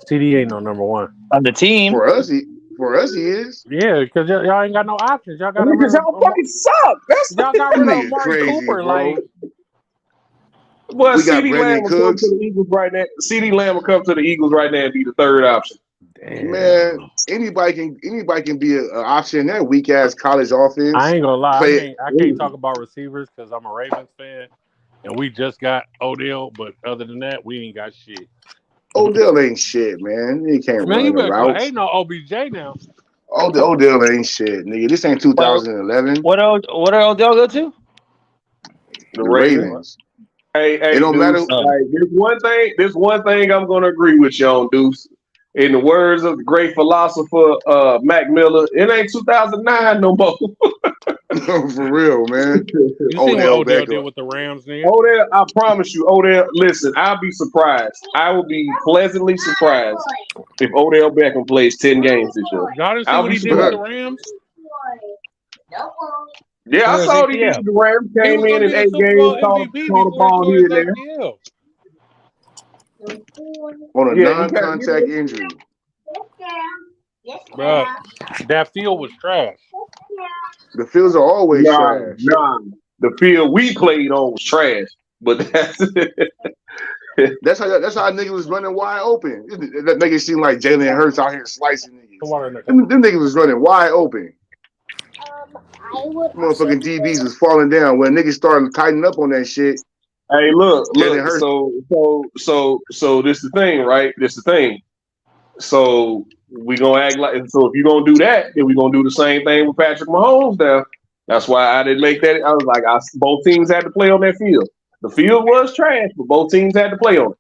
CD ain't no number 1 on the team. For us, he is. Yeah, because y'all ain't got no options. Y'all got y'all fucking suck. Y'all got rid of Amari Cooper, bro. Well, we got CeeDee Lamb will come to the Eagles right now. CeeDee Lamb will come to the Eagles right now and be the third option. Damn. Man, anybody can be an option in that weak ass college offense. I ain't gonna lie. I can't talk about receivers because I'm a Ravens fan, and we just got Odell. But other than that, we ain't got shit. Odell ain't shit, man. He can't run the routes. Ain't no OBJ now. Odell ain't shit, nigga. This ain't 2011. What Odell go to? The Ravens. Hey, it don't matter. There's one thing I'm gonna agree with you on, Deuce. In the words of the great philosopher Mac Miller, it ain't 2009 no more. For real, man. You see what Odell did with the Rams, nigga? Odell, I promise you, Odell. Listen, I'll be surprised. I will be pleasantly surprised if Odell Beckham plays 10 games this year. Y'all didn't see what he did with the Rams? Yeah, I saw what he did with the Rams. Came in 8 games, caught the ball here and there. On a non-contact injury. Bro, that field was trash. The fields are always trash. Nah, the field we played on was trash. But that's That's how niggas was running wide open. That make it seem like Jalen Hurts out here slicing niggas. Them niggas was running wide open. I would Motherfucking DBs was falling down. When niggas started tightening up on that shit. Hey, look. Hurts. So this the thing, right? This the thing. So we gonna act like. So if you gonna do that, then we gonna do the same thing with Patrick Mahomes now. That's why I didn't make that. I was like, both teams had to play on that field. The field was trash, but both teams had to play on it.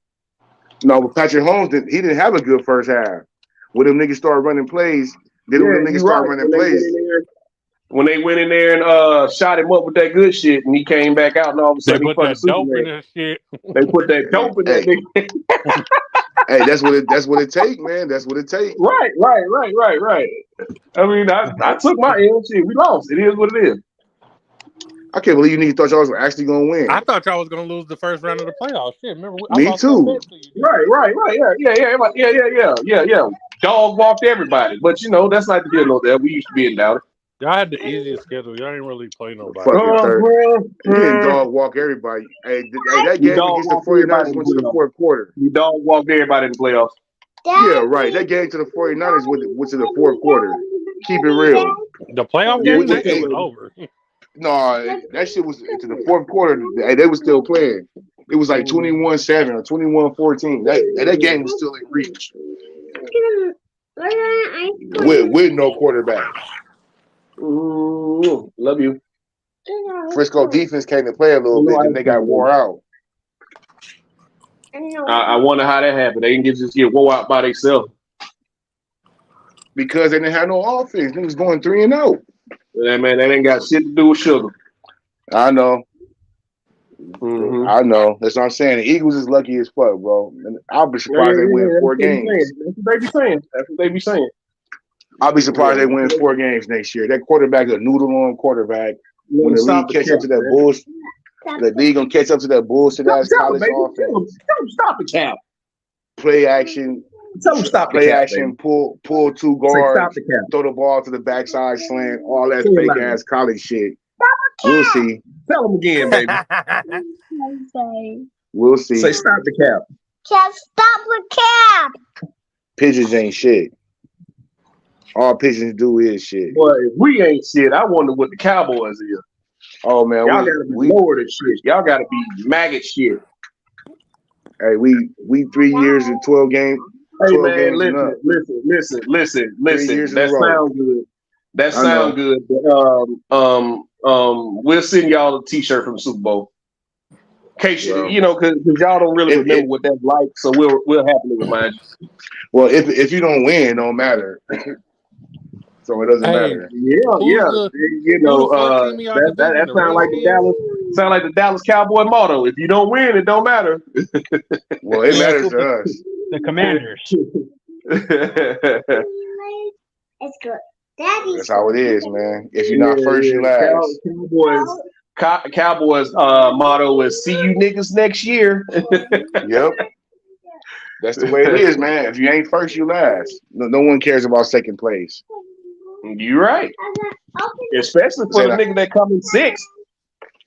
No, but Patrick Mahomes didn't have a good first half. When them niggas started running plays, when they went in there and shot him up with that good shit, and he came back out, and all of a sudden they put that dope in that shit. They put that dope in that nigga. Hey, that's what it take, man. That's what it take. Right. I mean, I took my L. Shit, we lost. It is what it is. I can't believe you niggas thought y'all was actually gonna win. I thought y'all was gonna lose the first round of the playoffs. Shit, remember? Me too. Right. Yeah. Dog walked everybody, but you know that's not the deal. No, that we used to be in Dallas. Y'all had the easiest schedule. Y'all didn't really play nobody. You didn't dog walk everybody. Hey, that game against the 49ers went to the fourth quarter. You dog walked everybody in the playoffs. Yeah, right. That game to the 49ers went to the fourth quarter. Keep it real. The playoff game was over. No, that shit was to the fourth quarter. They were still playing. It was like 21-7 or 21-14. That game was still in reach. With no quarterback. Love you. Frisco defense came to play a little bit, and they got wore out. I wonder how that happened. They didn't just get wore out by themselves. Because they didn't have no offense. They was going 3-0. That man, that ain't got shit to do with sugar. I know. Mm-hmm. I know. That's what I'm saying. The Eagles is lucky as fuck, bro. And I'll be surprised they win 4 games. That's what they be saying. I'll be surprised they win 4 games next year. That quarterback a noodle on quarterback. When the league catch up to that bullshit, the league gonna catch up to that bullshit ass college offense. Stop the cap. Play action. Play action. Pull 2 guards. Throw the ball to the backside slant. All that fake ass college shit. We'll see. Tell them again, baby. We'll see. Say stop the cap. Stop the cap. Pigeons ain't shit. All pigeons do is shit. Boy, if we ain't shit, I wonder what the Cowboys is. Oh man, y'all gotta be lower than shit. Y'all gotta be maggot shit. Hey, we 3 years and 12 games. Hey man, listen. That sounds good. That sounds good. But, we'll send y'all a T-shirt from the Super Bowl. In case you know, because y'all don't really remember what that's like, so we'll happily remind you. Well, if you don't win, it don't matter. So it doesn't matter. Yeah. You know, that sounds like the Dallas Cowboy motto. If you don't win, it don't matter. Well, it matters to us. The Commanders. It's good. That's how it is, man. If you're not first, you last. Cowboys motto is "See you niggas next year." Yep. That's the way it is, man. If you ain't first, you last. No one cares about second place. You're right. Especially for the nigga that come in 6th.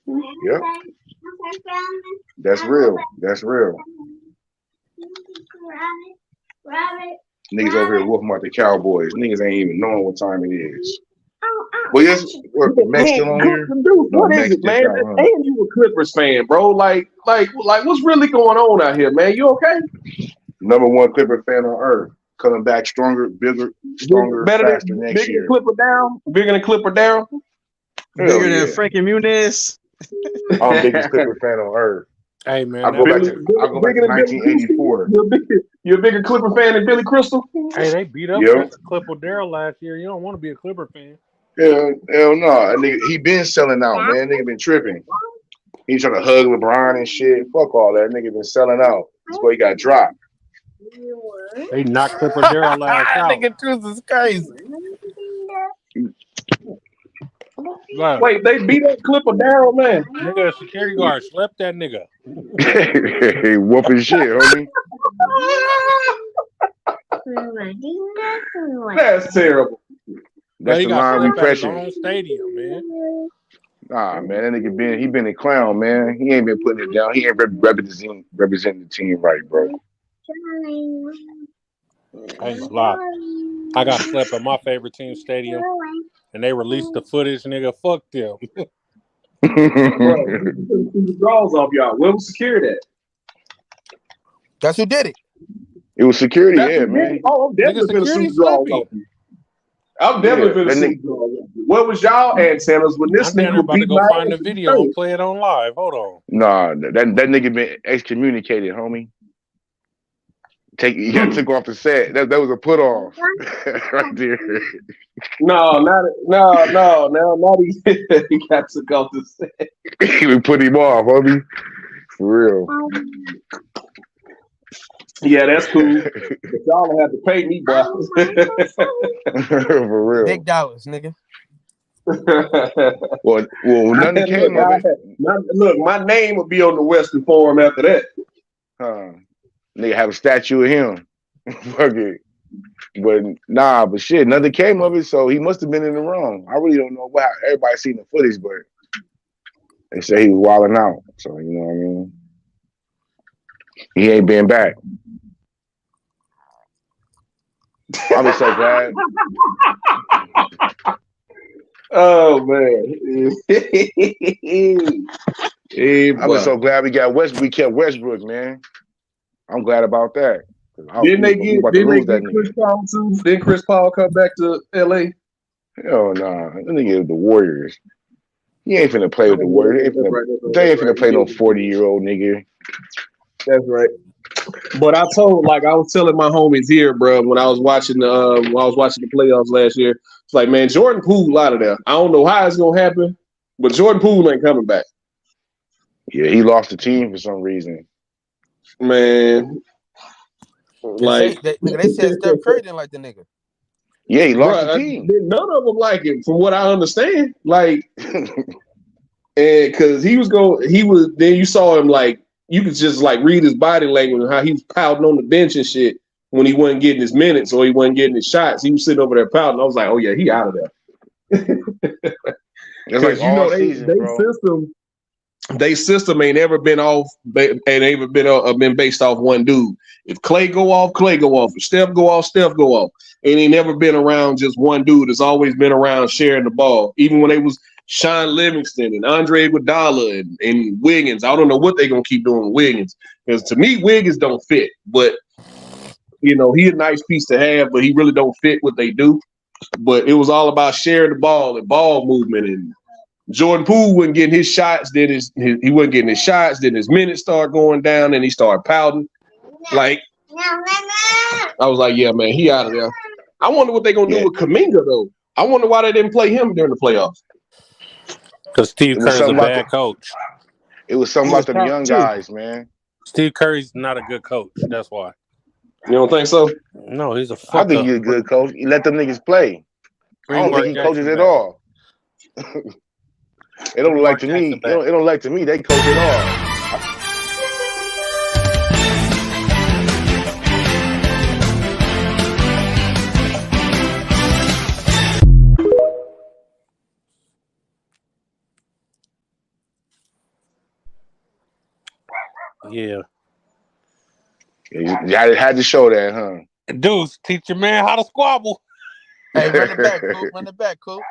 Yep. That's real. Niggas over here whooping about the Cowboys. Niggas ain't even knowing what time it is. Well, yes, Max still on here. What is it, man? And you a Clippers fan, bro? Like, what's really going on out here, man? You okay? Number 1 Clipper fan on earth. Coming back stronger, bigger, stronger, faster next year. Bigger than Clipper down. Bigger than Frankie Muniz. I'm the biggest Clipper fan on earth. Hey man, I go back to 1984. You're a bigger Clipper fan than Billy Crystal? Hey, they beat up Clipper Darrell last year. You don't want to be a Clipper fan. Hell no. He been selling out, man. Nigga been tripping. He trying to hug LeBron and shit. Fuck all that. Nigga been selling out. That's why he got dropped. They knocked Clipper Darrell last out. Nigga, truth is crazy. Right. Wait, they beat up Clipper Darrell, man. Nigga, security guard slept that nigga. Hey, whooping shit, homie. That's terrible. That's the line we pressure. Stadium, man. Nah, man, that nigga he been a clown, man. He ain't been putting it down. He ain't representing the team right, bro. I ain't gonna lie. I got slept at my favorite team stadium, and they released the footage. Nigga, fuck them. Bro, you couldn't see the draws off y'all. Where was security at? That's who did it. It was security, That's yeah, who did it. man. Oh, I'm Nigga, definitely finna security shoot the draws slippy. off you. I'm definitely finna shoot the draws off you. Where was y'all antennas when this I'm down nigga there was about to beat go my find ass the in the video and face? play it on live. Hold on. Nah, that nigga been excommunicated, homie. You got took off the set. That was a put off right there. No, not he got took off the set. We put him off, homie. For real. Yeah, that's cool. But y'all don't have to pay me, boy. For real. Big dollars, nigga. Well, nothing came of it. Look, my name will be on the Western Forum after that. Nigga have a statue of him. Fuck it. But shit, nothing came of it, so he must have been in the wrong. I really don't know how everybody seen the footage, but they say he was wilding out. So you know what I mean? He ain't been back. I was so glad. Oh man. Hey, I was so glad we kept Westbrook, man. I'm glad about that. Didn't they get Chris Paul too? Didn't Chris Paul come back to LA? Hell nah. That nigga the Warriors. He ain't finna play with the Warriors. They ain't finna play no 40-year-old nigga. That's right. But I was telling my homies here, bro, when I was watching the playoffs last year, it's like, man, Jordan Poole out of there. I don't know how it's gonna happen, but Jordan Poole ain't coming back. Yeah, he lost the team for some reason. Man. They said Steph Curry didn't like the nigga. Yeah, he lost the team. None of them like him, from what I understand. Like, and because then you saw him, like, you could just like read his body language and how he was pouting on the bench and shit when he wasn't getting his minutes or he wasn't getting his shots. He was sitting over there pouting. I was like, oh yeah, he out of there. Because they system ain't ever been been based off one dude. If Clay go off, Clay go off. If Steph go off, Steph go off. And he never been around just one dude. It's always been around sharing the ball. Even when they was Sean Livingston and Andre Iguodala and Wiggins. I don't know what they're gonna keep doing with Wiggins. Because to me, Wiggins don't fit. But he a nice piece to have, but he really don't fit what they do. But it was all about sharing the ball and ball movement. And Jordan Poole wasn't getting his shots, then he wasn't getting his shots, then his minutes started going down, and he started pouting. Like, I was like, yeah, man, he out of there. I wonder what they're gonna do with Kuminga though. I wonder why they didn't play him during the playoffs. Because Steve Kerr's a bad coach. It was something about them young guys, man. Steve Curry's not a good coach. That's why. You don't think so? No, he's a fuck I think he's a good coach. He let them niggas play. I don't think he coaches at all. It don't look like to me. It don't look like to me they coach at all. Yeah. You had to show that, huh? Deuce, teach your man how to squabble. Hey, run it back, Coop. Run it back, Coop.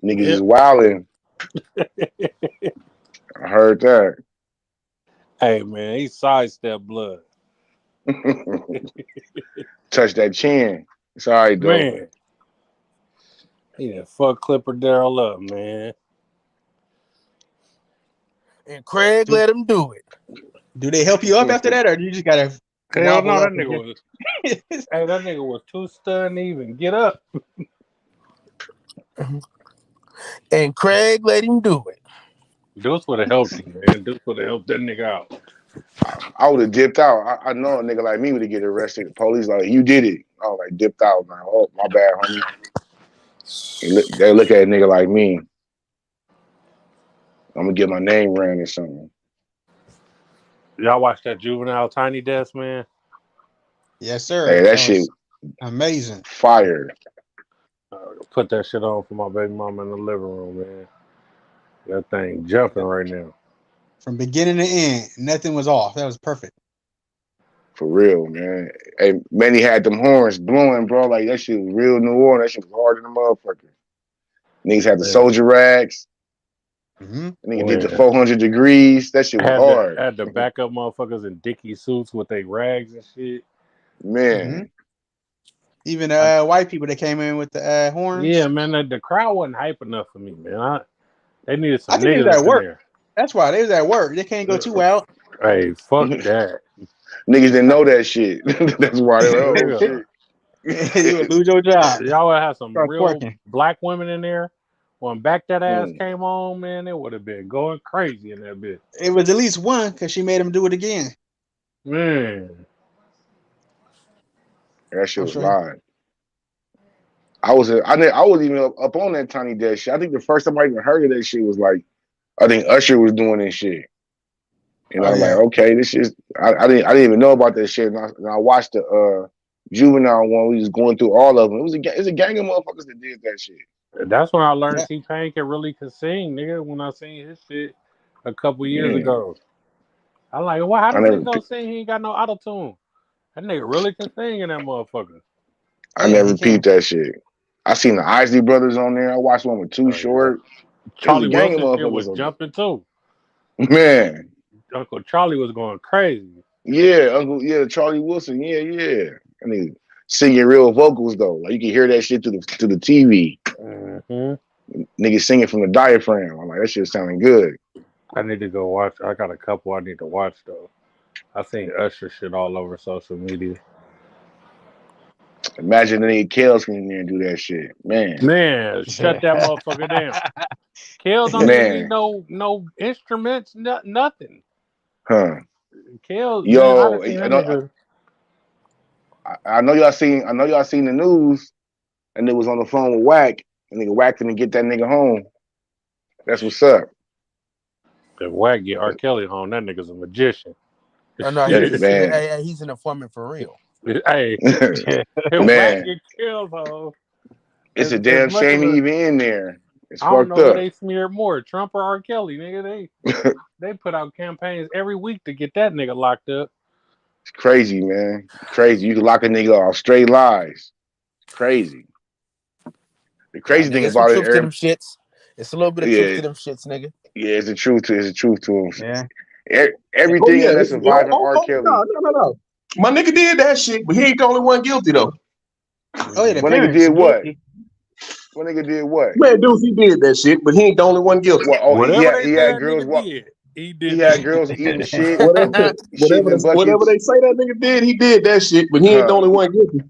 Niggas is wilding. I heard that. Hey, man, he sidestepped blood. Touch that chin. It's all right, though. Man. He done fuck Clipper Darrell up, man. And Craig let him do it. Do they help you up after that, or do you just gotta? Hell no, that nigga was. Hey, that nigga was too stunned to even get up. And Craig let him do it. Deuce would have helped him, man. Deuce would have helped that nigga out. I would have dipped out. I know a nigga like me would have get arrested. The police like, you did it. I was like, dipped out. Like, oh, my bad, homie. They look at a nigga like me. I'm gonna get my name ran or something. Y'all watch that Juvenile Tiny Desk, man? Yes, sir. Hey, that shit was amazing. fire. Put that shit on for my baby mama in the living room, man. That thing jumping right now. From beginning to end, nothing was off. That was perfect. For real, man. Hey, Manny had them horns blowing, bro. Like that shit was real New Orleans. That shit was hard in the motherfucker. Niggas had the soldier rags. Mm-hmm. Nigga did the 400 degrees. That shit was hard. Had the backup motherfuckers in Dickie suits with their rags and shit. Man. Mm-hmm. Even white people that came in with the horns. Yeah, man. The crowd wasn't hype enough for me, man. They needed some I think niggas at in work. there. That's why they was at work. They can't go too out. Hey, fuck that. Niggas didn't know that shit. That's why they were like, oh shit. You would lose your job. Y'all would have some Start real twerking. black women in there. When Back That Ass came on, man, it would have been going crazy in that bitch. It was at least one because she made him do it again. Man. That shit was live. I was even up on that Tiny Desk shit. I think the first time I even heard of that shit was like, I think Usher was doing this shit. And I was like, okay, this is I didn't even know about that shit. And I watched the Juvenile one. We was going through all of them. It's a gang of motherfuckers that did that shit. That's when I learned T-Pain could sing, nigga. When I seen his shit a couple years ago, I'm like, well, how does nigga go sing? He ain't got no auto tune. That nigga really can sing in that motherfucker. I never peeped that shit. I seen the Isley Brothers on there. I watched one with Too Short. Charlie Wilson shit was jumping too. Man, Uncle Charlie was going crazy. Yeah, Charlie Wilson. Yeah. I mean, singing real vocals though. Like you can hear that shit to the TV. Mm-hmm. Niggas singing from the diaphragm. I'm like, that shit sounding good. I need to go watch. I got a couple I need to watch though. I seen Usher shit all over social media. Imagine any Kales come in there and do that shit. Man, shut that motherfucker down. Kales don't even need no instruments, nothing. Huh. Kales, yo, man, I know y'all seen the news, and it was on the phone with Wack, and nigga Wack didn't get that nigga home. That's what's up. If Wack get R. Kelly home, that nigga's a magician. I know he's an informant for real. Hey, if Wack get killed home, it's a damn shame he even in there. It's I don't fucked know up. Who they smeared more, Trump or R. Kelly, nigga. They put out campaigns every week to get that nigga locked up. It's crazy, man. Crazy. You can lock a nigga off straight lies. It's crazy. The crazy thing about it, them shits. It's a little bit of truth to them shits, nigga. Yeah, it's the truth to him. Yeah. Everything that surviving R. Kelly. No. My nigga did that shit, but he ain't the only one guilty though. Oh yeah, my nigga did what? My nigga did what? Man, dude, he did that shit, but he ain't the only one guilty. Well, he had girls. He had girls eating shit. Whatever they say that nigga did, he did that shit, but he ain't the only one guilty.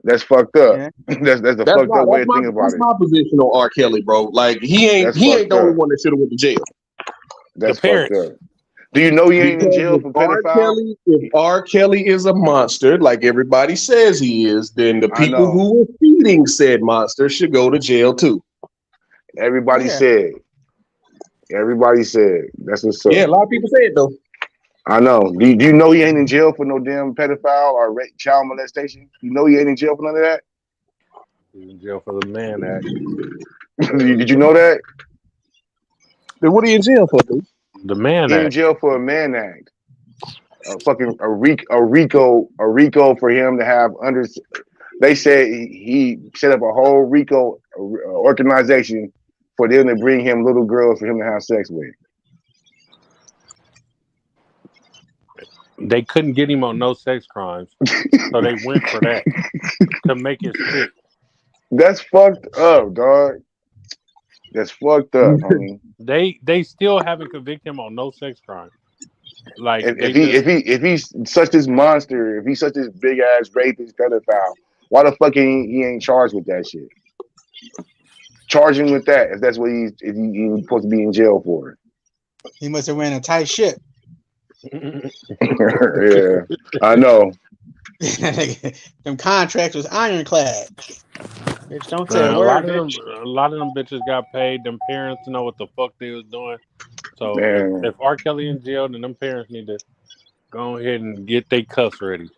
That's fucked up. Yeah. That's the fucked up way of thinking about it. That's my position on R. Kelly, bro. Like he ain't the only one that should have went to jail. That's fucked up. Do you know he ain't in jail for pedophile? If R. Kelly is a monster, like everybody says he is, then the people who were feeding said monster should go to jail too. Everybody said. That's what's up. Yeah, a lot of people say it though. I know. Do you know he ain't in jail for no damn pedophile or child molestation? You know he ain't in jail for none of that? He's in jail for the Mann Act. Did you know that? Then what are you in jail for, dude? The Mann Act. In jail for a Mann Act. A RICO for him to have under. They said he set up a whole RICO organization for them to bring him little girls for him to have sex with. They couldn't get him on no sex crimes, so they went for that to make it stick. That's fucked up, dog. That's fucked up, homie. They still haven't convicted him on no sex crime. Like if he's such this monster, if he's such this big ass rapist pedophile, why the fuck he ain't charged with that shit? Charge him with that if that's what he's supposed to be in jail for. He must have ran a tight ship. Yeah, I know. Them contracts was ironclad. Bitch, don't say Man, a word, bitch. a lot of them bitches got paid. Them parents know what the fuck they was doing. So Man, if R. Kelly in jail, then them parents need to go ahead and get their cuffs ready.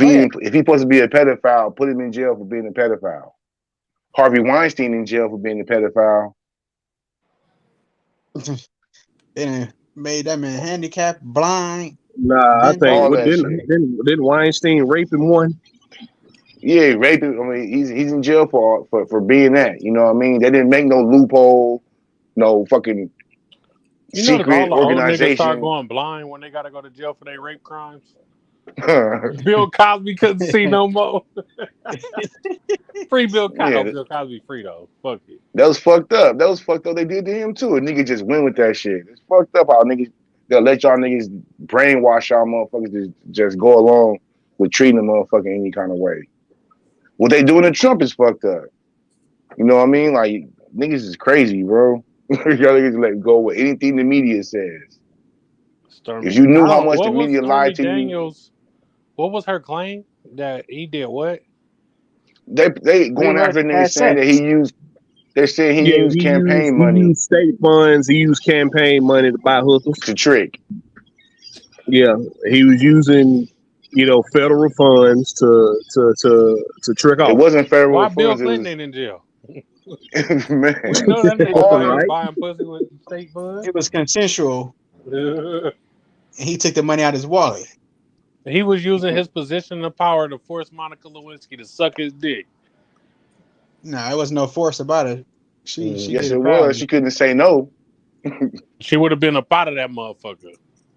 Oh yeah. if he supposed to be a pedophile, put him in jail for being a pedophile. Harvey Weinstein in jail for being a pedophile. They done made that man handicapped, blind, Nah, I think mental. All what that shit. didn't Weinstein rape him one? Yeah, raping. I mean, he's in jail for being that. You know what I mean? They didn't make no loophole, no fucking You notice all secret the old niggas start organization. going blind when they gotta go to jail for their rape crimes. Bill Cosby couldn't see no more. Free Bill Cosby. Oh, Yeah, Bill Cosby free though. Fuck it. that was fucked up. That was fucked up. They did to him too. A nigga just went with that shit. It's fucked up how niggas they'll let y'all niggas brainwash y'all motherfuckers to just go along with treating a motherfucker any kind of way. What they doing to Trump is fucked up. You know what I mean? Like niggas is crazy, bro. Y'all niggas let go with anything the media says. If Stormy. you knew I how don't. much the What was media Stormy lied to you, Daniels? What was her claim that he did what? they Pretty going much after niggas had saying that sex. he used. They're saying he Yeah, used campaign he money used state funds, he used campaign money to buy hookers. to trick. Yeah, he was using, federal funds to trick It off. wasn't federal Why Bill funds. It Clinton was ain't in jail? man. We know that nigga was All out here Right? buying pussy with state funds. It was consensual, and he took the money out of his wallet. He was using his position of power to force Monica Lewinsky to suck his dick. No, it was no force about it. She Mm. Yes, did it it was. She proudly. couldn't say no. She would have been up out of that motherfucker.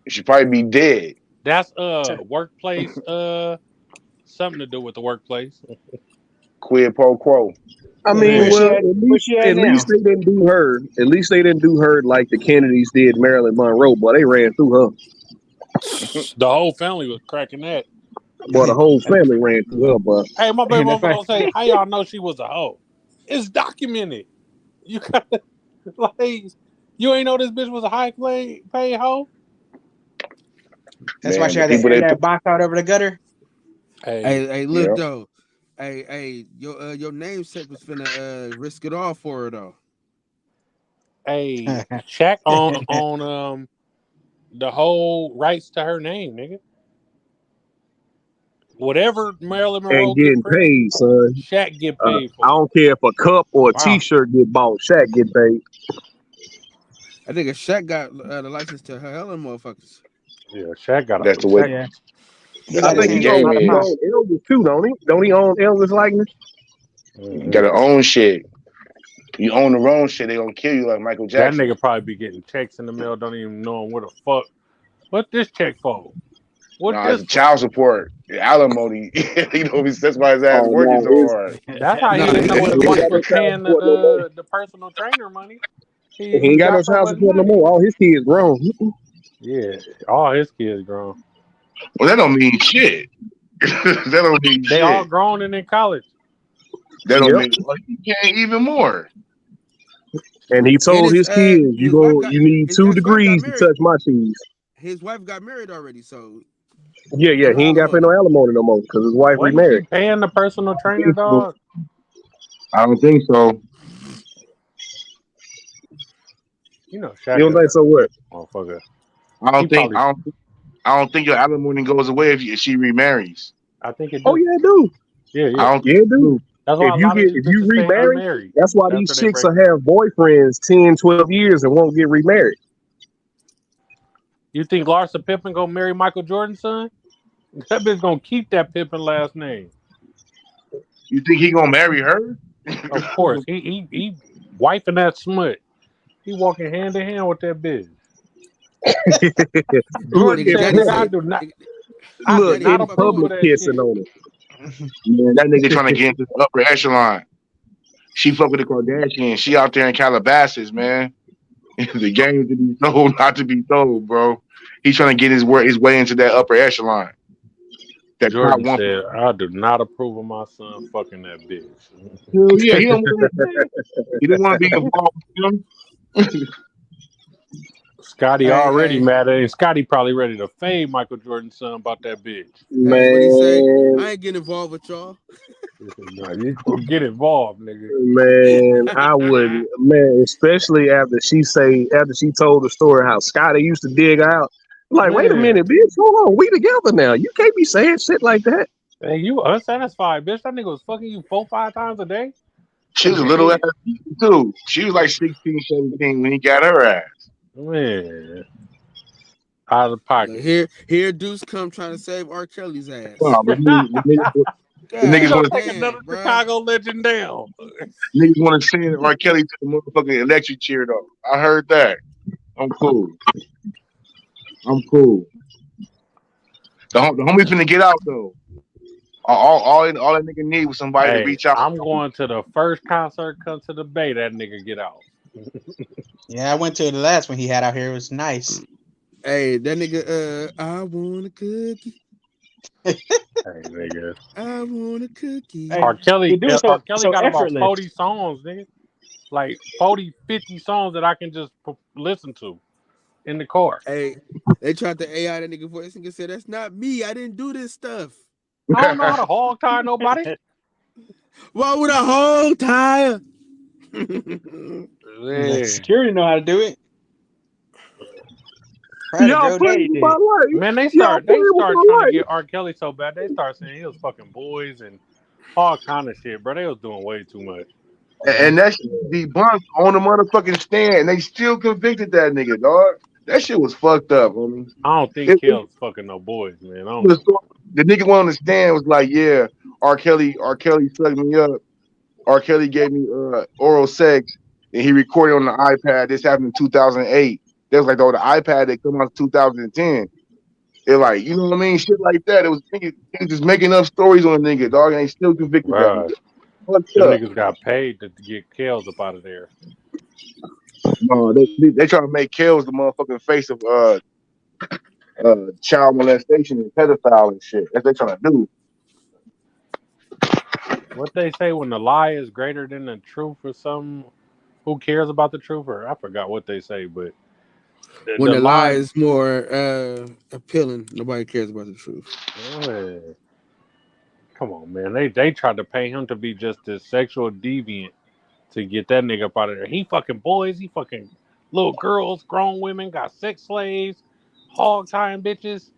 She'd probably be dead. That's workplace something to do with the workplace. Quid pro quo. I Yeah, mean, where she well, at? Where she at at now? least they didn't do her. At least they didn't do her like the Kennedys did Marilyn Monroe. Boy, they ran through her. The whole family was cracking that. Boy, the whole family ran through her. But Hey, my baby And the mama fact, gonna say, "How y'all know she was a hoe?" It's documented. You gotta like, you ain't know this bitch was a high paid hoe. that's why Man, she the had to people air they that put. box out over the gutter. Hey, Hey, look Yeah. though. Hey, your namesake was finna risk it all for her though. hey, Shaq on the whole rights to her name, nigga. Whatever Marilyn and Monroe get getting pregnant, paid, son. Shaq get paid I for. don't care if a cup or a Wow. T-shirt get bought. Shaq get paid. I think a Shaq got the license to her hella motherfuckers. Yeah, Shaq got a That's the way. Yeah, he That's I the got way his think the he hands on a own game lot of he pop. is. own Elvis too, don't he? Don't he own Elvis likeness? You gotta own shit. You own the wrong shit, they gonna kill you like Michael That Jackson. nigga probably be getting checks in the mail, don't even know what the fuck. What this check for? What Nah, it's this a for? child support, alimony. That's why his ass Oh working no, so hard. That's how No, he he didn't know his ain't wife got no was child paying support no more. the personal trainer money. He He ain't got no got so child much support no money. more. All his kids grown. Yeah, all his kids grown. Well, that don't mean shit. That don't mean They all shit. grown and in college. That don't Yep. mean well, you can't even more. And he and told his kids, you need two his wife got degrees to married. touch my cheese. His wife got married already, so Yeah. ain't no He ain't got to pay alimony. no alimony no more because his wife Wasn't she remarried. paying the personal trainer, dog? I don't think so. You know, You Shaq don't got think that so? What? motherfucker. I He don't think. probably. I don't think your alimony goes away if she remarries. I think it Oh do. yeah, it do. Yeah, yeah. I don't think Yeah, it it do. do. That's why a lot of these If you bitches stay remarry, unmarried that's why these after they chicks break will up. have boyfriends 10, 12 years and won't get remarried. You think Larsa Pippen gonna marry Michael Jordan's son? That bitch gonna keep that Pippen last name. You think he gonna marry her? Of course. He wiping that smut. He walking hand in hand with that bitch. Look, Jordan Nigga, in said, Daddy "Nigga, said, I do look Daddy not ain't in fucking approve with of public her. that kissing shit." on Man, that nigga trying to get into the upper echelon. She fuck with the Kardashians. She out there in Calabasas, man. The game to be told, not to be told, bro. He's trying to get his way into that upper echelon. That top Jordan one. said, "I do not approve of my son fucking that bitch." Hell yeah, her. he don't want to. He didn't want to be involved with him. Scotty Hey, already hey, mad at him. Scotty probably ready to fade Michael Jordan's son about that bitch. Hey, what he say? Man, I ain't getting involved with y'all. No, you gonna get involved, nigga. Man, I would, man, especially after she told the story how Scotty used to dig out. Like, wait a Man, minute, bitch, hold on, we together now. You can't be saying shit like that. hey, you unsatisfied, bitch. That nigga was fucking you 4-5 times a day. She Couldn't was a get little ass any. too. She was like 16, 17 when he got her ass. Man, out of pocket. Here Deuce come trying to save R. Kelly's ass. No, the You niggas God gonna want to take another damn, bro. Chicago legend down? niggas want to send R. Kelly to the motherfucking electric chair though. I heard that. I'm cool. I'm cool. The homie finna get out though. All that nigga need was somebody to Hey, reach out. I'm going to the first concert. Come to the Bay. That nigga get out. Yeah, I went to the last one he had out here. It was nice. Hey, that nigga, I want a cookie. Hey, nigga. I want a cookie. Hey, R. Kelly. he do it R. so Kelly so got about effortless. 40 songs, nigga. Like 40, 50 songs that I can just listen to in the car. Hey, they tried to AI that nigga voice. Nigga said, that's not me. I didn't do this stuff. I don't know how to hog tie nobody. Why would a hog tie? Like Yeah. security know how to do it. Probably Y'all Joe playing Daddy with did my it. life. Man, they Y'all start playing with my trying to life. get R. Kelly so bad. They start saying he was fucking boys and all kind of shit, bro. They was doing way too much. And that shit debunked on the motherfucking stand. And they still convicted that nigga, dog. That shit was fucked up, homie. I don't think It Kel's fucking no boys, man. I don't was know. the nigga went on the stand was like, yeah, R. Kelly sucked me up. R. Kelly gave me oral sex, and he recorded on the iPad. This happened in 2008. They was like, oh, the iPad that come out in 2010. They're like, you know what I mean? Shit like that. It was niggas just making up stories on a nigga, dog, and they still convicted that Bruh, nigga. Fucked them up. niggas got paid to get Kels up out of there. No, they trying to make Kells the motherfucking face of child molestation and pedophile and shit. That's what they trying to do. What they say when the lie is greater than the truth or something? Who cares about the truth? Or I forgot what they say, but When the the lie lie. is more appealing, nobody cares about the truth. Come on, man. They tried to pay him to be just this sexual deviant to get that nigga up out of there. He fucking boys, he fucking little girls, grown women, got sex slaves, hog tying bitches.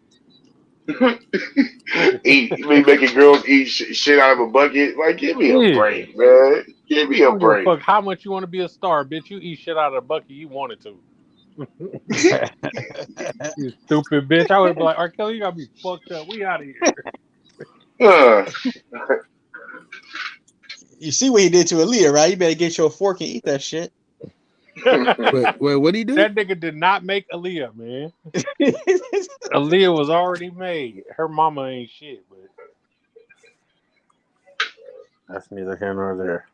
Me making girls eat shit out of a bucket. Like, give me a Yeah. break, man. Give me I a don't give a break. fuck how much you want to be a star, bitch. You eat shit out of the bucket you wanted to. You stupid bitch. I would be like, R. Kelly, you gotta be fucked up. We out of here. Uh, You see what he did to Aaliyah, right? You better get your fork and eat that shit. Wait, what'd he do? That nigga did not make Aaliyah, man. Aaliyah was already made. Her mama ain't shit, but that's neither here nor there.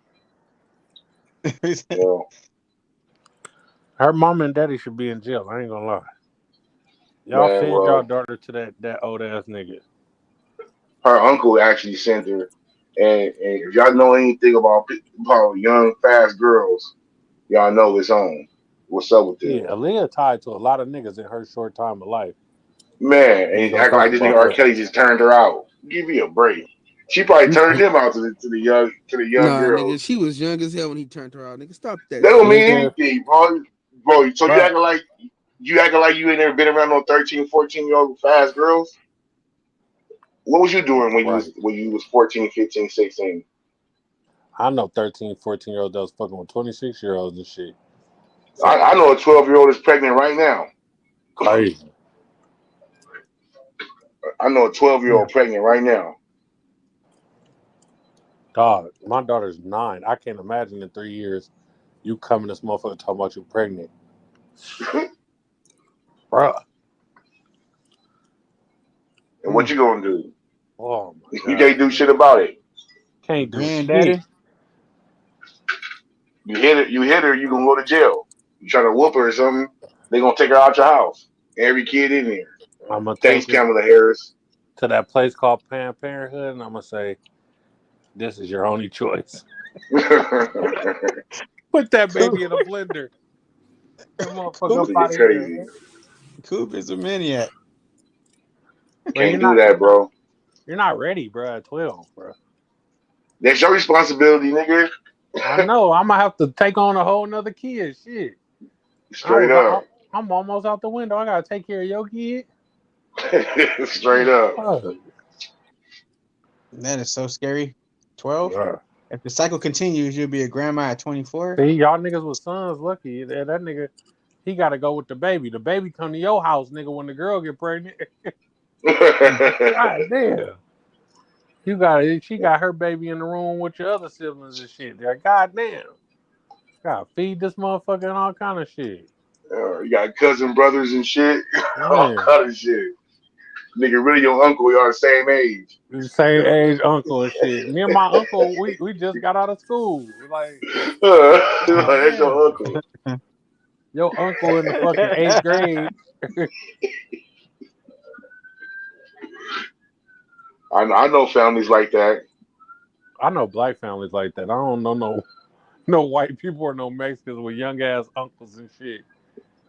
well, Her mama and daddy should be in jail. I ain't gonna lie. Y'all man, fed y'all well, daughter to that old ass nigga. her uncle actually sent her. And if y'all know anything about young, fast girls, y'all know it's on. What's up with Yeah, them? Aaliyah tied to a lot of niggas in her short time of life. Man, We ain't and gonna acting talk like this nigga about R. that. Kelly just turned her out. Give me a break. She probably turned him out to the young Nah, nigga, girls. she was young as hell when he turned her out. Nigga, stop that That don't shit. mean Nigga, anything, bro. Bro, so bruh. you acting like you ain't never been around no 13, 14-year-old fast girls? What was you doing when you Right. was when you was 14, 15, 16? I know 13, 14-year-olds that was fucking with 26-year-olds and shit. I So, know a 12-year-old is pregnant right now. crazy. I know a 12-year-old pregnant right now. Dog, my daughter's 9. I can't imagine in 3 years you coming this motherfucker talking about you pregnant. Bruh. And what Mm. you gonna do? Oh my You god, can't do man. shit about it. Can't do Granddaddy. shit. You hit her, you gonna go to jail. You try to whoop her or something, they gonna take her out your house. Every kid in here. I'm gonna Thanks, take it Kamala Harris. to that place called Planned Parenthood and I'm gonna say, this is your only choice. Put that Coop, baby in a blender. That motherfucker Coop, up Nigga out of here, crazy. man. Coop is a maniac. You But can't do that, bro. you're not ready, bro, at 12, bro. That's your responsibility, nigga. I know. I'm gonna have to take on a whole nother kid. Shit. Straight up. I'm almost out the window. I gotta take care of your kid. Straight up. Fuck. That is so scary. 12. Yeah. If the cycle continues, you'll be a grandma at 24. See, y'all niggas with sons lucky. That nigga, he gotta go with the baby. The baby come to your house, nigga, when the girl get pregnant. God damn. She got her baby in the room with your other siblings and shit. There, god damn. Gotta feed this motherfucker and all kind of shit. You got cousin brothers and shit. All Man, kind of shit. Nigga, really your uncle, y'all the same age. the same age uncle and shit. Me and my uncle, we just got out of school. Like, god That's damn. your uncle. Your uncle in the fucking 8th grade. I know families like that. I know black families like that. I don't know no white people or no Mexicans with young ass uncles and shit.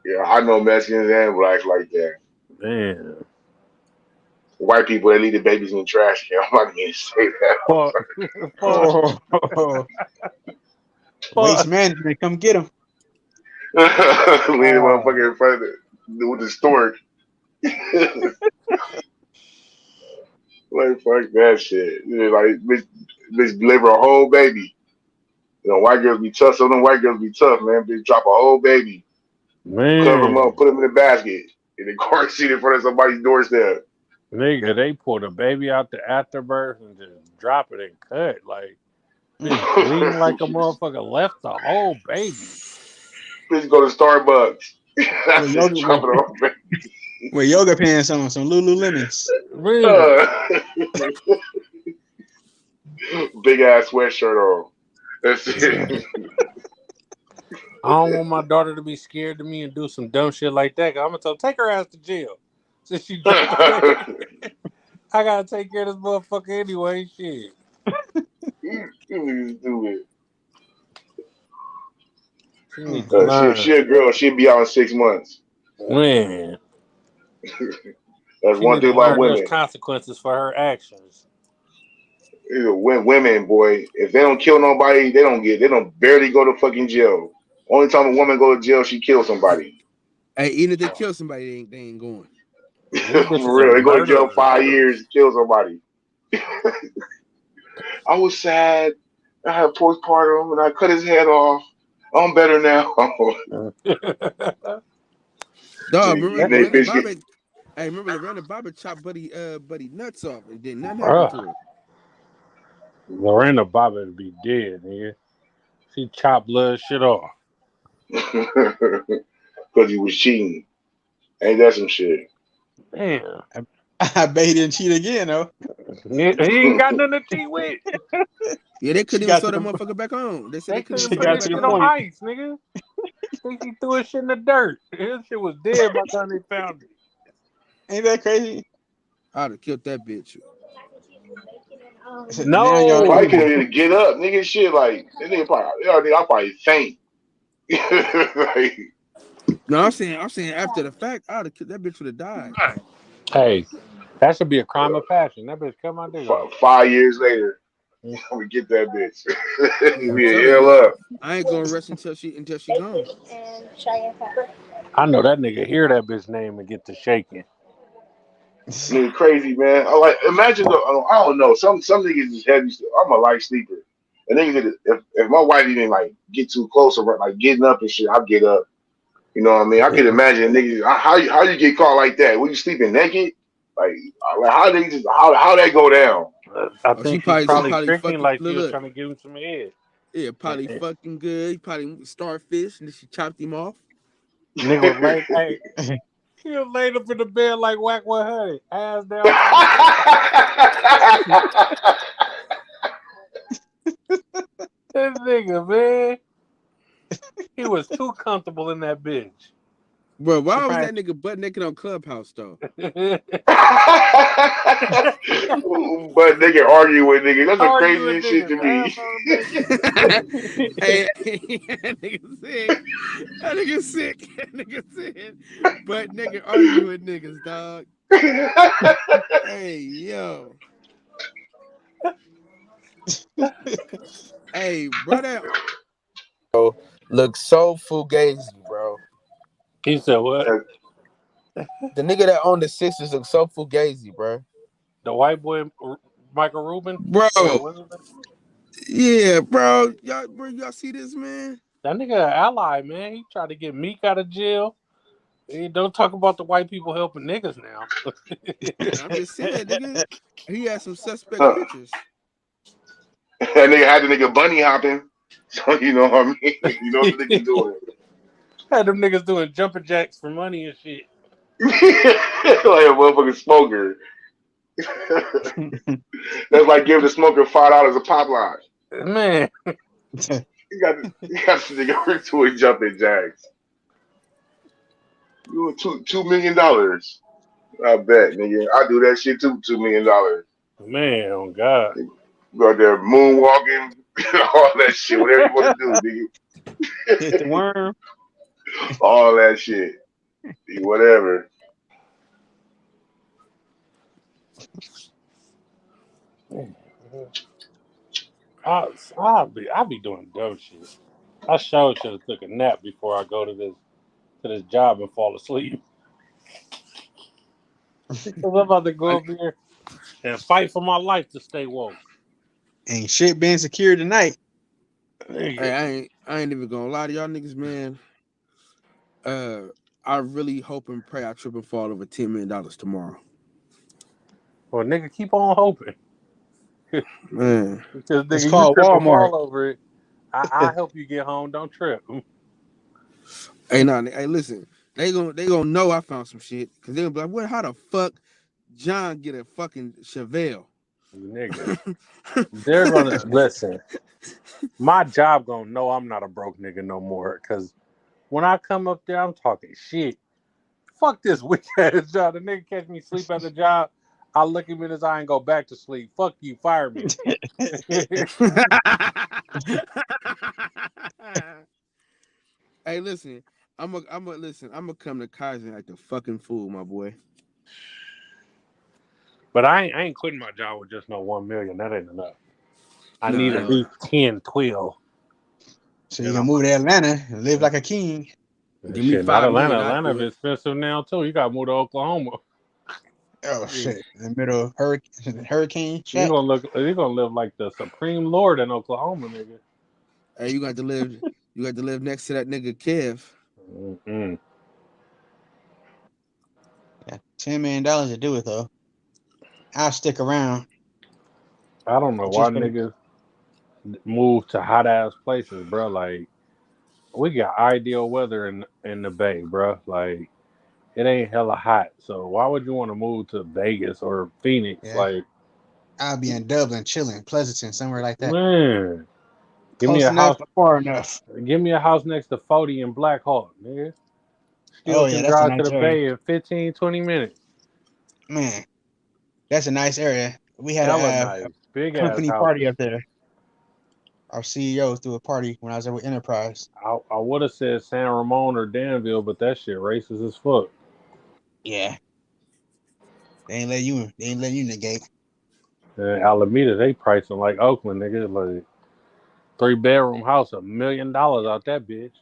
Yeah, I know Mexicans and blacks like that. Man. White people that leave the babies in the trash can. I'm not gonna say that. Fuck. Fuck. Oh, waste Fuck. management, come get them. Leave the motherfucker in front of with the stork. Like fuck that shit. Like bitch deliver a whole baby. You know, white girls be tough. Some of them white girls be tough, man. Bitch drop a whole baby, cover them Man. up, put them in a basket, in the car seat in front of somebody's doorstep. Nigga, they pull the baby out the afterbirth and just drop it and cut. Like, bitch bleeding like a motherfucker left the whole baby. Bitch go to Starbucks. With yoga, Just drop it on baby. with yoga pants on, some Lululemons. Really? Big ass sweatshirt on. That's it. I don't want my daughter to be scared of me and do some dumb shit like that. I'm gonna take her ass to jail since she dropped the baby. I gotta take care of this motherfucker anyway. Shit. Stupid. She need to learn. She a girl. She'll be out in 6 months. Man. That's She one need thing to about learn there's women. consequences for her actions. Women, boy, if they don't kill nobody, they don't barely go to fucking jail. Only time a woman go to jail, she kills somebody. Hey, even if they kill somebody, they ain't going. These For bitches real, are they go to jail murderers. 5 years, kill somebody. I was sad. I had postpartum and I cut his head off. I'm better now. Dog, They remember Lorena bitch get Bobbitt? Hey, remember Lorena Bobbitt chopped Buddy nuts off, and then nothing happened Bruh, to her. Lorena Bobbitt would be dead, nigga. She chopped blood shit off. because he was cheating. Ain't that some shit? Damn. I bet he didn't cheat again, though. He ain't got nothing to cheat with. Yeah, they She couldn't even got sew to that the motherfucker back on. They said they They couldn't couldn't even she sew put that got that to back the shit on on. point. ice, nigga. Think he threw his shit in the dirt. His shit was dead by the time they found it. Ain't that crazy? I'd have killed that bitch. Now He y'all probably No. couldn't even get up, nigga. Shit, like that nigga probably, I probably faint. Like, No, I'm saying after the fact, I'd have killed that bitch. Would have died. Hey, that should be a crime of passion. That bitch cut my dick off. 5 years later, Mm. we get that bitch. I'm We telling hell you, up. I ain't gonna rest until she gone. And Cheyenne pepper. I know that nigga hear that bitch name and get to shaking. Nigga, crazy man. I like imagine. I don't know. Some niggas is heavy. I'm a light sleeper. And niggas, if my wife even like get too close or like getting up and shit, I get up. You know what I mean? I could imagine niggas. How you get caught like that? Were you sleeping naked? Like how they just how that go down? I Oh, she think she probably probably tricked him fucking like she was look. trying to give him some head. Yeah, And, probably fucking good. He probably starfish, and then she chopped him off. nigga was laid. Hey, he was laid up in the bed like Whack 100, ass down on the This nigga, man. He was too comfortable in that bitch. Bro, why was surprised. that nigga butt naked on Clubhouse though? But nigga argue with nigga. That's the Arguing craziest shit niggas, to me. ass on the bitch. Hey, that nigga sick. That nigga sick. That nigga sick. But nigga argue with niggas, dog. Hey, yo. Hey, bro, that looks so fugazi, bro. He said what? The nigga that owned the Sixers looks so fugazi, bro. The white boy, Michael Rubin? Bro, What is it? yeah, bro. Y'all see this, man? That nigga an ally, man. He tried to get Meek out of jail. He don't talk about the white people helping niggas now. I'm just saying, nigga. He had some suspect Huh. pictures. That nigga had the nigga bunny hopping. So you know what I mean? You know what the nigga doing. Had them niggas doing jumping jacks for money and shit. Like a motherfucking smoker. That's like giving the smoker $5 a pop line. Man. You got the nigga to a jumping jacks. You $2 million. I bet, nigga. I do that shit too. $2 million. Man, oh God. Go out there moonwalking, all that shit. Whatever you want to do, nigga. Hit the worm. All that shit. Whatever. I'll be doing dumb shit. I sure should have took a nap before I go to this job and fall asleep. Because I'm about to go up here and fight for my life to stay woke. Ain't shit being secure tonight. Hey, I ain't even gonna lie to y'all niggas, man. I really hope and pray I trip and fall over $10 million tomorrow. Well, nigga, keep on hoping. Man. Because It's nigga, you called trip and Walmart. fall over it. I help you get home. Don't trip. Hey, hey, listen. They gonna know I found some shit. Cause they gonna be like, what, how the fuck John get a fucking Chevelle? Nigga. They're gonna listen. My job gonna know I'm not a broke nigga no more. Cause when I come up there, I'm talking shit. Fuck this weak ass job. The nigga catch me sleep at the job. I look him in his eye and go back to sleep. Fuck you, fire me. Hey, listen. I'm gonna come to Kaiser like the fucking fool, my boy. But I ain't quitting my job with just no 1 million. That ain't enough. I need at Nah, least 10, 12. So you can move to Atlanta and live like a king. give me Shit, not $5 million. Atlanta. I Atlanta do is it. expensive now too. You gotta move to Oklahoma. Oh shit! In the middle of hurricane You shit. gonna live like the Supreme Lord in Oklahoma, nigga. Hey, you got to live. You got to live next to that nigga Kev. Mm-hmm. Yeah, $10 million to do it though. I'll stick around. I don't know why Just for the, niggas move to hot ass places, bro. Like we got ideal weather in the Bay, bro. Like it ain't hella hot, so why would you want to move to Vegas or Phoenix? yeah, Like, I'll be in Dublin, chilling, Pleasanton, somewhere like that. man, give me Close a enough, house. but far enough. Give me a house next to 40 and Black Hawk, nigga. Still Oh yeah, can that's a drive to nice the area, Bay in 15, 20 minutes. man. That's a nice area. We had Hella a nice, big ass company party houses. up there. Our CEO threw a party when I was there with Enterprise. I would have said San Ramon or Danville, but that shit racist as fuck. Yeah, they ain't let you. They ain't let you negate And Alameda, they pricing like Oakland, nigga. Like 3-bedroom house, $1 million out that bitch.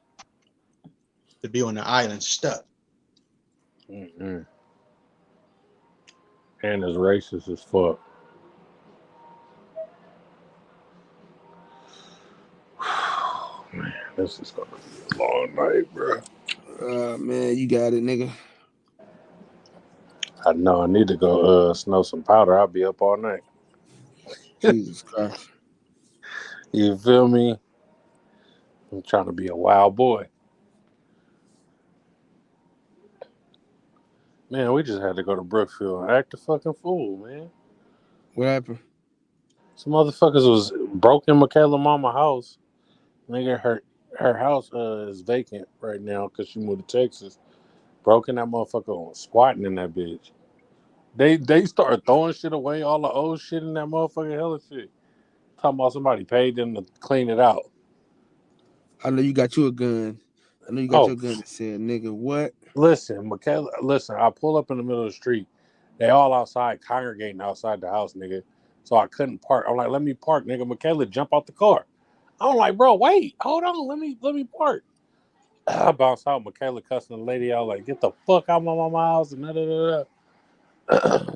to be on the island stuck. Mm-mm. And it's racist as fuck. Man, this is gonna be a long night, bro. Man, you got it, nigga. I know I need to go snow some powder. I'll be up all night. Jesus Christ. You feel me? I'm trying to be a wild boy. Man, we just had to go to Brookfield and act a fucking fool, man. What happened? Some motherfuckers was broke in Michaela mama house. Nigga, her house is vacant right now because she moved to Texas. Broke in that motherfucker squatting in that bitch. They started throwing shit away, all the old shit in that motherfucking hella shit. Talking about somebody paid them to clean it out. I know you got you a gun. I know you got Oh, your gun that said, nigga, what? listen, Michaela, listen, I pull up in the middle of the street. They all outside, congregating outside the house, nigga. so I couldn't park. I'm like, let me park, nigga. Michaela, jump out the car. I'm like, bro, wait, hold on, let me park. I bounced out. Michaela cussing the lady out like, get the fuck out of my house and da da da.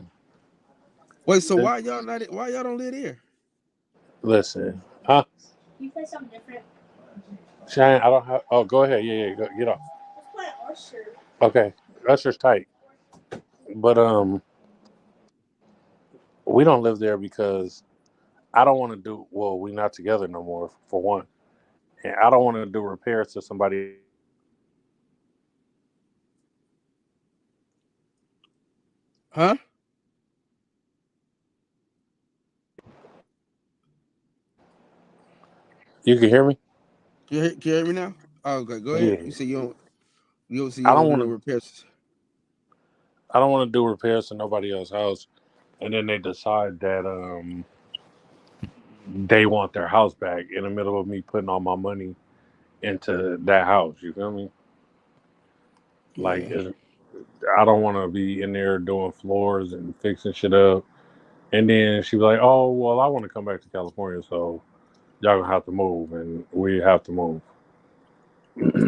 Wait, so why y'all don't live there? Listen, huh? Can you play something different? Shane, I don't have. Oh, go ahead. Yeah, go, get off. Let's play Usher. Okay, Usher's tight, but we don't live there because I don't want to do. Well, we're not together no more. For one, and I don't want to do repairs to somebody else's house. Huh? You can hear me? Can you hear me now? Oh, okay, go ahead. Yeah. You say you don't see I you don't don't do want no to. repairs. I don't want to do repairs to nobody else's house, and then they decide that they want their house back in the middle of me putting all my money into that house. You feel me? Like, Yeah. I don't want to be in there doing floors and fixing shit up. And then she was like, "Oh, well, I want to come back to California, so y'all gonna have to move, and we have to move."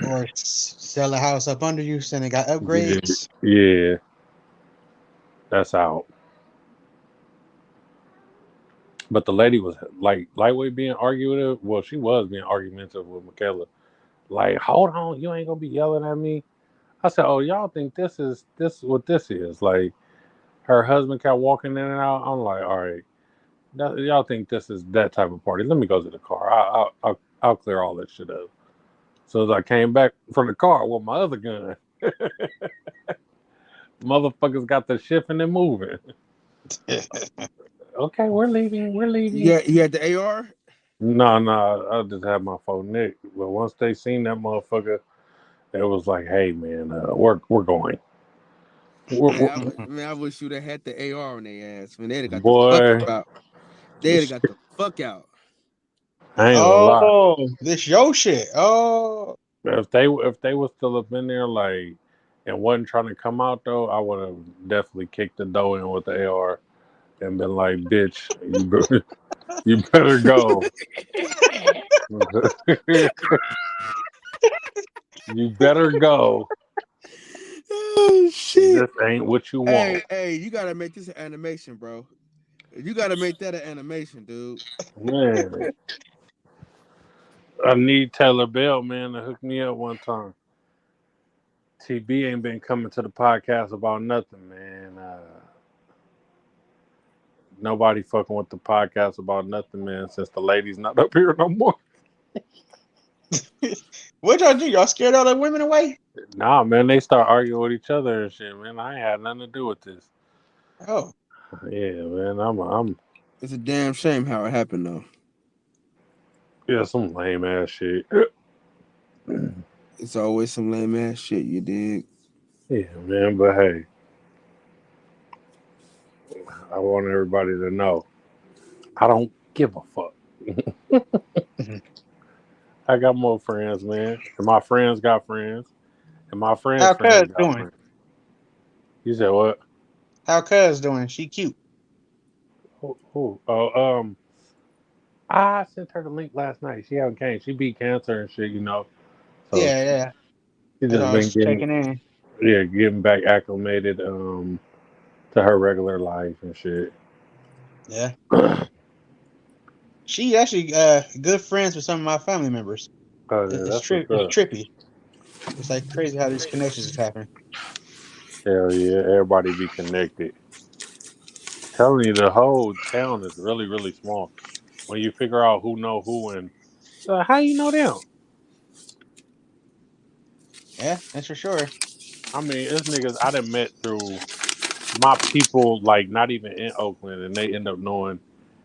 Or sell a house up under you, saying they got Yeah, upgrades. yeah, that's out. But the lady was like lightweight being argumentative. Well, she was being argumentative with Michaela. Like, hold on, you ain't gonna be yelling at me. I said, "Oh, y'all think this is what this is?" Like, her husband kept walking in and out. I'm like, "All right, y'all think this is that type of party? Let me go to the car. I'll clear all this shit up." So as I came back from the car with my other gun, motherfuckers got the shifting and moving. Okay, we're leaving. We're leaving. Yeah, you had the AR. No, no, I just had my phone nick. But once they seen that motherfucker, it was like, "Hey, man, we're going." Man, I wish you'd have had the AR on their ass. Man, they'd have got the fuck Boy, out. They'd have got the fuck out. I ain't gonna lie. Oh, this your shit. Oh, If they was still up in there, like, and wasn't trying to come out though, I would have definitely kicked the door in with the AR and been like, "Bitch, you better go. You better go. Oh shit! This ain't what you Hey, want." hey, you gotta make this an animation, bro. You gotta make that an animation, dude. Man, I need Taylor Bell, man, to hook me up one time. TB ain't been coming to the podcast about nothing, man. Nobody fucking with the podcast about nothing, man, since the lady's not up here no more. what y'all do? Y'all scared all the women away? Nah, man, they start arguing with each other and shit, man. I ain't had nothing to do with this. Oh, Yeah, man, I'm It's a damn shame how it happened, though. yeah, some lame ass shit. It's always some lame ass shit. You dig? Yeah, man, but hey, I want everybody to know I don't give a fuck. mhm. I got more friends, man, and my friends got friends, and my friends' How Cuz friends got doing? friends. You said what? How Cuz doing? She cute. Who? Oh, I sent her the link last night. She haven't came. She beat cancer and shit, So Yeah, yeah. she That's just all I been was getting, checking in. yeah, getting back acclimated to her regular life and shit. Yeah. She actually good friends with some of my family members. Oh yeah, that's what's It's up. trippy. It's like crazy how these connections is happening. Hell yeah, everybody be connected. Telling you, the whole town is really, really small. When you figure out who know who and how you know them. Yeah, that's for sure. I mean, it's niggas I done met through my people, like not even in Oakland, and they end up knowing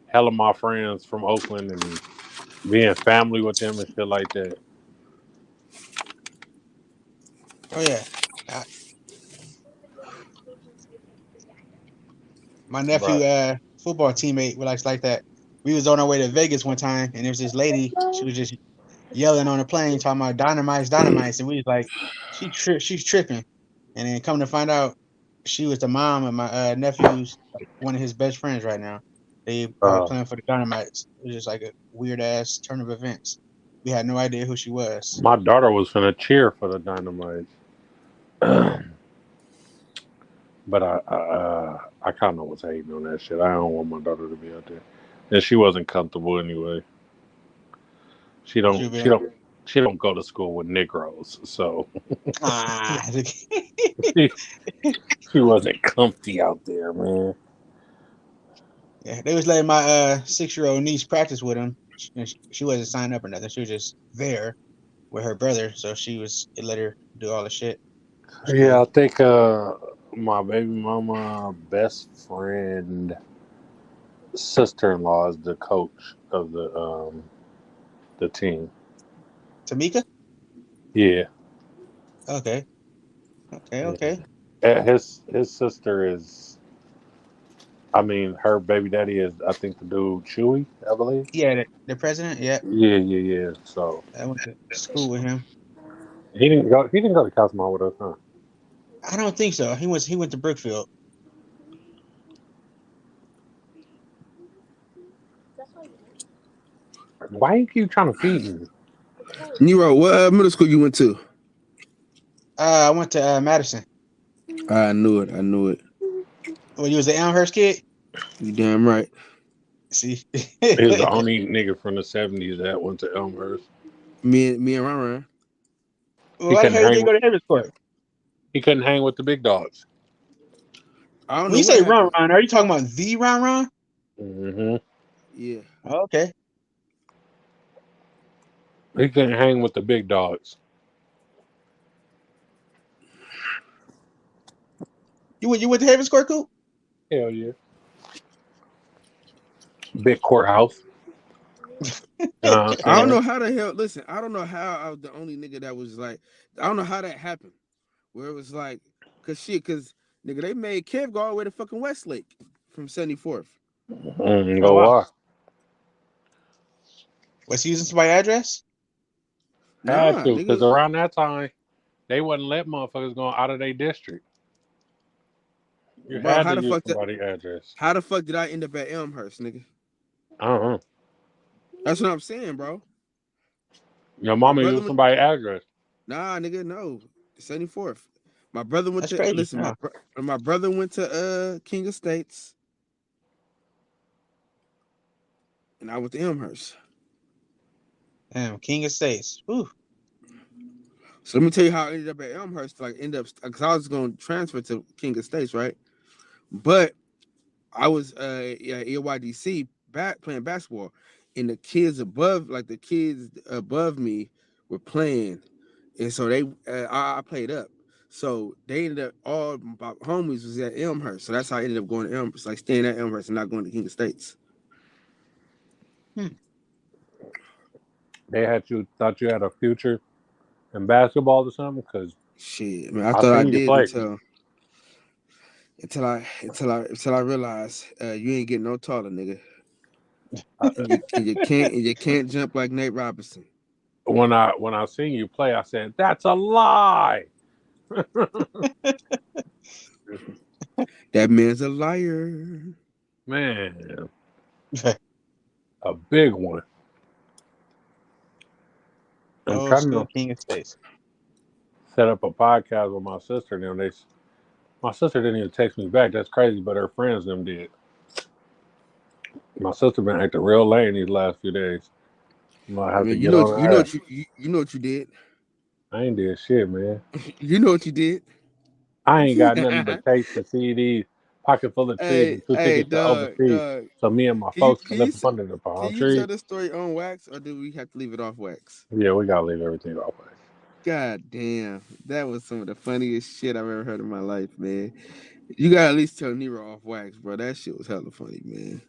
hell of my friends from Oakland and being family with them and shit like that. Oh yeah. I, my nephew, But football teammate, was like that. We was on our way to Vegas one time, and there was this lady. She was just yelling on the plane, talking about dynamites, dynamites, and we was like, she's tripping. And then come to find out, she was the mom of my nephew's, like, one of his best friends right now. They Uh, playing for the Dynamites. It was just like a weird ass turn of events. We had no idea who she was. my daughter was finna cheer for the Dynamites, but I kind of was hating on that shit. I don't want my daughter to be out there, and she wasn't comfortable anyway. She She don't. was She like, don't. She don't go to school with Negroes, so ah. she, she wasn't comfy out there, man. Yeah, they was letting my 6-year-old niece practice with him. She wasn't signed up or nothing. She was just there with her brother, so it let her do all the shit. Yeah, I School. think my baby mama best friend sister in law is the coach of the team. Tamika? Yeah, Okay. Okay, yeah. okay. His sister is. I mean, her baby daddy is. I think the dude Chewy, I believe. Yeah, the president, yeah. Yeah, yeah, yeah. So I went to school with him. he didn't go. He didn't go to Cosmo with us, huh? I don't think so. He went to Brookfield. Why you keep trying to feed me? Nero, what middle school you went to? I went to Madison. I knew it. I knew it. Well, you was an Elmhurst kid? You damn right. See? He was the only nigga from the '70s that went to Elmhurst. Me and Ron. Well, He why the couldn't hell you hang didn't with. go to Evans Court? He couldn't hang with the big dogs. I don't When know you what say Ron happened. Ron, are you talking about the Ron Ron? Hmm Yeah. Oh, okay. He couldn't hang with the big dogs. You went to Evans Court, Coop? Hell yeah. Big courthouse. You know what I'm I don't saying? know how the hell. Listen, I don't know how I was the only nigga that was like. I don't know how that happened. Where it was like, cause nigga, they made Kev go all the way to fucking Westlake from 74th. Oh Go wow. what? Was he using somebody's address? Had Nah, to, because nigga. around that time, they wouldn't let motherfuckers go out of their district. You Bro, had to use somebody's address. how the fuck did I end up at Elmhurst, nigga? I don't know. That's what I'm saying, bro. Your My mama brother used went. somebody's address. Nah, nigga, no. 74th. My brother went That's to crazy. listen. Yeah. My brother went to King of States, and I went to Elmhurst. Damn, King of States. Ooh. So let me tell you how I ended up at Elmhurst. Like, end up because I was going to transfer to King of States, right? But I was AYDC playing basketball, and the kids above me were playing, and so I played up. So they ended up all my homies was at Elmhurst. So that's how I ended up going to Elmhurst, like staying at Elmhurst and not going to King of States. They had you thought you had a future in basketball or something? Because Shit, man, I I thought I seen you did play. until I realized you ain't getting no taller, nigga. I- And you can't jump like Nate Robinson. when I seen you play, I said, "That's a lie." That man's a liar. Man, a big one. I'm Old trying school to King of States. set up a podcast with my sister. And my sister didn't even text me back. That's crazy, but her friends them did. My sister been acting real lame these last few days. I might have to Man, get on her ass. you know what you did. I ain't did shit, man. You know what you did. I ain't got nothing but tapes and CDs, pocket full of trees, and 2 Hey, tickets to overseas. dog. So me and my Can you folks can can you live up under the can palm you tell tree. the story on wax, or do we have to leave it off wax? Yeah, we gotta leave everything off. God damn, that was some of the funniest shit I've ever heard in my life, man. You gotta at least tell Nero off wax, bro. That shit was hella funny, man.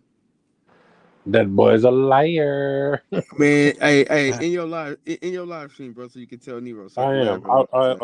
That boy's a liar. Man, hey, in your live stream, bro, so you can tell Nero so I I can laugh am. at what you say.